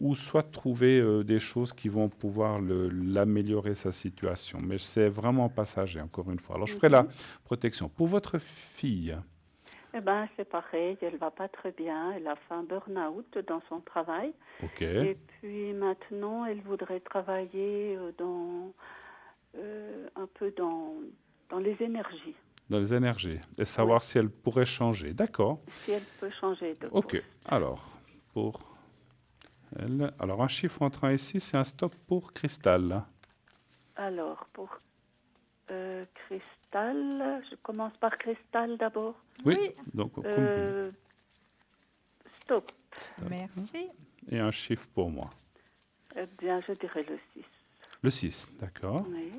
ou soit trouver des choses qui vont pouvoir l'améliorer sa situation. Mais c'est vraiment passager, encore une fois. Alors, je ferai la protection. Pour votre fille, Eh bien, c'est pareil. Elle va pas très bien. Elle a fait un burn-out dans son travail. ok, Et puis maintenant, elle voudrait travailler un peu dans les énergies. dans les énergies, et savoir si elle pourrait changer. D'accord, Si elle peut changer de ok. poste. Alors, pour elle, alors un chiffre entrant ici, c'est un stop pour Cristal. Alors, pour Cristal, je commence par Cristal d'abord. Oui, donc, comme vous voulez. Stop. Merci. Et un chiffre pour moi. Eh bien, je dirais le 6. Le 6, d'accord. Oui.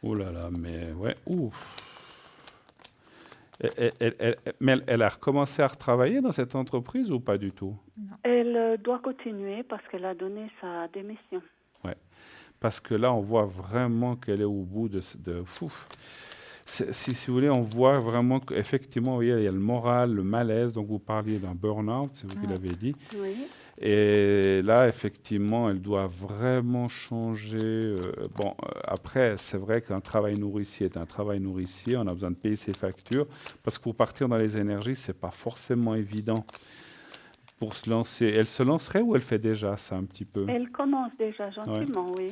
Oh là là, mais ouais, ouf. Mais elle a recommencé à retravailler dans cette entreprise ou pas du tout? Elle doit continuer parce qu'elle a donné sa démission. Parce que là, on voit vraiment qu'elle est au bout Fouf. Si vous voulez, on voit vraiment qu'effectivement, vous voyez, il y a le moral, le malaise. Donc, vous parliez d'un burn-out, c'est vous qui l'avez dit. Oui. Et là, effectivement, elle doit vraiment changer. Après, c'est vrai qu'un travail nourricier est un travail nourricier. On a besoin de payer ses factures. Parce que pour partir dans les énergies, ce n'est pas forcément évident pour se lancer. Elle se lancerait ou elle fait déjà ça un petit peu? Elle commence déjà gentiment, oui.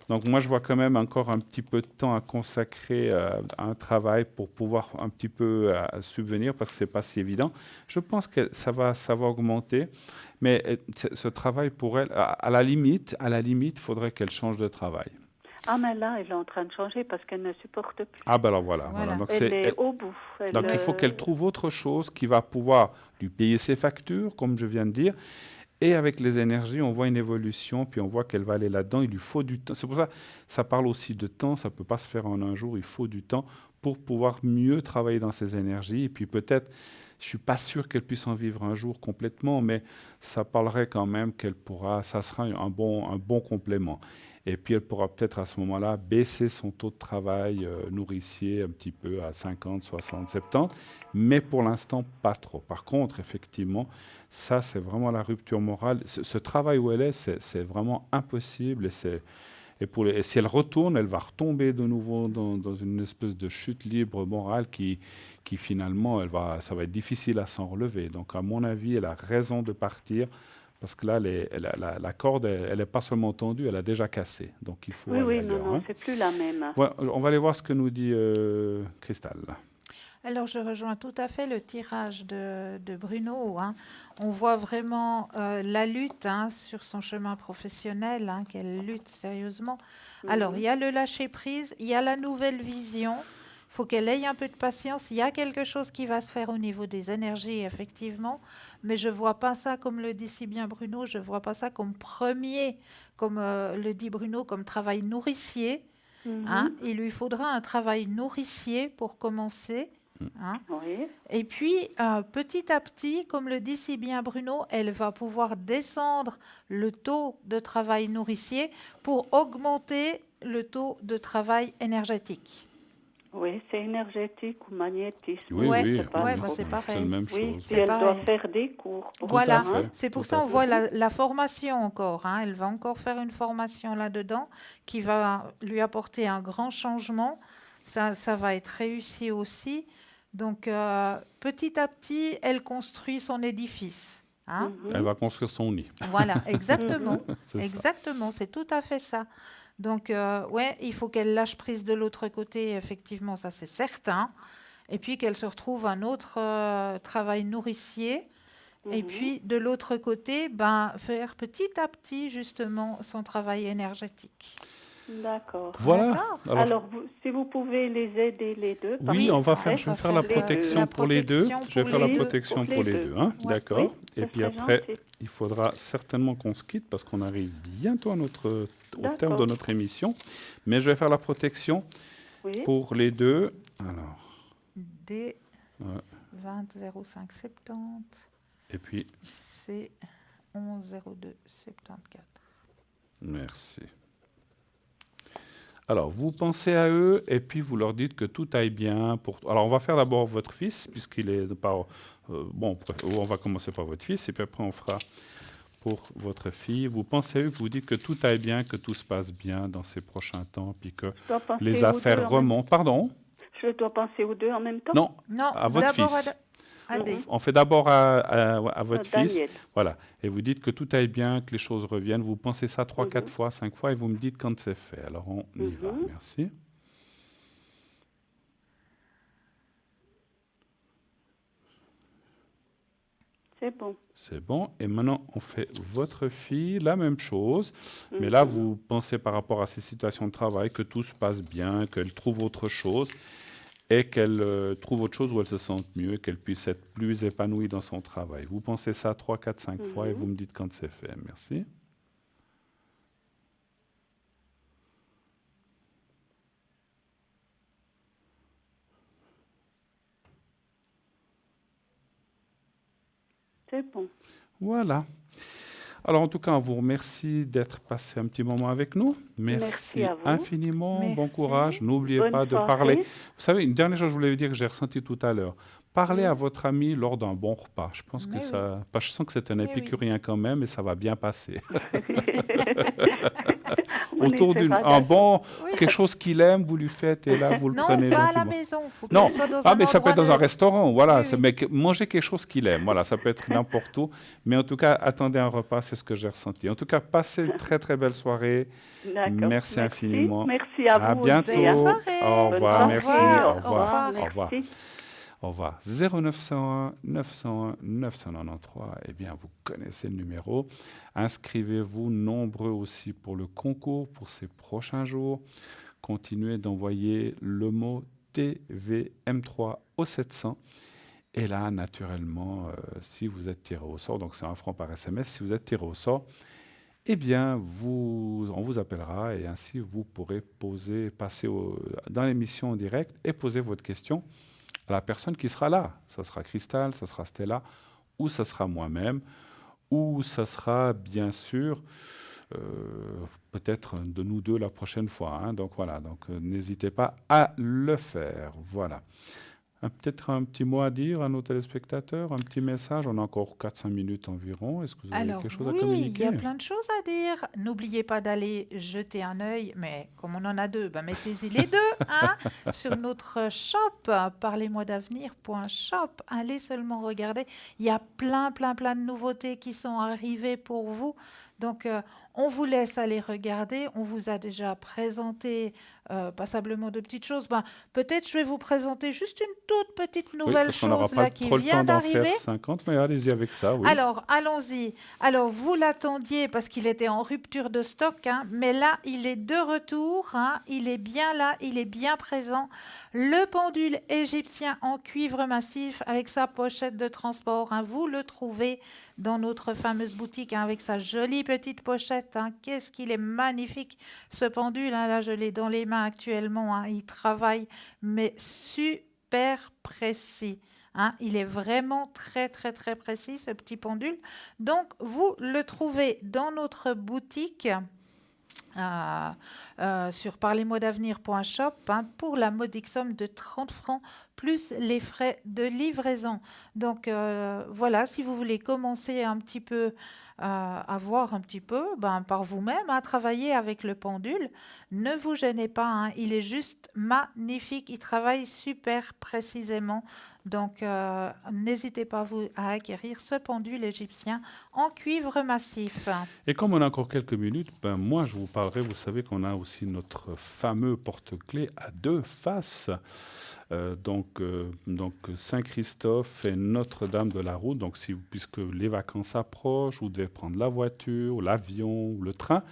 Donc moi, je vois quand même encore un petit peu de temps à consacrer à un travail pour pouvoir un petit peu subvenir, parce que ce n'est pas si évident. Je pense que ça va augmenter, mais ce travail pour elle, à la limite, il faudrait qu'elle change de travail. Ah, mais là, elle est en train de changer parce qu'elle ne supporte plus. Ah ben alors voilà. Donc, Elle est au bout. Il faut qu'elle trouve autre chose qui va pouvoir lui payer ses factures, comme je viens de dire, Et avec les énergies, on voit une évolution, puis on voit qu'elle va aller là-dedans. Il lui faut du temps. C'est pour ça que ça parle aussi de temps. Ça ne peut pas se faire en un jour. Il faut du temps pour pouvoir mieux travailler dans ces énergies. Et puis peut-être, je ne suis pas sûr qu'elle puisse en vivre un jour complètement, mais ça parlerait quand même qu'elle pourra, ça sera un bon complément. Et puis elle pourra peut-être à ce moment-là baisser son taux de travail nourricier un petit peu à 50, 60, 70, mais pour l'instant pas trop. Par contre, effectivement, ça c'est vraiment la rupture morale. Ce travail où elle est, c'est vraiment impossible. Et si elle retourne, elle va retomber de nouveau dans une espèce de chute libre morale qui finalement, ça va être difficile à s'en relever. Donc à mon avis, elle a raison de partir. Parce que là, la corde, elle n'est pas seulement tendue, elle a déjà cassé. Donc il faut Oui, aller oui, ailleurs. non, c'est plus la même. Ouais, on va aller voir ce que nous dit Cristal. Alors, je rejoins tout à fait le tirage de Bruno, hein. On voit vraiment la lutte, hein, sur son chemin professionnel, hein, qu'elle lutte sérieusement. Alors, il y a le lâcher-prise, il y a la nouvelle vision. Il faut qu'elle ait un peu de patience. Il y a quelque chose qui va se faire au niveau des énergies, effectivement, mais je ne vois pas ça, comme le dit si bien Bruno, je ne vois pas ça comme premier, comme le dit Bruno, comme travail nourricier, hein. Il lui faudra un travail nourricier pour commencer. Hein. Oui. Et puis, petit à petit, comme le dit si bien Bruno, elle va pouvoir descendre le taux de travail nourricier pour augmenter le taux de travail énergétique. Oui, c'est énergétique ou magnétisme. Oui, Ouais, oui, c'est pas ouais, oui, bah, c'est c'est pareil. la même Oui, chose. puis elle doit pareil. faire des cours pour Voilà, ça. fait. c'est pour tout ça à on fait. voit la formation encore, hein. Elle va encore faire une formation là-dedans qui va lui apporter un grand changement. Ça va être réussi aussi. Donc, petit à petit, elle construit son édifice, hein. Elle va construire son nid. Voilà, exactement. C'est ça. Exactement, c'est tout à fait ça. Donc, ouais, il faut qu'elle lâche prise de l'autre côté, effectivement, ça c'est certain. Et puis qu'elle se retrouve un autre travail nourricier. Et puis, de l'autre côté, faire petit à petit, justement, son travail énergétique. D'accord. Voilà. D'accord. Alors, si vous pouvez les aider les deux. Oui, Oui, je vais faire la les deux. protection pour les deux. protection Je vais pour faire la les deux. protection pour les deux. Hein. Ouais. D'accord. Oui, Et ce puis serait après, gentil. il faudra certainement qu'on se quitte parce qu'on arrive bientôt au terme D'accord. de notre émission. Mais je vais faire la protection Oui. pour les deux. Alors, D ouais. 20 05 70, Et puis, C 11 02 74. merci. Alors, vous pensez à eux et puis vous leur dites que tout aille bien. Alors, on va faire d'abord votre fils, puisqu'il est par... on va commencer par votre fils et puis après on fera pour votre fille. Vous pensez à eux, vous dites que tout aille bien, que tout se passe bien dans ces prochains temps, puis que Je dois penser les aux affaires deux en même- remontent. Pardon? Je dois penser aux deux en même temps. Non, Non, à votre d'abord fils. à D. On fait d'abord à votre fils. Daniel. Voilà. Et vous dites que tout aille bien, que les choses reviennent. Vous pensez ça 3, 4 fois, 5 fois et vous me dites quand c'est fait. Alors, on y va. Merci. C'est bon. C'est bon. Et maintenant, on fait votre fille, la même chose. Mais là, vous pensez par rapport à ces situations de travail que tout se passe bien, qu'elle trouve autre chose et qu'elle trouve autre chose où elle se sente mieux et qu'elle puisse être plus épanouie dans son travail. Vous pensez ça 3, 4, 5 fois et vous me dites quand c'est fait. Merci. C'est bon. Voilà. Alors, en tout cas, on vous remercie d'être passé un petit moment avec nous. Merci à vous. Infiniment. Bon Merci. courage. N'oubliez Bonne pas de soirée. parler. Vous savez, une dernière chose que je voulais vous dire que j'ai ressenti tout à l'heure. Parlez à votre ami lors d'un bon repas. Je pense que Mais ça... Je sens que c'est un Mais épicurien quand même et ça va bien passer. On Autour essaiera quelque chose qu'il aime, vous lui faites et là, vous le Non, prenez pas à la gentiment. maison. Faut Non, qu'elle soit dans un mais ça peut être endroit dans un neutre. restaurant, voilà. Oui, oui. Mais manger quelque chose qu'il aime, voilà, ça peut être n'importe où. Mais en tout cas, attendez un repas, c'est ce que j'ai ressenti. En tout cas, passez une très très belle soirée. D'accord. Merci infiniment. Merci à vous. bientôt. aussi, hein. Bonne soirée. Au Bonne revoir, soirée. merci. Au Au revoir. revoir. Au revoir. Merci. Au revoir. 0901 901 993. Eh bien, vous connaissez le numéro. Inscrivez-vous nombreux aussi pour le concours pour ces prochains jours. Continuez d'envoyer le mot TVM3 au 700 Et là, naturellement, si vous êtes tiré au sort, donc c'est 1 franc par SMS, si vous êtes tiré au sort, eh bien, on vous appellera et ainsi vous pourrez passer dans l'émission en direct et poser votre question à la personne qui sera là. Ça sera Christelle, ça sera Stella, ou ça sera moi-même, ou ça sera bien sûr euh, peut-être de nous deux la prochaine fois, hein. Donc voilà, n'hésitez pas à le faire. Voilà. Peut-être un petit mot à dire à nos téléspectateurs, un petit message. On a encore 4-5 minutes environ. Est-ce que vous avez Alors quelque chose à oui, il y communiquer? a plein de choses à dire. N'oubliez pas d'aller jeter un œil, mais comme on en a deux, ben mettez-y les deux, hein, sur notre shop, parlez-moi-d'avenir.shop. Allez seulement regarder. Il y a plein de nouveautés qui sont arrivées pour vous. Donc, on vous laisse aller regarder. On vous a déjà présenté passablement de petites choses. Ben, peut-être je vais vous présenter juste une toute petite Oui, nouvelle parce qu'on n'aura chose pas là qui trop le vient temps d'en faire d'arriver. 50, mais allez-y avec ça, oui. Alors, allons-y. Alors, vous l'attendiez parce qu'il était en rupture de stock, hein, mais là, il est de retour, hein, il est bien là, il est bien présent. Le pendule égyptien en cuivre massif avec sa pochette de transport, hein, vous le trouvez dans notre fameuse boutique, hein, avec sa jolie petite pochette, hein. Qu'est-ce qu'il est magnifique, ce pendule, hein, là, je l'ai dans les mains actuellement, hein. Il travaille, mais super précis. Hein, il est vraiment très précis, ce petit pendule. Donc, vous le trouvez dans notre boutique sur parlez-moi-d'avenir.shop, hein, pour la modique somme de 30 francs plus les frais de livraison. Donc voilà, si vous voulez commencer un petit peu à voir un petit peu par vous-même, à travailler avec le pendule, ne vous gênez pas, hein, il est juste magnifique, il travaille super précisément. Donc n'hésitez pas à acquérir ce pendule égyptien en cuivre massif. Et comme on a encore quelques minutes, moi je vous parlerai, vous savez qu'on a aussi notre fameux porte-clés à 2 faces. Donc Saint-Christophe et Notre-Dame de la Route. Donc puisque les vacances approchent, vous devez prendre la voiture, l'avion ou le train,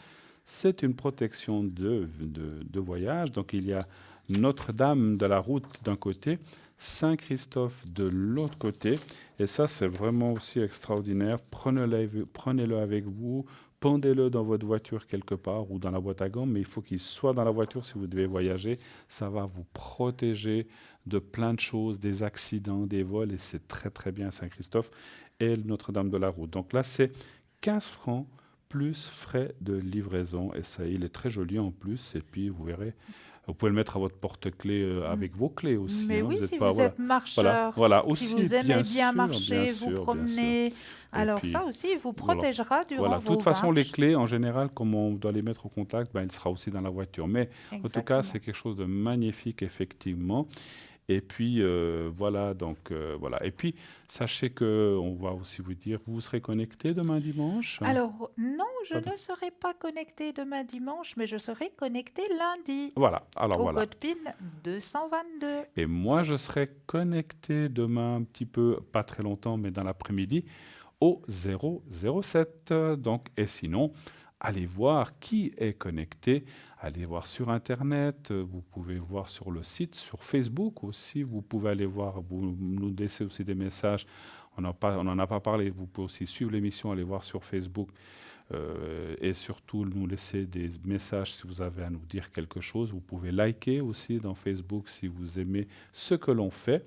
c'est une protection de voyage. Donc il y a Notre-Dame de la Route d'un côté, Saint-Christophe de l'autre côté. Et ça, c'est vraiment aussi extraordinaire. Prenez-le avec vous, pendez-le dans votre voiture quelque part ou dans la boîte à gants, mais il faut qu'il soit dans la voiture si vous devez voyager. Ça va vous protéger de plein de choses, des accidents, des vols, et c'est très bien Saint-Christophe et Notre-Dame de la Route. Donc là, c'est 15 francs plus frais de livraison, et ça, il est très joli en plus, et puis vous verrez, vous pouvez le mettre à votre porte-clés avec vos clés aussi. Mais hein, oui, vous êtes si pas, vous êtes marcheur, voilà, si aussi, vous aimez bien sûr, marcher, vous bien promener, sûr. alors puis, ça aussi vous voilà. protégera durant Voilà, de vos toute façon, les marches. clés, en général, comme on doit les mettre au contact, il sera aussi dans la voiture. Mais en tout cas, Exactement. c'est quelque chose de magnifique, effectivement. Et puis, voilà, voilà. Et puis, sachez que, on va aussi vous dire, vous serez connecté demain dimanche? Alors, non, je Pas de- ne serai pas connectée demain dimanche, mais je serai connectée lundi Voilà, alors au voilà. code PIN 222. Et moi, je serai connecté demain un petit peu, pas très longtemps, mais dans l'après-midi, au 007. Donc, et sinon, allez voir qui est connecté. Allez voir sur Internet. Vous pouvez voir sur le site, sur Facebook aussi. Vous pouvez aller voir, vous nous laissez aussi des messages. On n'en a pas parlé. Vous pouvez aussi suivre l'émission, aller voir sur Facebook. Et surtout nous laisser des messages si vous avez à nous dire quelque chose. Vous pouvez liker aussi dans Facebook si vous aimez ce que l'on fait.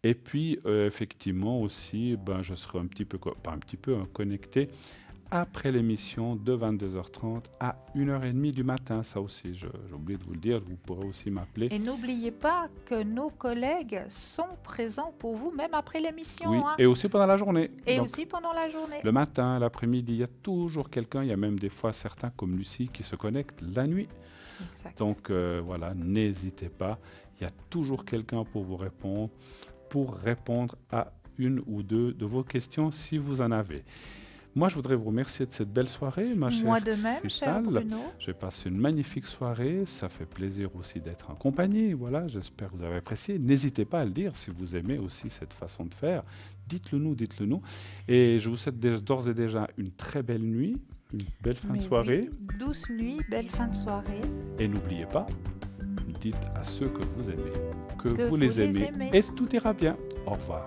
Et puis effectivement aussi, je serai un petit peu, pas un petit peu, connecté après l'émission de 22h30 à 1h30 du matin. Ça aussi, j'ai oublié de vous le dire, vous pourrez aussi m'appeler. Et n'oubliez pas que nos collègues sont présents pour vous, même après l'émission. Oui, hein. et aussi pendant la journée. Et Donc, aussi pendant la journée. le matin, l'après-midi, il y a toujours quelqu'un. Il y a même des fois certains comme Lucie qui se connectent la nuit. Exact. Donc voilà, n'hésitez pas. Il y a toujours quelqu'un pour vous répondre à une ou deux de vos questions si vous en avez. Moi, je voudrais vous remercier de cette belle soirée, ma chère Moi de même, cher Christelle. Bruno. J'ai passé une magnifique soirée. Ça fait plaisir aussi d'être en compagnie. Voilà, j'espère que vous avez apprécié. N'hésitez pas à le dire si vous aimez aussi cette façon de faire. Dites-le nous. Et je vous souhaite d'ores et déjà une très belle nuit, une belle fin de Mais soirée. oui, douce nuit, belle fin de soirée. Et n'oubliez pas, dites à ceux que vous aimez que Que vous vous les les aimez. aimez. Et tout ira bien. Au revoir.